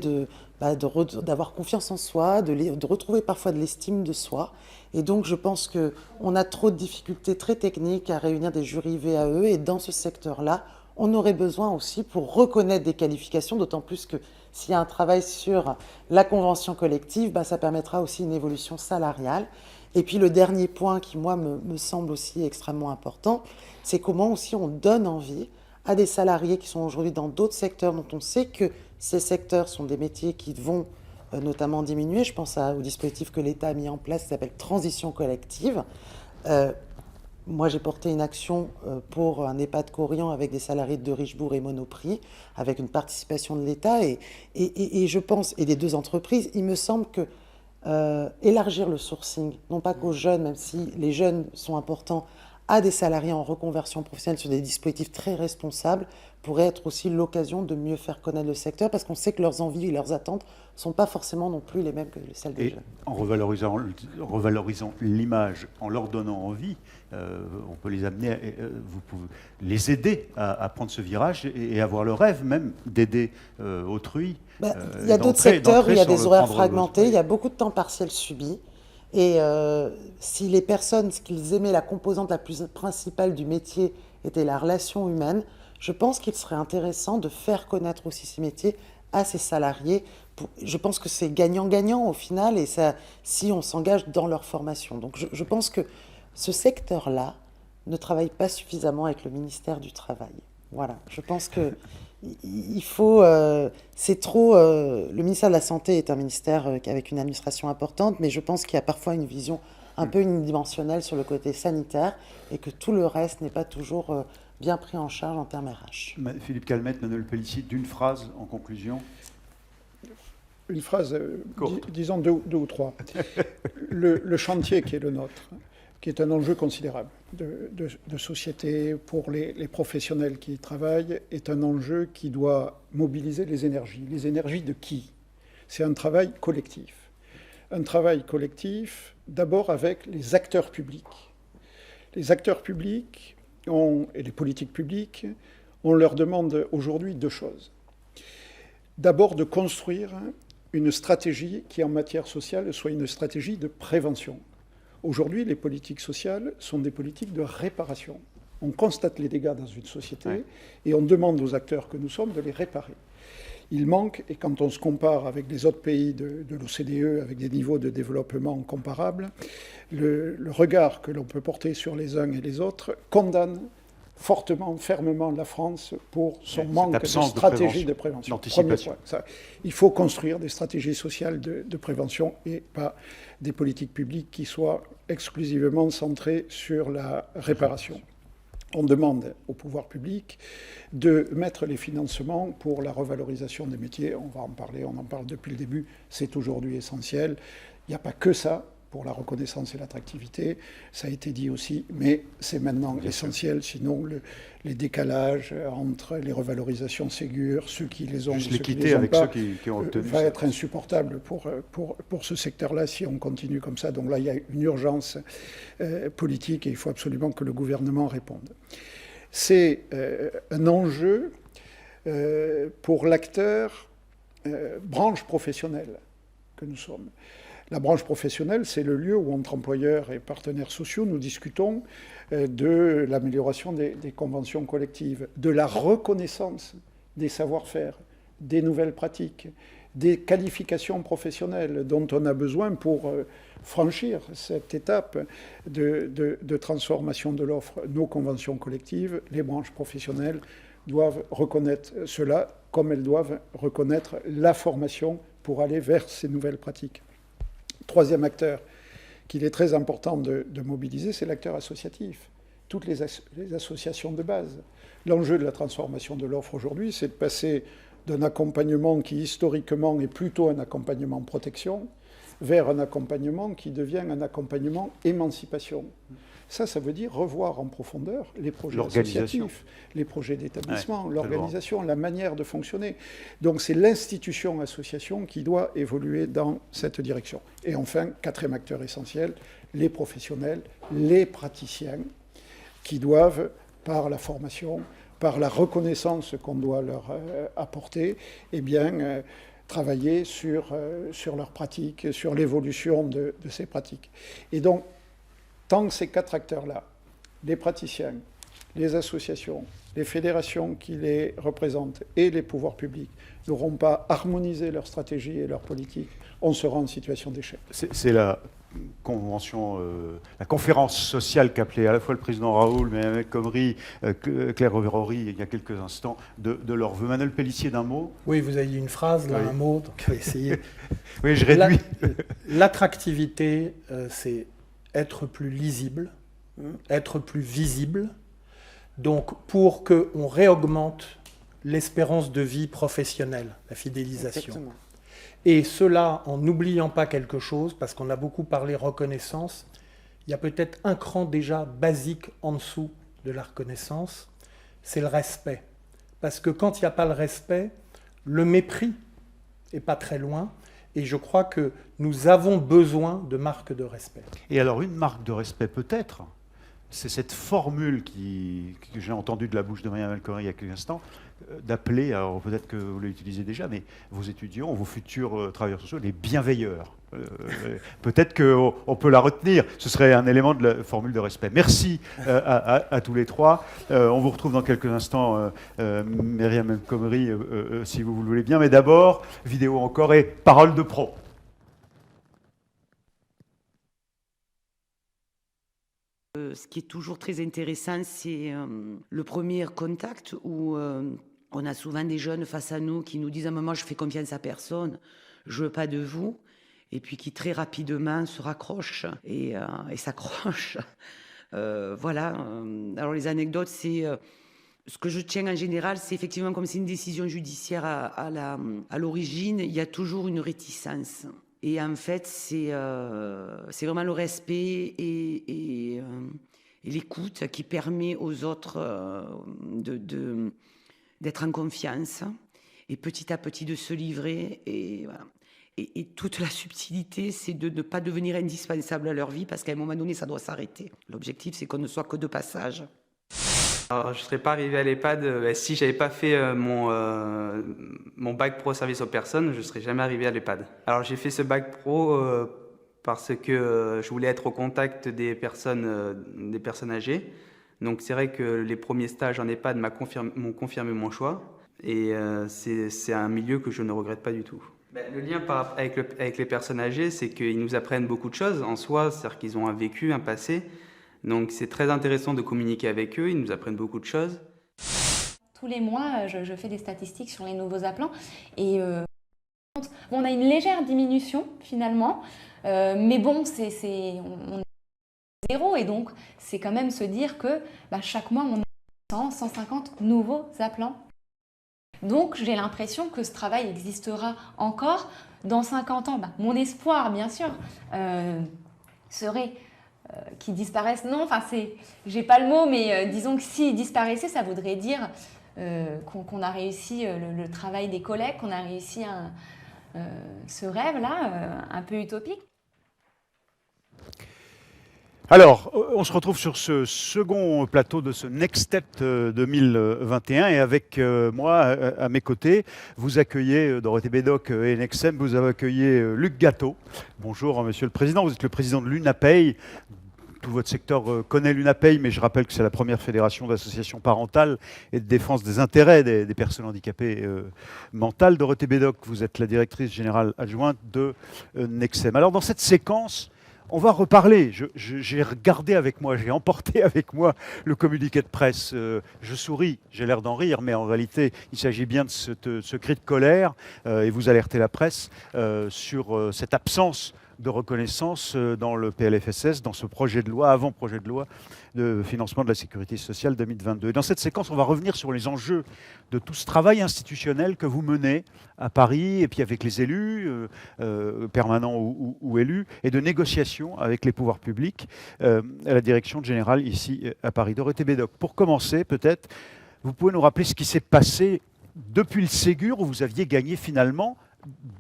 d'avoir confiance en soi, de retrouver parfois de l'estime de soi. Et donc, je pense qu'on a trop de difficultés très techniques à réunir des jurys VAE. Et dans ce secteur-là, on aurait besoin aussi pour reconnaître des qualifications, d'autant plus que s'il y a un travail sur la convention collective, ça permettra aussi une évolution salariale. Et puis le dernier point qui, moi, me semble aussi extrêmement important, c'est comment aussi on donne envie à des salariés qui sont aujourd'hui dans d'autres secteurs dont on sait que ces secteurs sont des métiers qui vont notamment diminuer. Je pense au dispositif que l'État a mis en place qui s'appelle Transition collective. Moi, j'ai porté une action pour un EHPAD Corian avec des salariés de Richebourg et Monoprix, avec une participation de l'État et je pense, et des deux entreprises, il me semble que élargir le sourcing, non pas qu'aux jeunes, même si les jeunes sont importants, à des salariés en reconversion professionnelle sur des dispositifs très responsables, pourrait être aussi l'occasion de mieux faire connaître le secteur, parce qu'on sait que leurs envies et leurs attentes ne sont pas forcément non plus les mêmes que celles des jeunes. En revalorisant l'image, en leur donnant envie, on peut les amener, vous pouvez les aider à prendre ce virage et avoir le rêve même d'aider autrui. Il y a d'autres secteurs où il y a des horaires fragmentés, il y a beaucoup de temps partiel subi. Et si les personnes, ce qu'ils aimaient, la composante la plus principale du métier était la relation humaine, Je pense qu'il serait intéressant de faire connaître aussi ces métiers à ses salariés. Je pense que c'est gagnant-gagnant au final, et ça, si on s'engage dans leur formation. Donc je pense que ce secteur-là ne travaille pas suffisamment avec le ministère du Travail. Voilà, je pense que il faut, c'est trop. Le ministère de la Santé est un ministère avec une administration importante, mais je pense qu'il y a parfois une vision un peu unidimensionnelle sur le côté sanitaire et que tout le reste n'est pas toujours bien pris en charge en termes RH. Philippe Calmette, Manuel Pellissier, d'une phrase en conclusion. Une phrase, disons deux ou trois. Le chantier qui est le nôtre, qui est un enjeu considérable de société pour les professionnels qui y travaillent, est un enjeu qui doit mobiliser les énergies. Les énergies de qui? C'est un travail collectif. Un travail collectif, d'abord avec les acteurs publics. Les acteurs publics et les politiques publiques, on leur demande aujourd'hui deux choses. D'abord de construire une stratégie qui, en matière sociale, soit une stratégie de prévention. Aujourd'hui, les politiques sociales sont des politiques de réparation. On constate les dégâts dans une société et on demande aux acteurs que nous sommes de les réparer. Il manque, et quand on se compare avec les autres pays de l'OCDE, avec des niveaux de développement comparables, le regard que l'on peut porter sur les uns et les autres condamne fortement, fermement la France pour son manque de stratégie de prévention. Premier point, ça. Il faut construire des stratégies sociales de prévention et pas des politiques publiques qui soient exclusivement centrées sur la réparation. On demande au pouvoir public de mettre les financements pour la revalorisation des métiers. On va en parler, on en parle depuis le début, c'est aujourd'hui essentiel. Il n'y a pas que ça pour la reconnaissance et l'attractivité, ça a été dit aussi, mais c'est maintenant essentiel, sinon les décalages entre les revalorisations Ségur, ceux qui les ont, ceux qui les ont pas, va être insupportable pour ce secteur-là si on continue comme ça. Donc là, il y a une urgence politique et il faut absolument que le gouvernement réponde. C'est un enjeu pour l'acteur branche professionnelle que nous sommes. La branche professionnelle, c'est le lieu où, entre employeurs et partenaires sociaux, nous discutons de l'amélioration des conventions collectives, de la reconnaissance des savoir-faire, des nouvelles pratiques, des qualifications professionnelles dont on a besoin pour franchir cette étape de transformation de l'offre. Nos conventions collectives, les branches professionnelles doivent reconnaître cela comme elles doivent reconnaître la formation pour aller vers ces nouvelles pratiques. Troisième acteur qu'il est très important de mobiliser, c'est l'acteur associatif. Toutes les associations de base. L'enjeu de la transformation de l'offre aujourd'hui, c'est de passer d'un accompagnement qui historiquement est plutôt un accompagnement protection vers un accompagnement qui devient un accompagnement émancipation. Ça veut dire revoir en profondeur les projets associatifs, les projets d'établissement, l'organisation, la manière de fonctionner. Donc c'est l'institution association qui doit évoluer dans cette direction. Et enfin, quatrième acteur essentiel, les professionnels, les praticiens, qui doivent, par la formation, par la reconnaissance qu'on doit leur apporter, eh bien, travailler sur leurs pratiques, sur l'évolution de ces pratiques. Et donc, tant que ces quatre acteurs-là, les praticiens, les associations, les fédérations qui les représentent et les pouvoirs publics n'auront pas harmonisé leur stratégie et leur politique, on sera en situation d'échec. C'est la convention, la conférence sociale qu'appelait à la fois le président Raoul, mais avec Comrie, Claire Rory, il y a quelques instants, de leur vœu. Manuel Pellissier, d'un mot. Oui, vous avez dit une phrase, là, un mot, donc essayez. Oui, je réduis. L'attractivité, c'est être plus lisible, être plus visible. Donc, pour qu'on réaugmente l'espérance de vie professionnelle, la fidélisation. Exactement. Et cela en n'oubliant pas quelque chose, parce qu'on a beaucoup parlé reconnaissance, il y a peut-être un cran déjà basique en dessous de la reconnaissance, c'est le respect. Parce que quand il n'y a pas le respect, le mépris n'est pas très loin. Et je crois que nous avons besoin de marques de respect. Et alors, une marque de respect peut-être, c'est cette formule que j'ai entendue de la bouche de Mariam El Khomri il y a quelques instants, d'appeler, alors peut-être que vous l'utilisez déjà, mais vos étudiants, vos futurs travailleurs sociaux, les bienveilleurs. Peut-être qu'on peut la retenir. Ce serait un élément de la formule de respect. Merci à tous les trois. On vous retrouve dans quelques instants, Mariam El Khomri, si vous le voulez bien. Mais d'abord, vidéo encore et parole de pro. Ce qui est toujours très intéressant, c'est le premier contact où on a souvent des jeunes face à nous qui nous disent « à un moment, je fais confiance à personne, je veux pas de vous », et puis qui très rapidement se raccrochent et s'accrochent. Voilà. Alors les anecdotes, c'est... ce que je tiens en général, c'est effectivement comme c'est une décision judiciaire à l'origine, il y a toujours une réticence. Et en fait, c'est vraiment le respect et l'écoute qui permet aux autres d'être en confiance et petit à petit de se livrer. Et, voilà. Et toute la subtilité, c'est de ne pas devenir indispensable à leur vie parce qu'à un moment donné, ça doit s'arrêter. L'objectif, c'est qu'on ne soit que de passage. Alors, je ne serais pas arrivé à l'EHPAD si je n'avais pas fait mon bac pro service aux personnes, je ne serais jamais arrivé à l'EHPAD. Alors j'ai fait ce bac pro parce que je voulais être au contact des personnes âgées. Donc c'est vrai que les premiers stages en EHPAD m'ont confirmé mon choix et c'est un milieu que je ne regrette pas du tout. Le lien avec les personnes âgées, c'est qu'ils nous apprennent beaucoup de choses en soi, c'est-à-dire qu'ils ont un vécu, un passé. Donc c'est très intéressant de communiquer avec eux, ils nous apprennent beaucoup de choses. Tous les mois, je fais des statistiques sur les nouveaux appelants et on a une légère diminution finalement, mais bon, on est zéro et donc c'est quand même se dire que chaque mois on a 150 nouveaux appelants. Donc j'ai l'impression que ce travail existera encore dans 50 ans. Mon espoir, bien sûr, serait... qui disparaissent, non, enfin j'ai pas le mot, mais disons que s'ils disparaissaient, ça voudrait dire qu'on a réussi le travail des collègues, qu'on a réussi ce rêve-là, un peu utopique. Alors, on se retrouve sur ce second plateau de ce Next Step 2021 et avec moi, à mes côtés, vous accueillez Dorothée Bédoc et Nexem, vous accueillez Luc Gatteau. Bonjour Monsieur le Président, vous êtes le président de l'UNAPEI. Tout votre secteur connaît l'UNAPEI, mais je rappelle que c'est la première fédération d'associations parentales et de défense des intérêts des personnes handicapées mentales. Dorothée Bédoc, vous êtes la directrice générale adjointe de Nexem. Alors dans cette séquence, on va reparler. J'ai regardé avec moi, j'ai emporté avec moi le communiqué de presse. Je souris, j'ai l'air d'en rire, mais en réalité, il s'agit bien de ce cri de colère et vous alertez la presse sur cette absence de reconnaissance dans le PLFSS, dans ce projet de loi, avant-projet de loi de financement de la sécurité sociale 2022. Et dans cette séquence, on va revenir sur les enjeux de tout ce travail institutionnel que vous menez à Paris, et puis avec les élus, permanents ou élus, et de négociations avec les pouvoirs publics à la direction générale ici à Paris. Dorothée Bédoc, pour commencer, peut-être, vous pouvez nous rappeler ce qui s'est passé depuis le Ségur, où vous aviez gagné finalement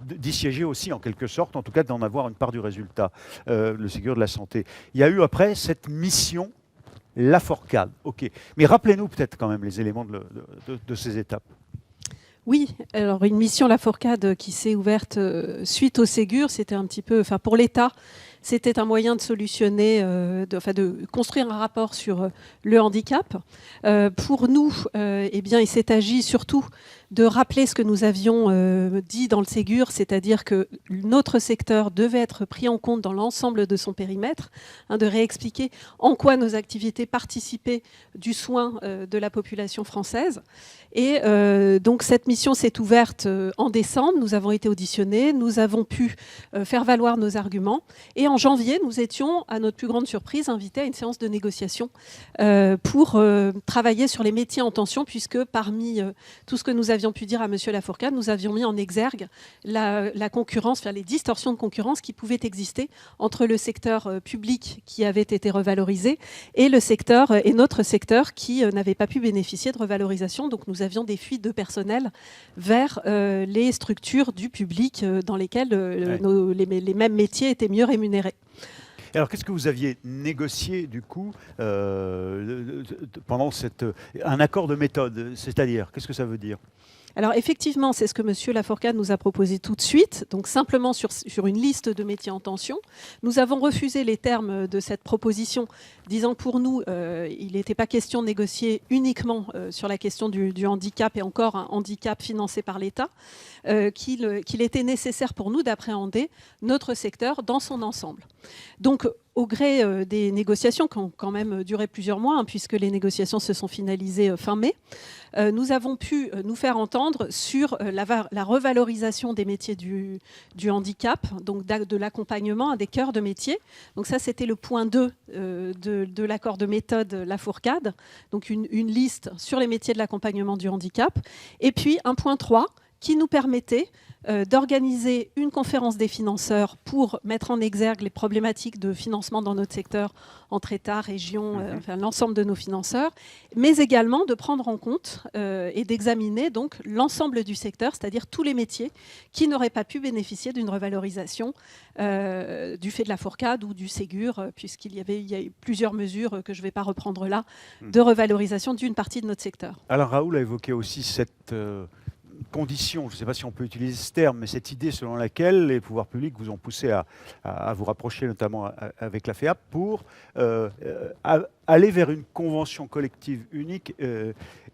d'y siéger aussi en quelque sorte, en tout cas d'en avoir une part du résultat, le Ségur de la santé. Il y a eu après cette mission Laforcade. Ok, mais rappelez-nous peut-être quand même les éléments de ces étapes. Oui, alors une mission Laforcade qui s'est ouverte suite au Ségur, c'était un petit peu, enfin pour l'État, c'était un moyen de solutionner, de construire un rapport sur le handicap. Pour nous, eh bien, il s'est agi surtout de rappeler ce que nous avions dit dans le Ségur, c'est-à-dire que notre secteur devait être pris en compte dans l'ensemble de son périmètre, de réexpliquer en quoi nos activités participaient du soin de la population française. Et donc cette mission s'est ouverte en décembre, nous avons été auditionnés, nous avons pu faire valoir nos arguments et en janvier, nous étions, à notre plus grande surprise, invités à une séance de négociation pour travailler sur les métiers en tension, puisque parmi tout ce que nous avions pu dire à M. Laforcade, nous avions mis en exergue la concurrence, enfin, les distorsions de concurrence qui pouvaient exister entre le secteur public qui avait été revalorisé et le secteur et notre secteur qui n'avait pas pu bénéficier de revalorisation. Donc nous avions des fuites de personnel vers les structures du public dans lesquelles les mêmes métiers étaient mieux rémunérés. Alors, qu'est-ce que vous aviez négocié, du coup, pendant un accord de méthode? C'est-à-dire, qu'est-ce que ça veut dire? Alors effectivement, c'est ce que M. Lafourcade nous a proposé tout de suite, donc simplement sur une liste de métiers en tension. Nous avons refusé les termes de cette proposition, disant que pour nous, il n'était pas question de négocier uniquement sur la question du handicap, et encore un handicap financé par l'État, qu'il était nécessaire pour nous d'appréhender notre secteur dans son ensemble. Donc, au gré des négociations qui ont quand même duré plusieurs mois, hein, puisque les négociations se sont finalisées fin mai, nous avons pu nous faire entendre sur la revalorisation des métiers du handicap, donc de l'accompagnement, des cœurs de métier. Donc ça, c'était le point 2 de l'accord de méthode Lafourcade, donc une liste sur les métiers de l'accompagnement du handicap. Et puis un point 3 qui nous permettait d'organiser une conférence des financeurs pour mettre en exergue les problématiques de financement dans notre secteur entre État, région, enfin, l'ensemble de nos financeurs, mais également de prendre en compte et d'examiner donc l'ensemble du secteur, c'est-à-dire tous les métiers qui n'auraient pas pu bénéficier d'une revalorisation du fait de Lafourcade ou du Ségur, puisqu'il y a eu plusieurs mesures que je ne vais pas reprendre là, de revalorisation d'une partie de notre secteur. Alors Raoul a évoqué aussi cette condition, je ne sais pas si on peut utiliser ce terme, mais cette idée selon laquelle les pouvoirs publics vous ont poussé à vous rapprocher notamment avec la FEAP pour aller vers une convention collective unique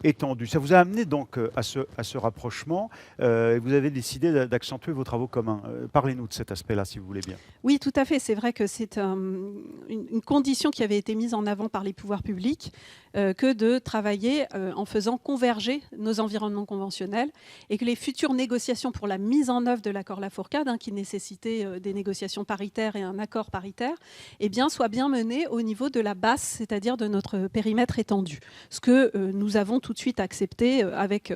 étendue. Ça vous a amené donc à ce rapprochement et vous avez décidé d'accentuer vos travaux communs. Parlez-nous de cet aspect-là, si vous voulez bien. Oui, tout à fait. C'est vrai que c'est une condition qui avait été mise en avant par les pouvoirs publics que de travailler en faisant converger nos environnements conventionnels et que les futures négociations pour la mise en œuvre de l'accord Lafourcade, qui nécessitait des négociations paritaires et un accord paritaire, eh bien, soient bien menées au niveau de la base, c'est-à-dire de notre périmètre étendu. Ce que nous avons tout de suite accepté avec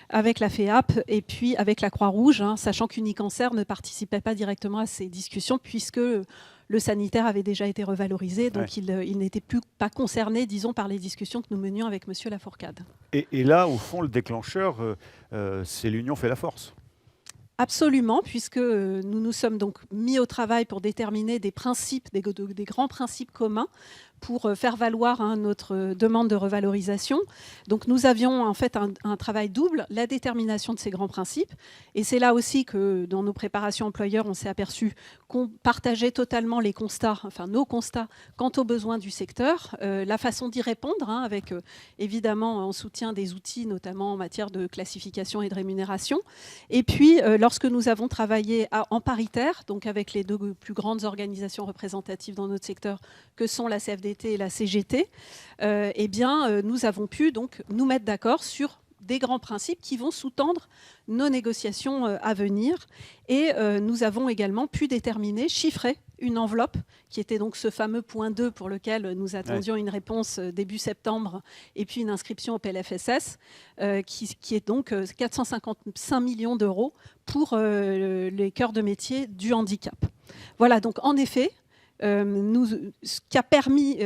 la FEAP et puis avec la Croix-Rouge, sachant qu'Unicancer ne participait pas directement à ces discussions puisque le sanitaire avait déjà été revalorisé, donc il n'était plus pas concerné, disons, par les discussions que nous menions avec M. Lafourcade. Et là, au fond, le déclencheur, c'est l'union fait la force. Absolument, puisque nous nous sommes donc mis au travail pour déterminer des principes, des grands principes communs pour faire valoir notre demande de revalorisation. Donc nous avions en fait un travail double, la détermination de ces grands principes. Et c'est là aussi que dans nos préparations employeurs, on s'est aperçu qu'on partageait totalement les constats, enfin nos constats quant aux besoins du secteur, la façon d'y répondre, avec évidemment en soutien des outils, notamment en matière de classification et de rémunération. Et puis lorsque nous avons travaillé en paritaire, donc avec les deux plus grandes organisations représentatives dans notre secteur, que sont la CFDT et la CGT, eh bien, nous avons pu donc nous mettre d'accord sur des grands principes qui vont sous-tendre nos négociations à venir. Et nous avons également pu déterminer, chiffrer une enveloppe, qui était donc ce fameux point 2 pour lequel nous attendions une réponse début septembre, et puis une inscription au PLFSS, qui est donc 455 millions d'euros pour les cœurs de métier du handicap. Voilà, donc en effet, ce qui a permis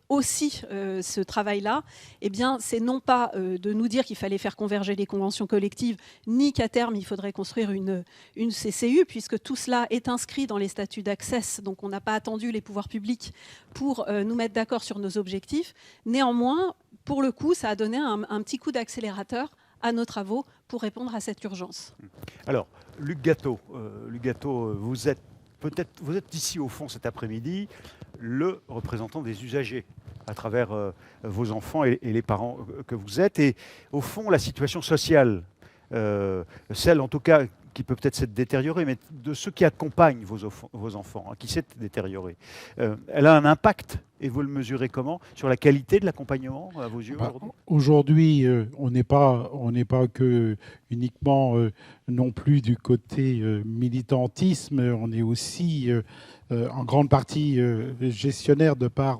aussi ce travail-là, eh bien, c'est non pas de nous dire qu'il fallait faire converger les conventions collectives, ni qu'à terme, il faudrait construire une CCU, puisque tout cela est inscrit dans les statuts d'Access, donc on n'a pas attendu les pouvoirs publics pour nous mettre d'accord sur nos objectifs. Néanmoins, pour le coup, ça a donné un petit coup d'accélérateur à nos travaux pour répondre à cette urgence. Alors, Luc Gateau, vous êtes ici au fond cet après-midi le représentant des usagers à travers vos enfants et les parents que vous êtes. Et au fond, la situation sociale, celle en tout cas qui peut peut-être s'être détériorée, mais de ceux qui accompagnent vos enfants, qui s'est détériorée, elle a un impact, et vous le mesurez comment, sur la qualité de l'accompagnement à vos yeux aujourd'hui ? Aujourd'hui, on n'est pas que uniquement non plus du côté militantisme, on est aussi en grande partie gestionnaire de par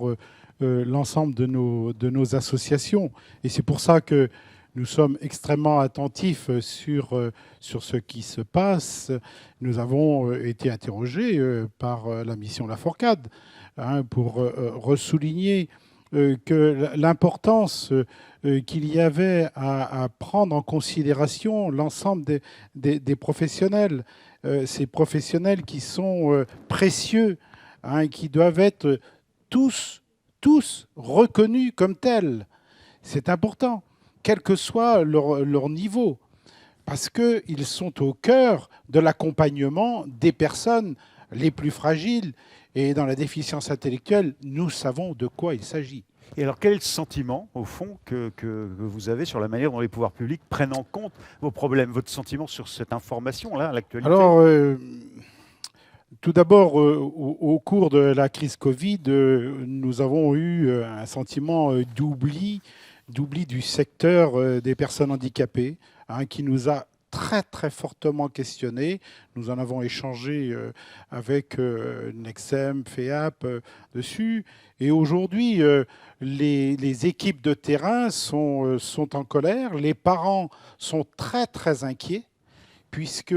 l'ensemble de nos associations. Et c'est pour ça que nous sommes extrêmement attentifs sur ce qui se passe. Nous avons été interrogés par la mission Lafourcade pour ressouligner que l'importance qu'il y avait à prendre en considération l'ensemble des professionnels, ces professionnels qui sont précieux hein, qui doivent être tous reconnus comme tels. C'est important, quel que soit leur niveau, parce qu'ils sont au cœur de l'accompagnement des personnes les plus fragiles. Et dans la déficience intellectuelle, nous savons de quoi il s'agit. Et alors, quel est le sentiment, au fond, que vous avez sur la manière dont les pouvoirs publics prennent en compte vos problèmes, votre sentiment sur cette information-là, à l'actualité? Alors, tout d'abord, au cours de la crise Covid, nous avons eu un sentiment d'oubli du secteur des personnes handicapées, hein, qui nous a très fortement questionné. Nous en avons échangé avec Nexem, FEAP dessus. Et aujourd'hui, les équipes de terrain sont en colère. Les parents sont très inquiets, puisque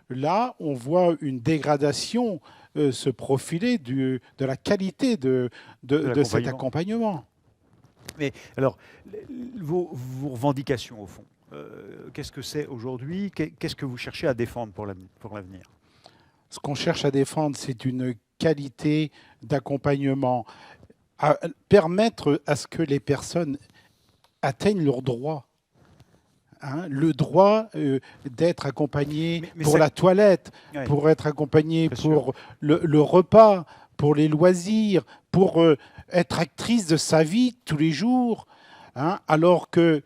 là, on voit une dégradation se profiler de la qualité de cet accompagnement. Mais alors, vos revendications, au fond, qu'est-ce que c'est aujourd'hui? Qu'est-ce que vous cherchez à défendre pour l'avenir? Ce qu'on cherche à défendre, c'est une qualité d'accompagnement, à permettre à ce que les personnes atteignent leurs droits. Hein, le droit d'être accompagné pour la toilette, ouais, pour être accompagné pour le repas, pour les loisirs, pour être actrice de sa vie tous les jours, hein, alors que,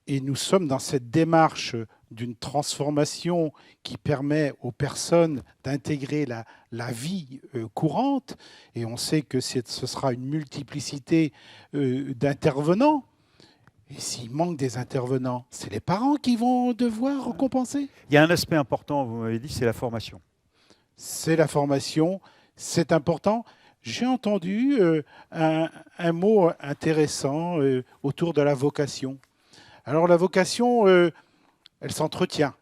et nous sommes dans cette démarche d'une transformation qui permet aux personnes d'intégrer la vie courante, et on sait que ce sera une multiplicité d'intervenants. Et s'il manque des intervenants, c'est les parents qui vont devoir compenser. Il y a un aspect important, vous m'avez dit, c'est la formation. C'est la formation, c'est important. J'ai entendu un mot intéressant autour de la vocation. Alors la vocation, elle s'entretient,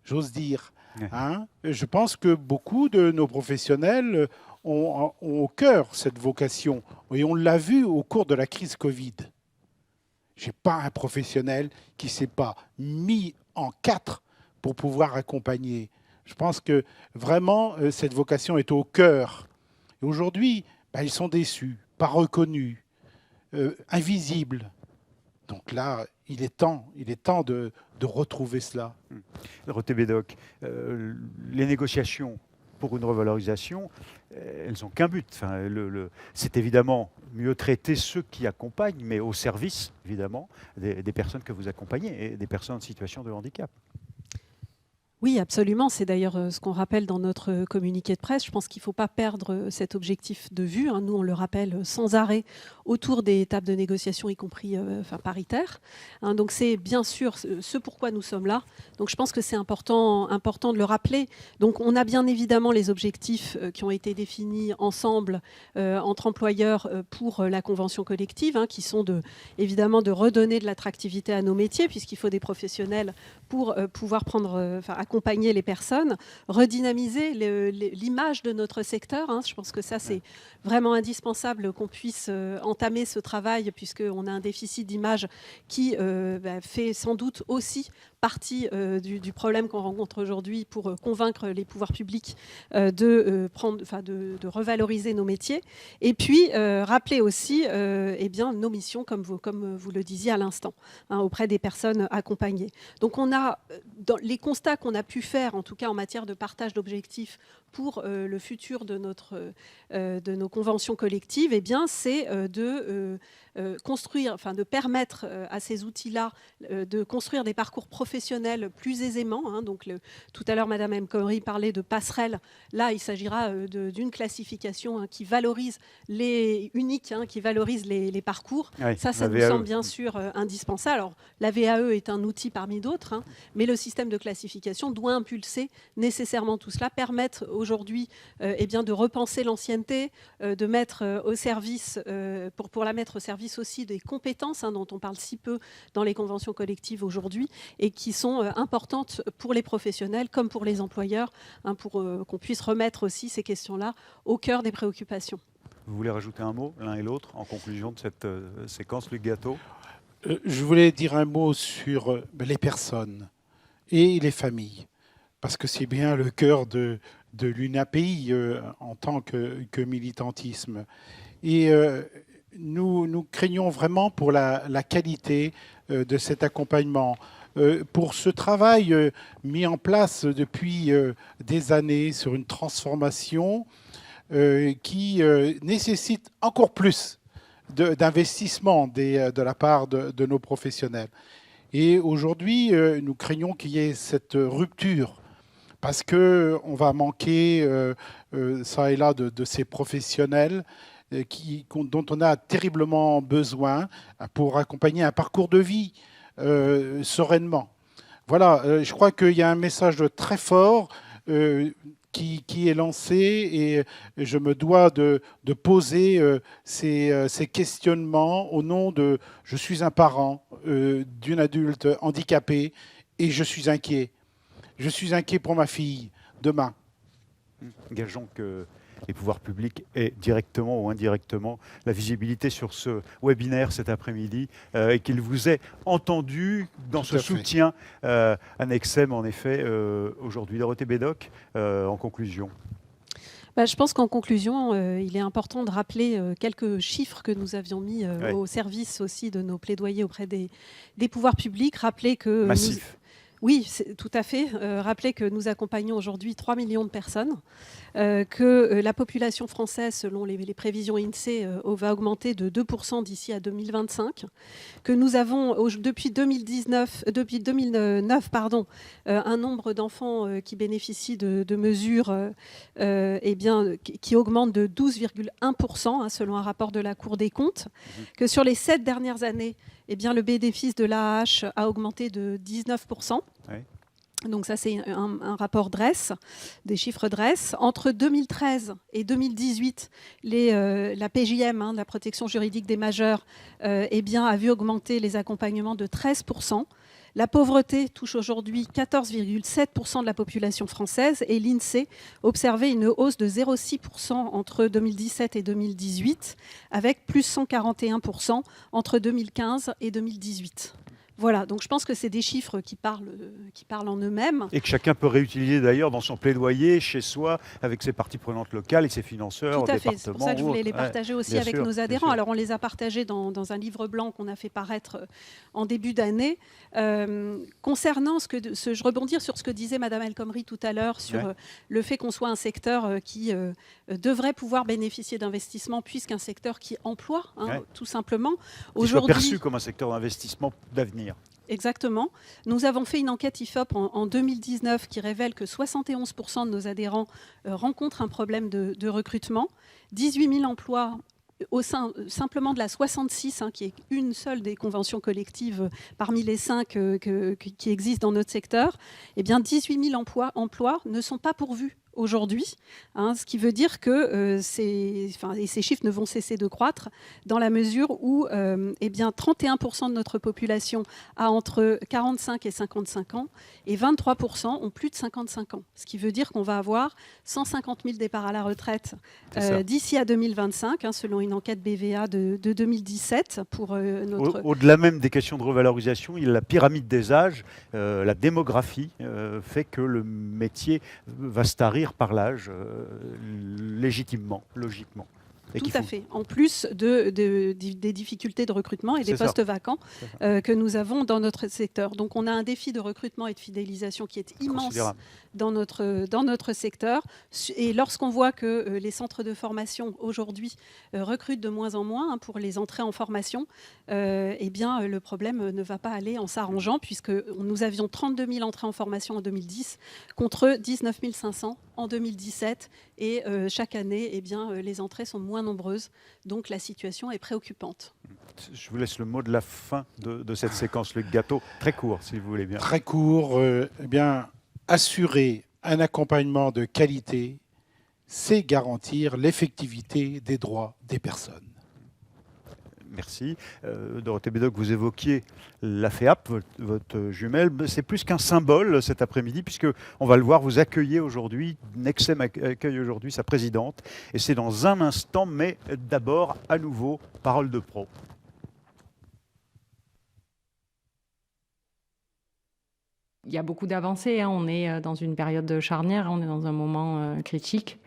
j'ose dire. Hein. Je pense que beaucoup de nos professionnels ont au cœur cette vocation. Et on l'a vu au cours de la crise Covid. Je n'ai pas un professionnel qui ne s'est pas mis en quatre pour pouvoir accompagner. Je pense que vraiment, cette vocation est au cœur. Et aujourd'hui, ils sont déçus, pas reconnus, invisibles. Donc là, il est temps de retrouver cela. Dorothée Bédoc, les négociations pour une revalorisation, elles n'ont qu'un but. Enfin, c'est évidemment mieux traiter ceux qui accompagnent, mais au service, évidemment, des personnes que vous accompagnez et des personnes en situation de handicap. Oui, absolument. C'est d'ailleurs ce qu'on rappelle dans notre communiqué de presse. Je pense qu'il ne faut pas perdre cet objectif de vue. Nous, on le rappelle sans arrêt autour des tables de négociation, y compris paritaires. Donc, c'est bien sûr ce pourquoi nous sommes là. Donc, je pense que c'est important de le rappeler. Donc, on a bien évidemment les objectifs qui ont été définis ensemble entre employeurs pour la convention collective, qui sont évidemment de redonner de l'attractivité à nos métiers, puisqu'il faut des professionnels pour pouvoir accompagner les personnes, redynamiser l'image de notre secteur. Je pense que ça, c'est vraiment indispensable qu'on puisse entamer ce travail, puisqu'on a un déficit d'image qui fait sans doute aussi partie du problème qu'on rencontre aujourd'hui pour convaincre les pouvoirs publics de revaloriser nos métiers. Et puis, rappeler aussi nos missions, comme vous le disiez à l'instant, auprès des personnes accompagnées. Donc, on a, dans les constats qu'on a pu faire, en tout cas en matière de partage d'objectifs pour le futur de nos conventions collectives, c'est de construire, de permettre à ces outils-là de construire des parcours professionnels plus aisément. Donc, tout à l'heure, Madame El Khomri parlait de passerelles. Là, il s'agira d'une classification qui valorise qui valorise les parcours. Oui, ça nous semble bien sûr indispensable. Alors, la VAE est un outil parmi d'autres, mais le système de classification doit impulser nécessairement tout cela, permettre aujourd'hui de repenser l'ancienneté, de mettre au service, pour la mettre au service aussi des compétences dont on parle si peu dans les conventions collectives aujourd'hui et qui sont importantes pour les professionnels comme pour les employeurs, pour qu'on puisse remettre aussi ces questions-là au cœur des préoccupations. Vous voulez rajouter un mot, l'un et l'autre, en conclusion de cette séquence, Luc Gâteau? Je voulais dire un mot sur les personnes et les familles, parce que c'est bien le cœur de de l'UNAPI en tant que militantisme. Et nous craignons vraiment pour la qualité de cet accompagnement. Pour ce travail mis en place depuis des années sur une transformation qui nécessite encore plus d'investissement de la part de nos professionnels. Et aujourd'hui, nous craignons qu'il y ait cette rupture parce qu'on va manquer ça et là de ces professionnels dont on a terriblement besoin pour accompagner un parcours de vie sereinement. Voilà, je crois qu'il y a un message très fort qui est lancé et je me dois de poser ces questionnements au nom de « je suis un parent d'une adulte handicapée et je suis inquiet. Je suis inquiet pour ma fille demain. » Gageons que les pouvoirs publics aient directement ou indirectement la visibilité sur ce webinaire cet après-midi et qu'il vous ait entendu dans ce soutien à Nexem, en effet, aujourd'hui. Dorothée Bédoc, en conclusion. Je pense qu'en conclusion, il est important de rappeler quelques chiffres que nous avions mis au service aussi de nos plaidoyers auprès des pouvoirs publics. Rappeler que massif. Oui, tout à fait. Rappelez que nous accompagnons aujourd'hui 3 millions de personnes, que la population française, selon les prévisions INSEE, va augmenter de 2% d'ici à 2025, que nous avons depuis 2009, un nombre d'enfants qui bénéficient de mesures qui augmente de 12,1% selon un rapport de la Cour des comptes, que sur les 7 dernières années, le bénéfice de l'AAH a augmenté de 19%. Oui. Donc ça, c'est un rapport DREES, des chiffres DREES. Entre 2013 et 2018, la PJM, la protection juridique des majeurs, a vu augmenter les accompagnements de 13%. La pauvreté touche aujourd'hui 14,7% de la population française et l'INSEE observait une hausse de 0,6% entre 2017 et 2018, avec plus 141% entre 2015 et 2018. Voilà, donc je pense que c'est des chiffres qui parlent en eux-mêmes. Et que chacun peut réutiliser d'ailleurs dans son plaidoyer, chez soi, avec ses parties prenantes locales et ses financeurs, tout à départements. C'est pour ça que je voulais les partager aussi avec nos adhérents. Alors on les a partagés dans un livre blanc qu'on a fait paraître en début d'année. Concernant je rebondis sur ce que disait Madame El Khomri tout à l'heure, sur le fait qu'on soit un secteur qui devrait pouvoir bénéficier d'investissements, puisqu'un secteur qui emploie, tout simplement. Qui soit perçu comme un secteur d'investissement d'avenir. Exactement. Nous avons fait une enquête IFOP en 2019 qui révèle que 71% de nos adhérents rencontrent un problème de recrutement. 18 000 emplois au sein simplement de la 66, qui est une seule des conventions collectives parmi les 5 qui existent dans notre secteur. 18 000 emplois ne sont pas pourvus aujourd'hui, ce qui veut dire que ces chiffres ne vont cesser de croître dans la mesure où 31% de notre population a entre 45 et 55 ans et 23% ont plus de 55 ans. Ce qui veut dire qu'on va avoir 150 000 départs à la retraite d'ici à 2025, selon une enquête BVA de 2017. Au-delà même des questions de revalorisation, il y a la pyramide des âges, la démographie fait que le métier va se tarir par l'âge, légitimement, logiquement. Tout à fait. En plus des difficultés de recrutement et des postes vacants que nous avons dans notre secteur. Donc on a un défi de recrutement et de fidélisation qui est immense dans notre secteur. Et lorsqu'on voit que les centres de formation aujourd'hui recrutent de moins en moins pour les entrées en formation, le problème ne va pas aller en s'arrangeant, puisque nous avions 32 000 entrées en formation en 2010 contre 19 500 en 2017. Et chaque année, les entrées sont moins nombreuses. Donc la situation est préoccupante. Je vous laisse le mot de la fin de cette séquence, Luc Gâteau. Très court, si vous voulez bien. Très court. Assurer un accompagnement de qualité, c'est garantir l'effectivité des droits des personnes. Merci. Dorothée Bédoc, vous évoquiez la FEAP, votre jumelle. C'est plus qu'un symbole cet après-midi, puisqu'on va le voir, vous accueillez aujourd'hui, Nexem accueille aujourd'hui sa présidente. Et c'est dans un instant, mais d'abord, à nouveau, parole de pro. Il y a beaucoup d'avancées, hein. On est dans une période charnière, on est dans un moment critique.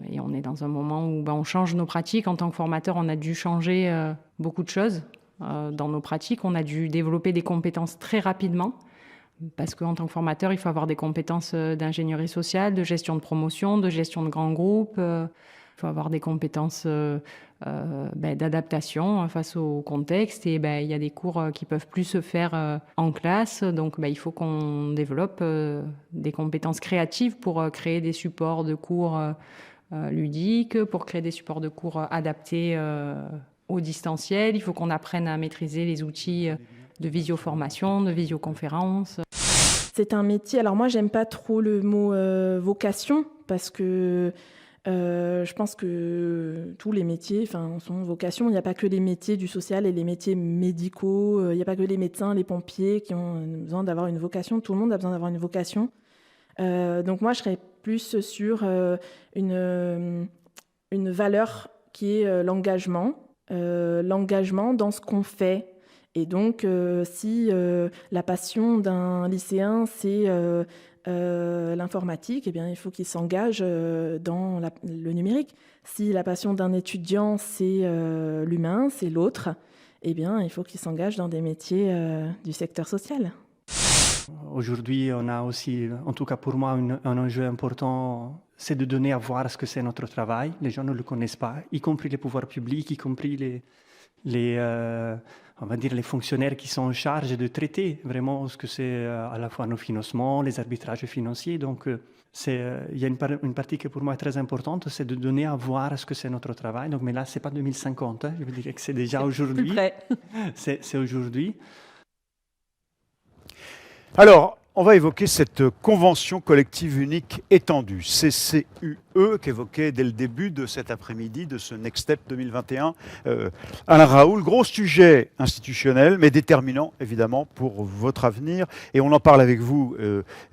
Et on est dans un moment où on change nos pratiques. En tant que formateur, on a dû changer beaucoup de choses dans nos pratiques. On a dû développer des compétences très rapidement. Parce qu'en tant que formateur, il faut avoir des compétences d'ingénierie sociale, de gestion de promotion, de gestion de grands groupes. Il faut avoir des compétences d'adaptation face au contexte. Et il y a des cours qui peuvent plus se faire en classe. Donc il faut qu'on développe des compétences créatives pour créer des supports de cours ludiques, pour créer des supports de cours adaptés au distanciel. Il faut qu'on apprenne à maîtriser les outils de visioformation, de visioconférence. C'est un métier, alors moi j'aime pas trop le mot vocation, parce que je pense que tous les métiers sont vocation. Il n'y a pas que les métiers du social et les métiers médicaux, il n'y a pas que les médecins, les pompiers qui ont besoin d'avoir une vocation, tout le monde a besoin d'avoir une vocation. Donc moi je serais plus sur une valeur qui est l'engagement dans ce qu'on fait. Et donc, si la passion d'un lycéen, c'est l'informatique, eh bien, il faut qu'il s'engage dans le numérique. Si la passion d'un étudiant, c'est l'humain, c'est l'autre, eh bien, il faut qu'il s'engage dans des métiers du secteur social. Aujourd'hui, on a aussi, en tout cas pour moi, un enjeu important, c'est de donner à voir ce que c'est notre travail. Les gens ne le connaissent pas, y compris les pouvoirs publics, y compris on va dire les fonctionnaires qui sont en charge de traiter vraiment ce que c'est à la fois nos financements, les arbitrages financiers. Donc, il y a une partie qui pour moi est très importante, c'est de donner à voir ce que c'est notre travail. Donc, mais là, c'est pas 2050, hein, je veux dire que c'est déjà aujourd'hui. C'est aujourd'hui. Alors, on va évoquer cette convention collective unique étendue, CCUE, qu'évoquait dès le début de cet après-midi, de ce Next Step 2021. Alain Raoul, gros sujet institutionnel, mais déterminant, évidemment, pour votre avenir. Et on en parle avec vous,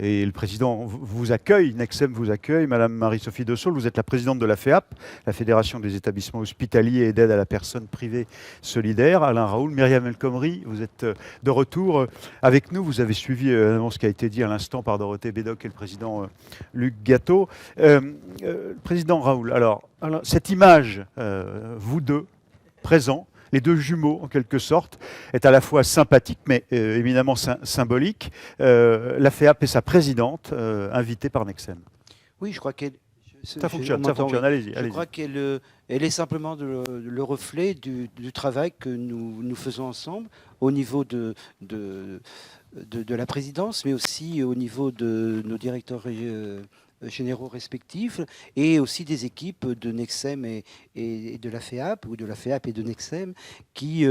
et le président vous accueille, Nexem vous accueille. Madame Marie-Sophie De Saulles, vous êtes la présidente de la FEAP, la Fédération des établissements hospitaliers et d'aide à la personne privée solidaire. Alain Raoul, Myriam El Khomri, vous êtes de retour avec nous. Vous avez suivi ce qui a été dit à l'instant par Dorothée Bédoc et le président Luc Gateau. Président Raoul, alors cette image, vous deux, présents, les deux jumeaux en quelque sorte, est à la fois sympathique mais éminemment symbolique. La FEAP et sa présidente, invitée par Nexem. Oui, je crois qu'elle... Ça fonctionne, allez-y. Je crois qu'elle est simplement le reflet du travail que nous faisons ensemble au niveau de la présidence, mais aussi au niveau de nos directeurs généraux respectifs et aussi des équipes de Nexem et de la FEAP, ou de la FEAP et de Nexem, qui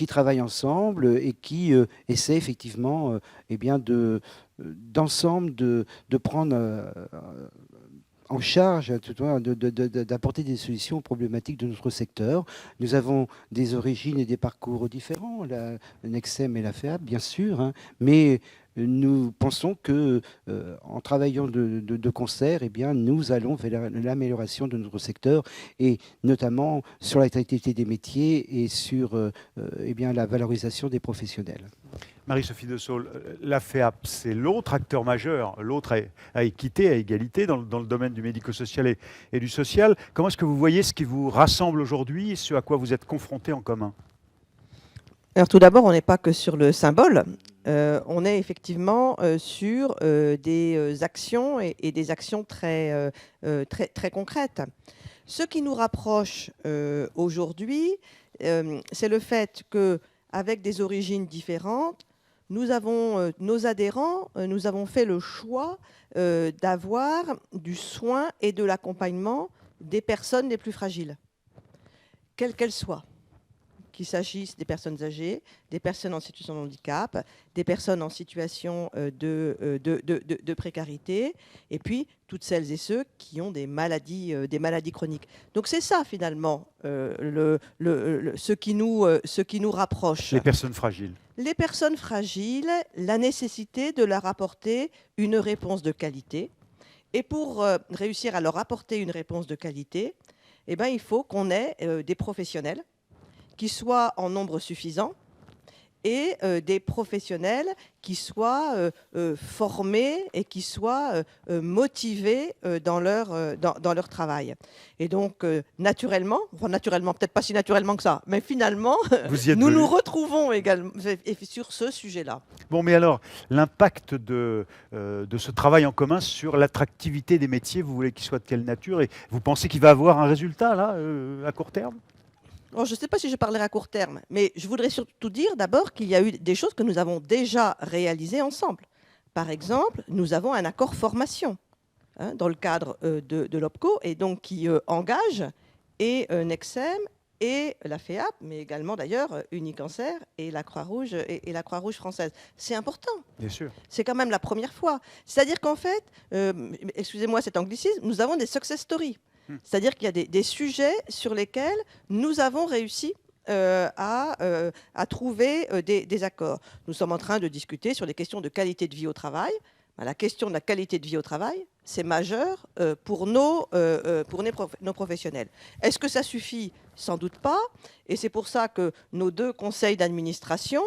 travaillent ensemble et qui essaient effectivement d'ensemble de prendre en charge d'apporter des solutions aux problématiques de notre secteur. Nous avons des origines et des parcours différents, la Nexem et la FEAP, bien sûr, hein, mais nous pensons que en travaillant de concert, eh bien, nous allons vers l'amélioration de notre secteur, et notamment sur l'attractivité des métiers et sur la valorisation des professionnels. Marie-Sophie De Saulles, la FEAP, c'est l'autre acteur majeur, l'autre à équité, à égalité dans le domaine du médico-social et du social. Comment est-ce que vous voyez ce qui vous rassemble aujourd'hui et ce à quoi vous êtes confrontés en commun ? Alors tout d'abord, on n'est pas que sur le symbole, on est effectivement sur des actions et des actions très concrètes. Ce qui nous rapproche aujourd'hui, c'est le fait qu'avec des origines différentes, nous avons, nos adhérents, nous avons fait le choix d'avoir du soin et de l'accompagnement des personnes les plus fragiles, quelles qu'elles soient. Qu'il s'agisse des personnes âgées, des personnes en situation de handicap, des personnes en situation de précarité, et puis toutes celles et ceux qui ont des maladies chroniques. Donc c'est ça finalement ce qui nous rapproche. Les personnes fragiles. Les personnes fragiles, la nécessité de leur apporter une réponse de qualité. Et pour réussir à leur apporter une réponse de qualité, eh ben, il faut qu'on ait des professionnels qui soient en nombre suffisant et des professionnels qui soient formés et qui soient motivés dans leur travail. Et donc, naturellement, peut-être pas si naturellement que ça, mais finalement, nous retrouvons également sur ce sujet-là. Bon, mais alors, l'impact de ce travail en commun sur l'attractivité des métiers, vous voulez qu'il soit de quelle nature? Et vous pensez qu'il va avoir un résultat, là, à court terme? Bon, je ne sais pas si je parlerai à court terme, mais je voudrais surtout dire d'abord qu'il y a eu des choses que nous avons déjà réalisées ensemble. Par exemple, nous avons un accord formation dans le cadre de l'OPCO, et donc qui engage et Nexem et la FEAP, mais également d'ailleurs Unicancer et la Croix-Rouge et la Croix-Rouge française. C'est important. Bien sûr. C'est quand même la première fois. C'est-à-dire qu'en fait, excusez-moi cet anglicisme, nous avons des success stories. C'est-à-dire qu'il y a des sujets sur lesquels nous avons réussi à trouver des accords. Nous sommes en train de discuter sur les questions de qualité de vie au travail. La question de la qualité de vie au travail, c'est majeur pour nos professionnels. Est-ce que ça suffit? Sans doute pas. Et c'est pour ça que nos 2 conseils d'administration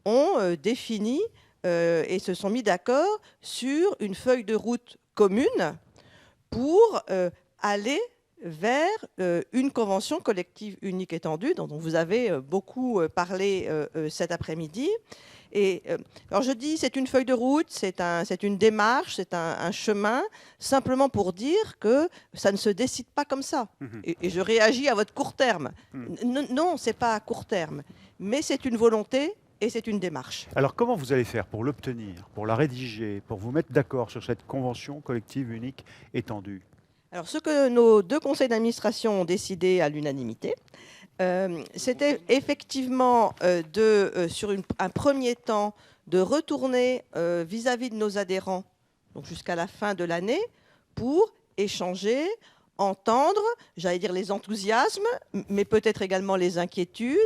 ont défini et se sont mis d'accord sur une feuille de route commune pour aller vers une convention collective unique étendue, dont vous avez beaucoup parlé cet après-midi. Et alors je dis, c'est une feuille de route, c'est une démarche, c'est un chemin, simplement pour dire que ça ne se décide pas comme ça. Et je réagis à votre court terme. Non, c'est pas à court terme, mais c'est une volonté et c'est une démarche. Alors comment vous allez faire pour l'obtenir, pour la rédiger, pour vous mettre d'accord sur cette convention collective unique étendue? Alors, ce que nos 2 conseils d'administration ont décidé à l'unanimité, c'était effectivement sur un premier temps, de retourner vis-à-vis de nos adhérents, donc jusqu'à la fin de l'année, pour échanger, entendre, j'allais dire les enthousiasmes, mais peut-être également les inquiétudes,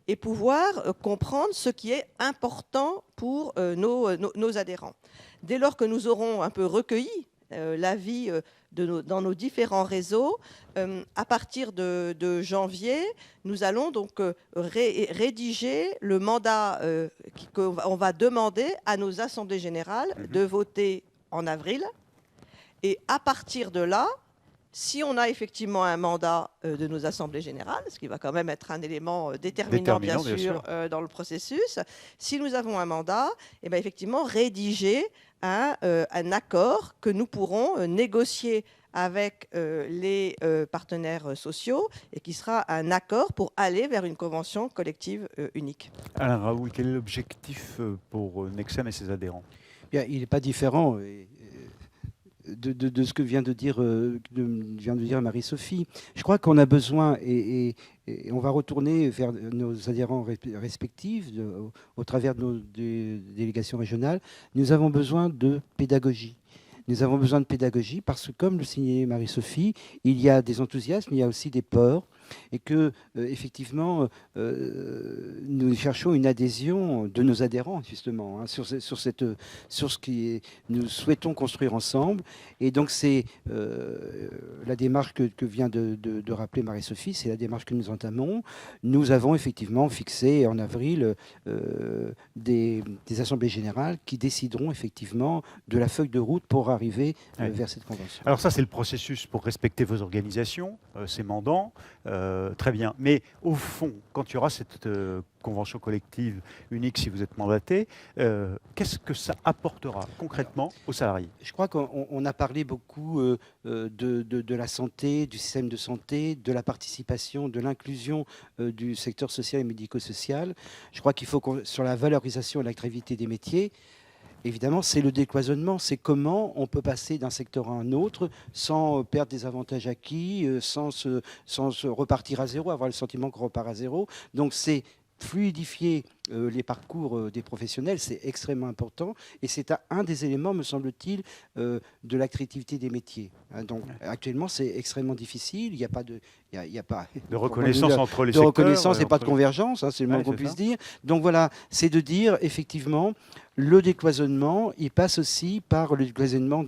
et pouvoir comprendre ce qui est important pour nos adhérents. Dès lors que nous aurons un peu recueilli l'avis dans nos différents réseaux, à partir de janvier, nous allons donc rédiger le mandat qu'on va demander à nos assemblées générales de voter en avril. Et à partir de là, si on a effectivement un mandat de nos assemblées générales, ce qui va quand même être un élément déterminant bien sûr. Dans le processus, si nous avons un mandat, et bien effectivement rédiger un accord que nous pourrons négocier avec les partenaires sociaux et qui sera un accord pour aller vers une convention collective unique. Alain Raoul, quel est l'objectif pour Nexem et ses adhérents? Bien, il n'est pas différent de ce que vient de dire Marie-Sophie. Je crois qu'on a besoin, et on va retourner vers nos adhérents respectifs au travers de nos délégations régionales, nous avons besoin de pédagogie. Nous avons besoin de pédagogie parce que, comme le signalait Marie-Sophie, il y a des enthousiasmes, il y a aussi des peurs, et que effectivement, nous cherchons une adhésion de nos adhérents justement sur ce qui nous souhaitons construire ensemble. Et donc c'est la démarche que vient de rappeler Marie-Sophie, c'est la démarche que nous entamons. Nous avons effectivement fixé en avril des assemblées générales qui décideront effectivement de la feuille de route pour arriver vers cette convention. Alors ça, c'est le processus pour respecter vos organisations, ces mandants. Très bien. Mais au fond, quand il y aura cette convention collective unique, si vous êtes mandaté, qu'est-ce que ça apportera concrètement aux salariés? Je crois qu'on a parlé beaucoup de la santé, du système de santé, de la participation, de l'inclusion du secteur social et médico-social. Je crois qu'il faut, sur la valorisation et l'attractivité des métiers, évidemment, c'est le décloisonnement, c'est comment on peut passer d'un secteur à un autre sans perdre des avantages acquis, sans se repartir à zéro, avoir le sentiment qu'on repart à zéro. Donc c'est fluidifier les parcours des professionnels, c'est extrêmement important et c'est un des éléments, me semble-t-il, de l'attractivité des métiers. Donc actuellement, c'est extrêmement difficile, il n'y a pas de reconnaissance entre les secteurs. De reconnaissance et pas de convergence, c'est le moins qu'on puisse dire. Donc voilà, c'est de dire effectivement, le décloisonnement, il passe aussi par le décloisonnement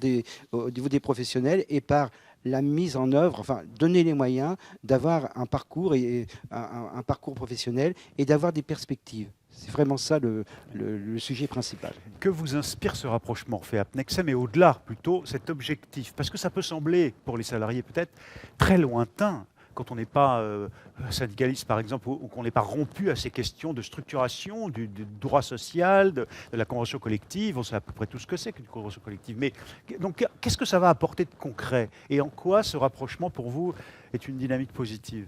au niveau des professionnels et par la mise en œuvre, enfin donner les moyens d'avoir un parcours, et un parcours professionnel et d'avoir des perspectives. C'est vraiment ça le sujet principal. Que vous inspire ce rapprochement fait à Nexem et au-delà plutôt cet objectif? Parce que ça peut sembler, pour les salariés peut-être, très lointain quand on n'est pas syndicaliste par exemple, ou qu'on n'est pas rompu à ces questions de structuration du droit social, de la convention collective. On sait à peu près tout ce que c'est qu'une convention collective. Mais donc, qu'est-ce que ça va apporter de concret? Et en quoi ce rapprochement pour vous est une dynamique positive?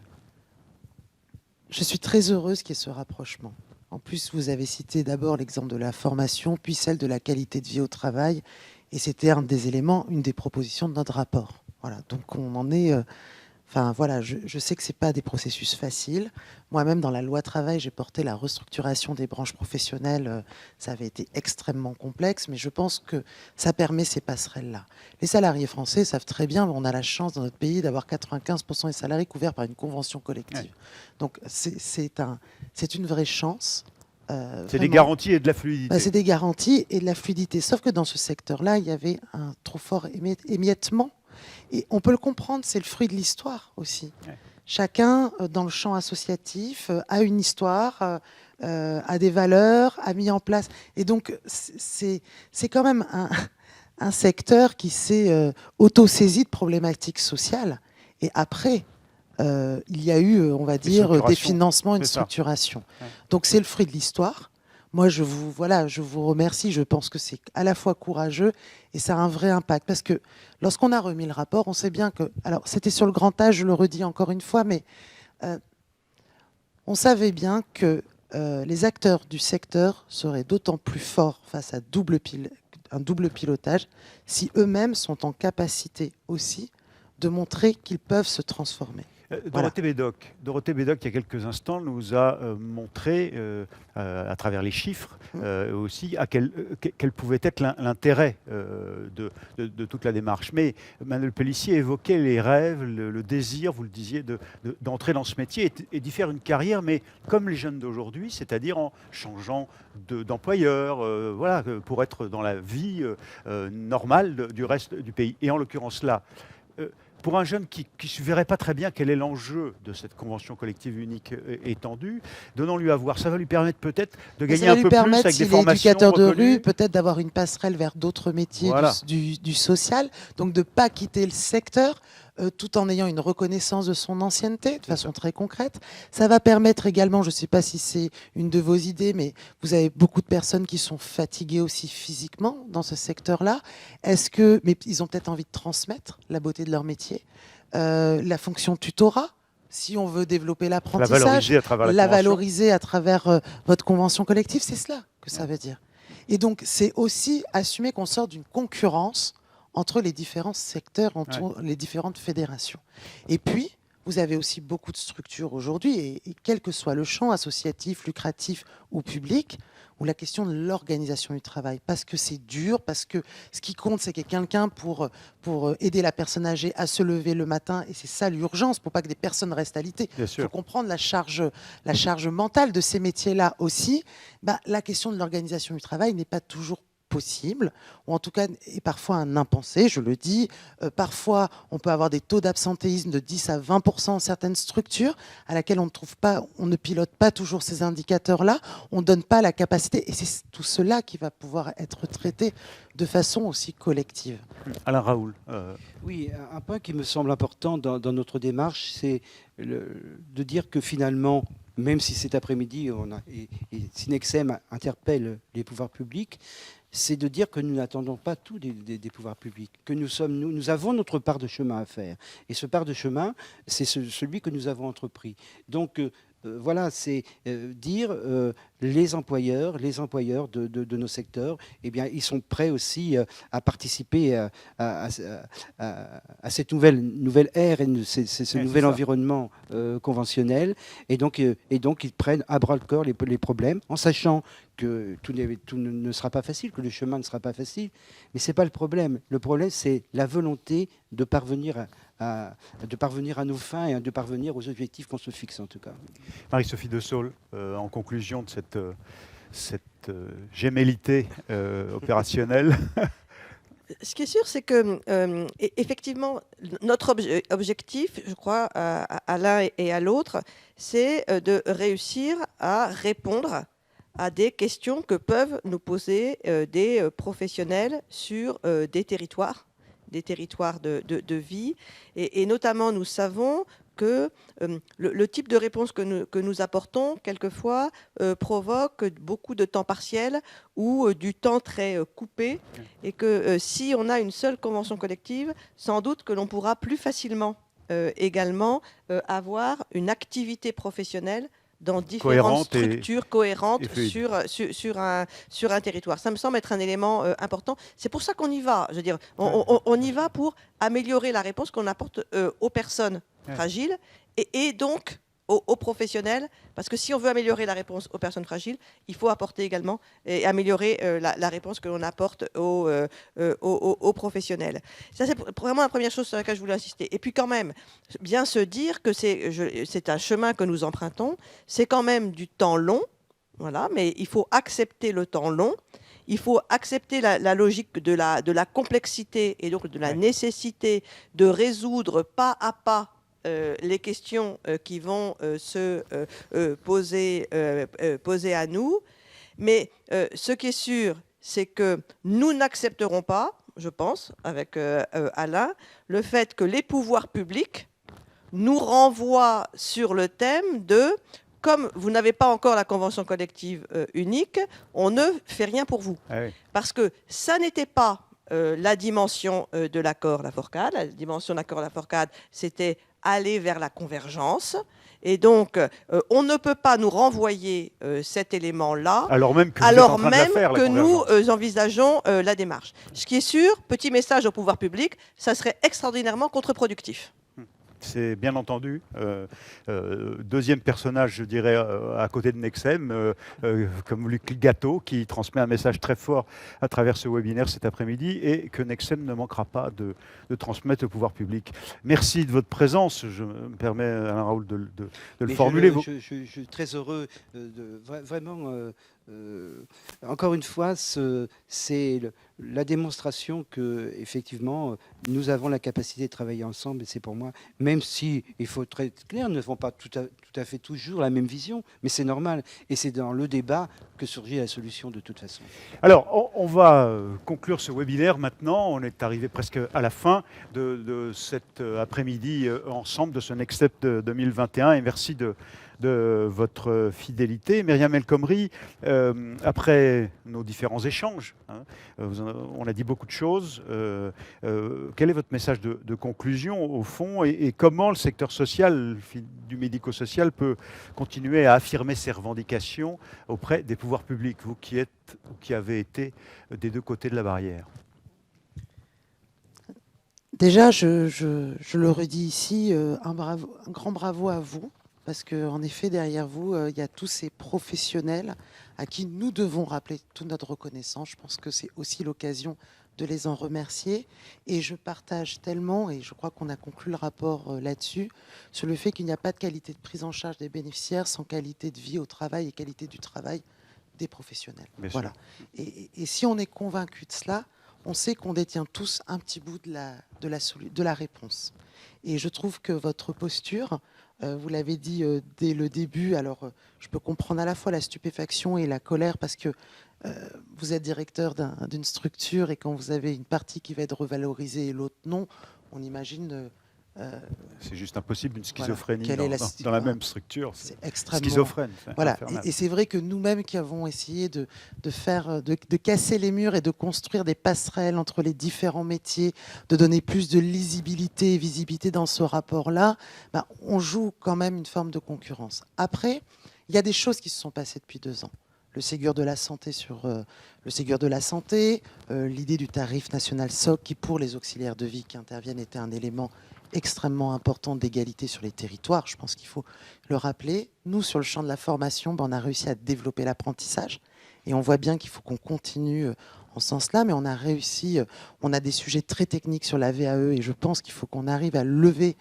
Je suis très heureuse qu'il y ait ce rapprochement. En plus, vous avez cité d'abord l'exemple de la formation, puis celle de la qualité de vie au travail. Et c'était un des éléments, une des propositions de notre rapport. Voilà, donc on en est... Enfin voilà, je sais que ce n'est pas des processus faciles. Moi-même, dans la loi travail, j'ai porté la restructuration des branches professionnelles. Ça avait été extrêmement complexe, mais je pense que ça permet ces passerelles-là. Les salariés français savent très bien, on a la chance dans notre pays d'avoir 95% des salariés couverts par une convention collective. Ouais. Donc c'est une vraie chance. C'est des garanties et de la fluidité. Bah, c'est des garanties et de la fluidité. Sauf que dans ce secteur-là, il y avait un trop fort émiettement. Et on peut le comprendre, c'est le fruit de l'histoire aussi. Ouais. Chacun, dans le champ associatif, a une histoire, a des valeurs, a mis en place. Et donc, c'est quand même un secteur qui s'est auto-saisi de problématiques sociales. Et après, il y a eu, on va dire, des financements, une structuration. Ouais. Donc, c'est le fruit de l'histoire. Moi, je vous remercie. Je pense que c'est à la fois courageux et ça a un vrai impact. Parce que lorsqu'on a remis le rapport, on sait bien que... Alors, c'était sur le grand âge, je le redis encore une fois, mais on savait bien que les acteurs du secteur seraient d'autant plus forts face à un double pilotage si eux-mêmes sont en capacité aussi de montrer qu'ils peuvent se transformer. Dorothée Bédoc, il y a quelques instants, nous a montré, à travers les chiffres, aussi quel pouvait être l'intérêt de toute la démarche. Mais Manuel Pellissier évoquait les rêves, le désir, vous le disiez, d'entrer dans ce métier et d'y faire une carrière, mais comme les jeunes d'aujourd'hui, c'est-à-dire en changeant d'employeur, voilà, pour être dans la vie normale du reste du pays. Et en l'occurrence là, pour un jeune qui ne verrait pas très bien quel est l'enjeu de cette convention collective unique étendue, donnons-lui à voir. Ça va lui permettre peut-être de gagner un peu plus avec des formations éducateur de reconnues. rue, peut-être d'avoir une passerelle vers d'autres métiers du social, donc de ne pas quitter le secteur tout en ayant une reconnaissance de son ancienneté de façon très concrète. Ça va permettre également, je ne sais pas si c'est une de vos idées, mais vous avez beaucoup de personnes qui sont fatiguées aussi physiquement dans ce secteur-là. Mais ils ont peut-être envie de transmettre la beauté de leur métier. La fonction tutorat, si on veut développer l'apprentissage, la valoriser à travers votre convention collective, c'est cela que ça veut dire. Et donc, c'est aussi assumer qu'on sort d'une concurrence entre les différents secteurs, entre les différentes fédérations. Et puis, vous avez aussi beaucoup de structures aujourd'hui, et quel que soit le champ associatif, lucratif ou public, où la question de l'organisation du travail, parce que c'est dur, parce que ce qui compte, c'est qu'il y ait quelqu'un pour aider la personne âgée à se lever le matin, et c'est ça l'urgence, pour pas que des personnes restent alitées. Il faut comprendre la charge mentale de ces métiers-là aussi. La question de l'organisation du travail n'est pas toujours possible, ou en tout cas est parfois un impensé, je le dis. Parfois, on peut avoir des taux d'absentéisme de 10 à 20% dans certaines structures à laquelle on ne pilote pas toujours ces indicateurs-là, on ne donne pas la capacité, et c'est tout cela qui va pouvoir être traité de façon aussi collective. Alain Raoul. Oui, un point qui me semble important dans notre démarche, c'est de dire que finalement, même si cet après-midi, si Nexem interpelle les pouvoirs publics, c'est de dire que nous n'attendons pas tout des pouvoirs publics, que nous avons notre part de chemin à faire. Et ce part de chemin, c'est celui que nous avons entrepris. Donc, voilà, c'est dire les employeurs de nos secteurs, eh bien, ils sont prêts aussi à participer à cette nouvelle ère et ce nouvel environnement conventionnel. Et donc, ils prennent à bras-le-corps les problèmes, en sachant que tout ne sera pas facile, que le chemin ne sera pas facile. Mais ce n'est pas le problème. Le problème, c'est la volonté de parvenir à nos fins et de parvenir aux objectifs qu'on se fixe, en tout cas. Marie-Sophie De Saulles, en conclusion de cette gémellité opérationnelle. Ce qui est sûr, c'est que effectivement, notre objectif, je crois, à l'un et à l'autre, c'est de réussir à répondre à des questions que peuvent nous poser des professionnels sur des territoires de vie. Et notamment, nous savons que le type de réponse que nous apportons, quelquefois, provoque beaucoup de temps partiel ou du temps très coupé, et que si on a une seule convention collective, sans doute que l'on pourra plus facilement également avoir une activité professionnelle dans différentes structures cohérentes sur un territoire. Ça me semble être un élément important. C'est pour ça qu'on y va. Je veux dire, on y va pour améliorer la réponse qu'on apporte aux personnes fragiles et donc aux professionnels, parce que si on veut améliorer la réponse aux personnes fragiles, il faut apporter également et améliorer la réponse que l'on apporte aux professionnels. Ça, c'est vraiment la première chose sur laquelle je voulais insister. Et puis quand même, bien se dire que c'est un chemin que nous empruntons, c'est quand même du temps long, voilà, mais il faut accepter le temps long. Il faut accepter la logique de la complexité et donc de la nécessité de résoudre pas à pas les questions qui vont se poser à nous. Mais ce qui est sûr, c'est que nous n'accepterons pas, je pense, avec Alain, le fait que les pouvoirs publics nous renvoient sur le thème de « comme vous n'avez pas encore la convention collective unique, on ne fait rien pour vous ». Parce que ça n'était pas la dimension de l'accord Laforcade. La dimension de l'accord Laforcade, c'était aller vers la convergence. Et donc, on ne peut pas nous renvoyer cet élément-là, alors même que nous envisageons la démarche. Ce qui est sûr, petit message au pouvoir public, ça serait extraordinairement contre-productif. C'est bien entendu. Deuxième personnage, je dirais, à côté de Nexem, comme Luc Gâteau, qui transmet un message très fort à travers ce webinaire cet après-midi et que Nexem ne manquera pas de transmettre au pouvoir public. Merci de votre présence. Je me permets, Alain Raoult, de le formuler. Je suis très heureux vraiment... encore une fois, c'est la démonstration que, effectivement, nous avons la capacité de travailler ensemble, et c'est pour moi, même si, il faut être très clair, nous n'avons pas tout à fait toujours la même vision, mais c'est normal, et c'est dans le débat que surgit la solution de toute façon. Alors, on va conclure ce webinaire maintenant. On est arrivé presque à la fin de cet après-midi ensemble, de ce Next Step 2021, et merci de votre fidélité. Myriam El Khomri, après nos différents échanges, on a dit beaucoup de choses. Quel est votre message de conclusion, au fond, et comment le secteur social, du médico-social, peut continuer à affirmer ses revendications auprès des pouvoirs publics, vous qui avez été des deux côtés de la barrière? Déjà, je le redis ici, un grand bravo à vous. Parce qu'en effet, derrière vous, il y a tous ces professionnels à qui nous devons rappeler toute notre reconnaissance. Je pense que c'est aussi l'occasion de les en remercier. Et je partage tellement, et je crois qu'on a conclu le rapport là-dessus, sur le fait qu'il n'y a pas de qualité de prise en charge des bénéficiaires sans qualité de vie au travail et qualité du travail des professionnels. Voilà. Et si on est convaincu de cela, on sait qu'on détient tous un petit bout de la réponse. Et je trouve que votre posture... vous l'avez dit dès le début, alors je peux comprendre à la fois la stupéfaction et la colère parce que vous êtes directeur d'une structure et quand vous avez une partie qui va être revalorisée et l'autre non, on imagine... c'est juste impossible, une schizophrénie dans la même structure. C'est extrêmement schizophrène. Voilà. Et c'est vrai que nous-mêmes qui avons essayé de casser les murs et de construire des passerelles entre les différents métiers, de donner plus de lisibilité et visibilité dans ce rapport-là, on joue quand même une forme de concurrence. Après, il y a des choses qui se sont passées depuis 2 ans. Le Ségur de la santé l'idée du tarif national SOC qui, pour les auxiliaires de vie qui interviennent, était un élément extrêmement important d'égalité sur les territoires. Je pense qu'il faut le rappeler. Nous, sur le champ de la formation, on a réussi à développer l'apprentissage et on voit bien qu'il faut qu'on continue en ce sens-là, mais on a réussi, on a des sujets très techniques sur la VAE et je pense qu'il faut qu'on arrive à lever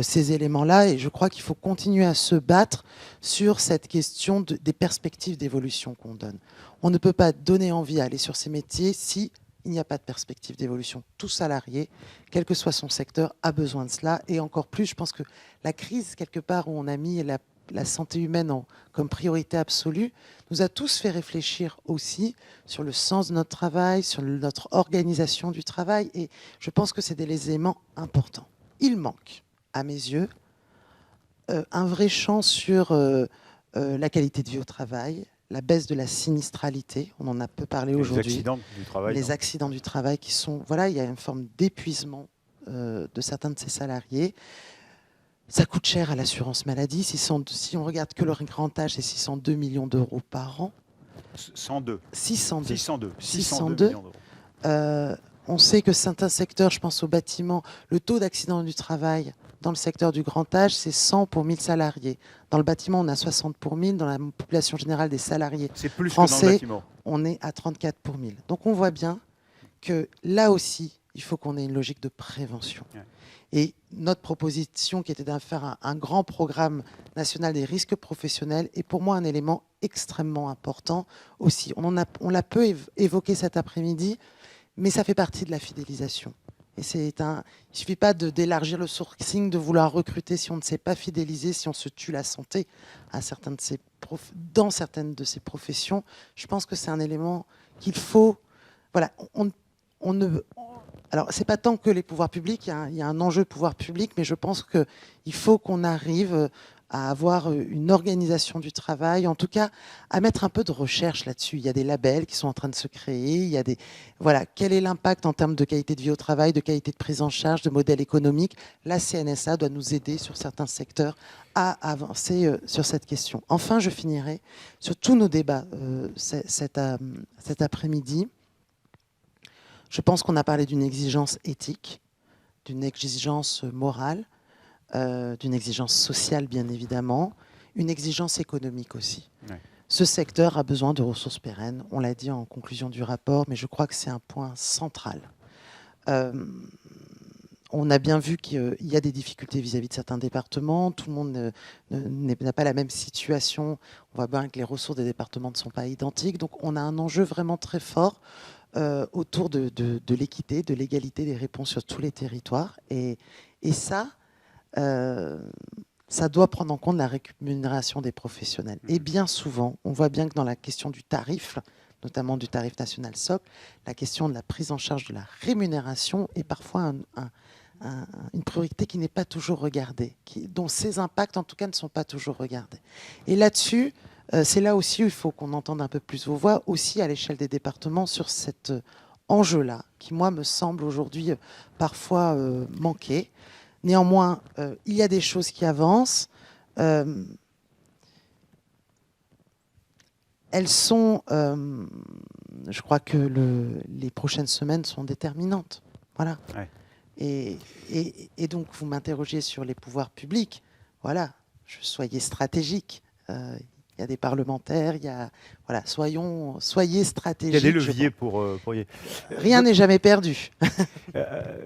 ces éléments-là et je crois qu'il faut continuer à se battre sur cette question des perspectives d'évolution qu'on donne. On ne peut pas donner envie à aller sur ces métiers si il n'y a pas de perspective d'évolution. Tout salarié, quel que soit son secteur, a besoin de cela. Et encore plus, je pense que la crise, quelque part, où on a mis la santé humaine comme priorité absolue, nous a tous fait réfléchir aussi sur le sens de notre travail, sur notre organisation du travail. Et je pense que c'est des éléments importants. Il manque, à mes yeux, un vrai champ sur la qualité de vie au travail, la baisse de la sinistralité, on en a peu parlé aujourd'hui. Les accidents du travail. Les accidents du travail qui sont... Voilà, il y a une forme d'épuisement de certains de ces salariés. Ça coûte cher à l'assurance maladie. Si on regarde que le grand âge, c'est 602 millions d'euros par an. 602 millions d'euros. On sait que certains secteurs, je pense au bâtiment, le taux d'accident du travail dans le secteur du grand âge, c'est 100 pour 1000 salariés. Dans le bâtiment, on a 60 pour 1000. Dans la population générale des salariés français, on est à 34 pour 1000. Donc on voit bien que là aussi, il faut qu'on ait une logique de prévention. Ouais. Et notre proposition, qui était de faire un grand programme national des risques professionnels, est pour moi un élément extrêmement important aussi. On l'a peu évoqué cet après-midi, mais ça fait partie de la fidélisation. Et il ne suffit pas d'élargir le sourcing, de vouloir recruter si on ne sait pas fidéliser, si on se tue la santé dans certaines de ces professions. Je pense que c'est un élément qu'il faut... Voilà, alors, ce n'est pas tant que les pouvoirs publics, il y a un enjeu pouvoir public, mais je pense qu'il faut qu'on arrive à avoir une organisation du travail, en tout cas à mettre un peu de recherche là-dessus. Il y a des labels qui sont en train de se créer, il y a voilà, quel est l'impact en termes de qualité de vie au travail, de qualité de prise en charge, de modèle économique. La CNSA doit nous aider sur certains secteurs à avancer sur cette question. Enfin, je finirai sur tous nos débats cet après-midi. Je pense qu'on a parlé d'une exigence éthique, d'une exigence morale, d'une exigence sociale, bien évidemment, une exigence économique aussi. Ouais. Ce secteur a besoin de ressources pérennes, on l'a dit en conclusion du rapport, mais je crois que c'est un point central. On a bien vu qu'il y a des difficultés vis-à-vis de certains départements, tout le monde n'a pas la même situation, on voit bien que les ressources des départements ne sont pas identiques, donc on a un enjeu vraiment très fort autour de l'équité, de l'égalité des réponses sur tous les territoires, et ça doit prendre en compte la rémunération des professionnels. Et bien souvent, on voit bien que dans la question du tarif, notamment du tarif national socle, la question de la prise en charge de la rémunération est parfois une priorité qui n'est pas toujours regardée, dont ses impacts en tout cas ne sont pas toujours regardés. Et là-dessus, c'est là aussi où il faut qu'on entende un peu plus vos voix, aussi à l'échelle des départements, sur cet enjeu-là, qui moi me semble aujourd'hui parfois manquer. Néanmoins, il y a des choses qui avancent. Elles sont, je crois que les prochaines semaines sont déterminantes. Voilà. Ouais. Et donc, vous m'interrogez sur les pouvoirs publics. Voilà, soyez stratégiques. Il y a des parlementaires, voilà, soyez stratégiques. Il y a des leviers pour Rien n'est jamais perdu.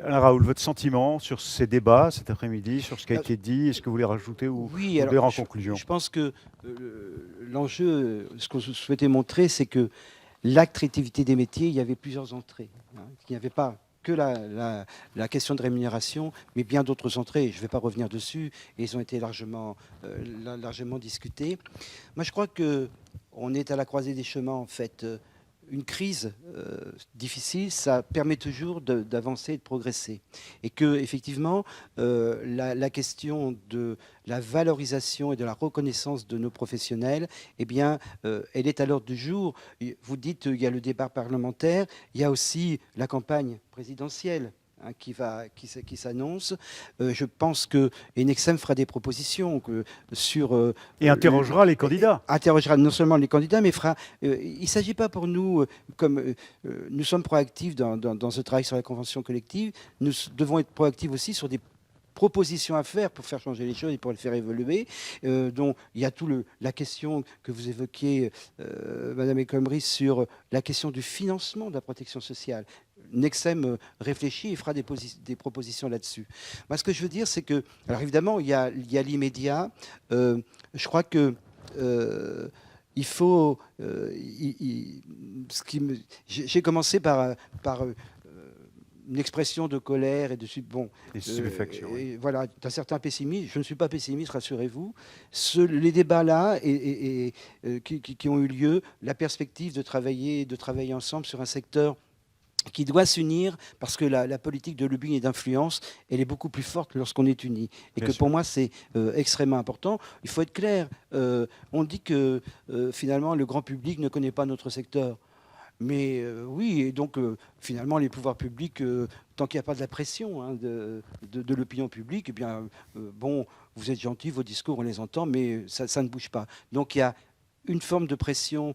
Alain Raoul, votre sentiment sur ces débats cet après-midi, sur ce qui a été dit, est-ce que vous voulez rajouter ou dire en conclusion? Je pense que l'enjeu, ce que je souhaitais montrer, c'est que l'attractivité des métiers, il y avait plusieurs entrées. Il n'y avait pas que la question de rémunération, mais bien d'autres entrées. Je ne vais pas revenir dessus, et ils ont été largement discutés. Moi, je crois qu'on est à la croisée des chemins, en fait. Une crise difficile, ça permet toujours d'avancer et de progresser. Et que, effectivement, la question de la valorisation et de la reconnaissance de nos professionnels, eh bien, elle est à l'ordre du jour. Vous dites qu'il y a le débat parlementaire, il y a aussi la campagne présidentielle qui s'annonce. Je pense que Nexem fera des propositions sur... et interrogera les candidats. Interrogera non seulement les candidats, mais il ne s'agit pas pour nous, comme nous sommes proactifs dans ce travail sur la convention collective, nous devons être proactifs aussi sur des propositions à faire pour faire changer les choses et pour les faire évoluer. Donc, il y a la question que vous évoquiez, Madame El Khomri, sur la question du financement de la protection sociale. Nexem réfléchit et fera des propositions là-dessus. Moi, ce que je veux dire, c'est que, alors évidemment, il y a l'immédiat. Je crois que il faut... J'ai commencé par une expression de colère et de stupéfaction. Voilà, d'un certain pessimisme. Je ne suis pas pessimiste, rassurez-vous. Les débats-là qui ont eu lieu, la perspective de travailler ensemble sur un secteur qui doit s'unir, parce que la politique de lobbying et d'influence, elle est beaucoup plus forte lorsqu'on est uni. Et Bien que sûr. Pour moi, c'est extrêmement important. Il faut être clair. On dit que finalement, le grand public ne connaît pas notre secteur. Mais oui, et donc finalement, les pouvoirs publics, tant qu'il n'y a pas de la pression de l'opinion publique, eh bien, bon, vous êtes gentils, vos discours, on les entend, mais ça ne bouge pas. Donc il y a une forme de pression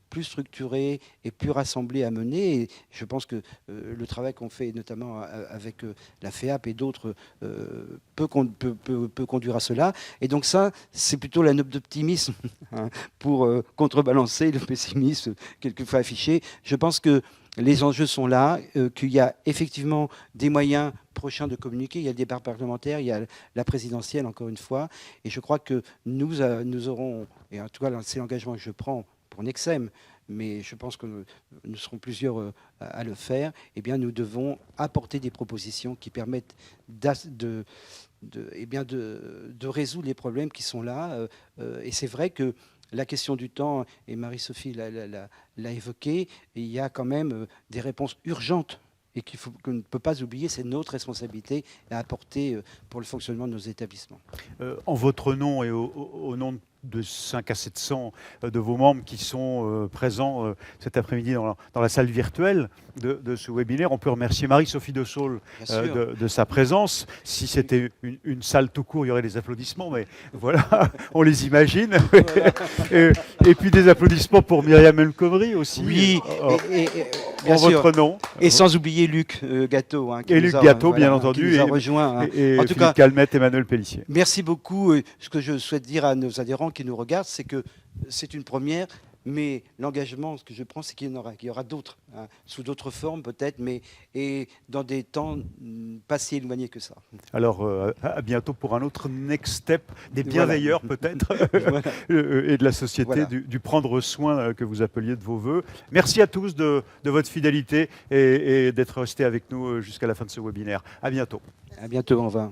plus structurée et plus rassemblée à mener. Et je pense que le travail qu'on fait, notamment avec la FEAP et d'autres, peut conduire à cela. Et donc ça, c'est plutôt la note d'optimisme pour contrebalancer le pessimisme quelquefois affiché. Je pense que les enjeux sont là, qu'il y a effectivement des moyens prochains de communiquer. Il y a le débat parlementaire, il y a la présidentielle, encore une fois. Et je crois que nous aurons, et en tout cas c'est l'engagement que je prends pour Nexem, mais je pense que nous serons plusieurs à le faire, eh bien nous devons apporter des propositions qui permettent de résoudre les problèmes qui sont là. Et c'est vrai que la question du temps, et Marie-Sophie l'a évoqué, il y a quand même des réponses urgentes et qu'on ne peut pas oublier, c'est notre responsabilité à apporter pour le fonctionnement de nos établissements. En votre nom et au nom de 500 à 700 de vos membres qui sont présents cet après-midi dans la salle virtuelle de ce webinaire. On peut remercier Marie-Sophie de Saulles de sa présence. Si c'était une salle tout court, il y aurait des applaudissements, mais voilà, on les imagine. Voilà. et puis des applaudissements pour Myriam El Khomri aussi. Oui, en votre nom. Et sans oublier Luc Gâteau. Et Luc Gâteau, bien entendu. Qui nous a rejoint. Et en tout cas, Calmette et Emmanuel Pellissier. Merci beaucoup. Ce que je souhaite dire à nos adhérents qui nous regardent, c'est que c'est une première, mais l'engagement, ce que je prends, c'est qu'il y aura d'autres, sous d'autres formes peut-être, et dans des temps pas si éloignés que ça. Alors, à bientôt pour un autre Next Step, des bienveilleurs peut-être, et de la société, du prendre soin que vous appeliez de vos voeux. Merci à tous de votre fidélité et d'être restés avec nous jusqu'à la fin de ce webinaire. À bientôt. À bientôt, au revoir.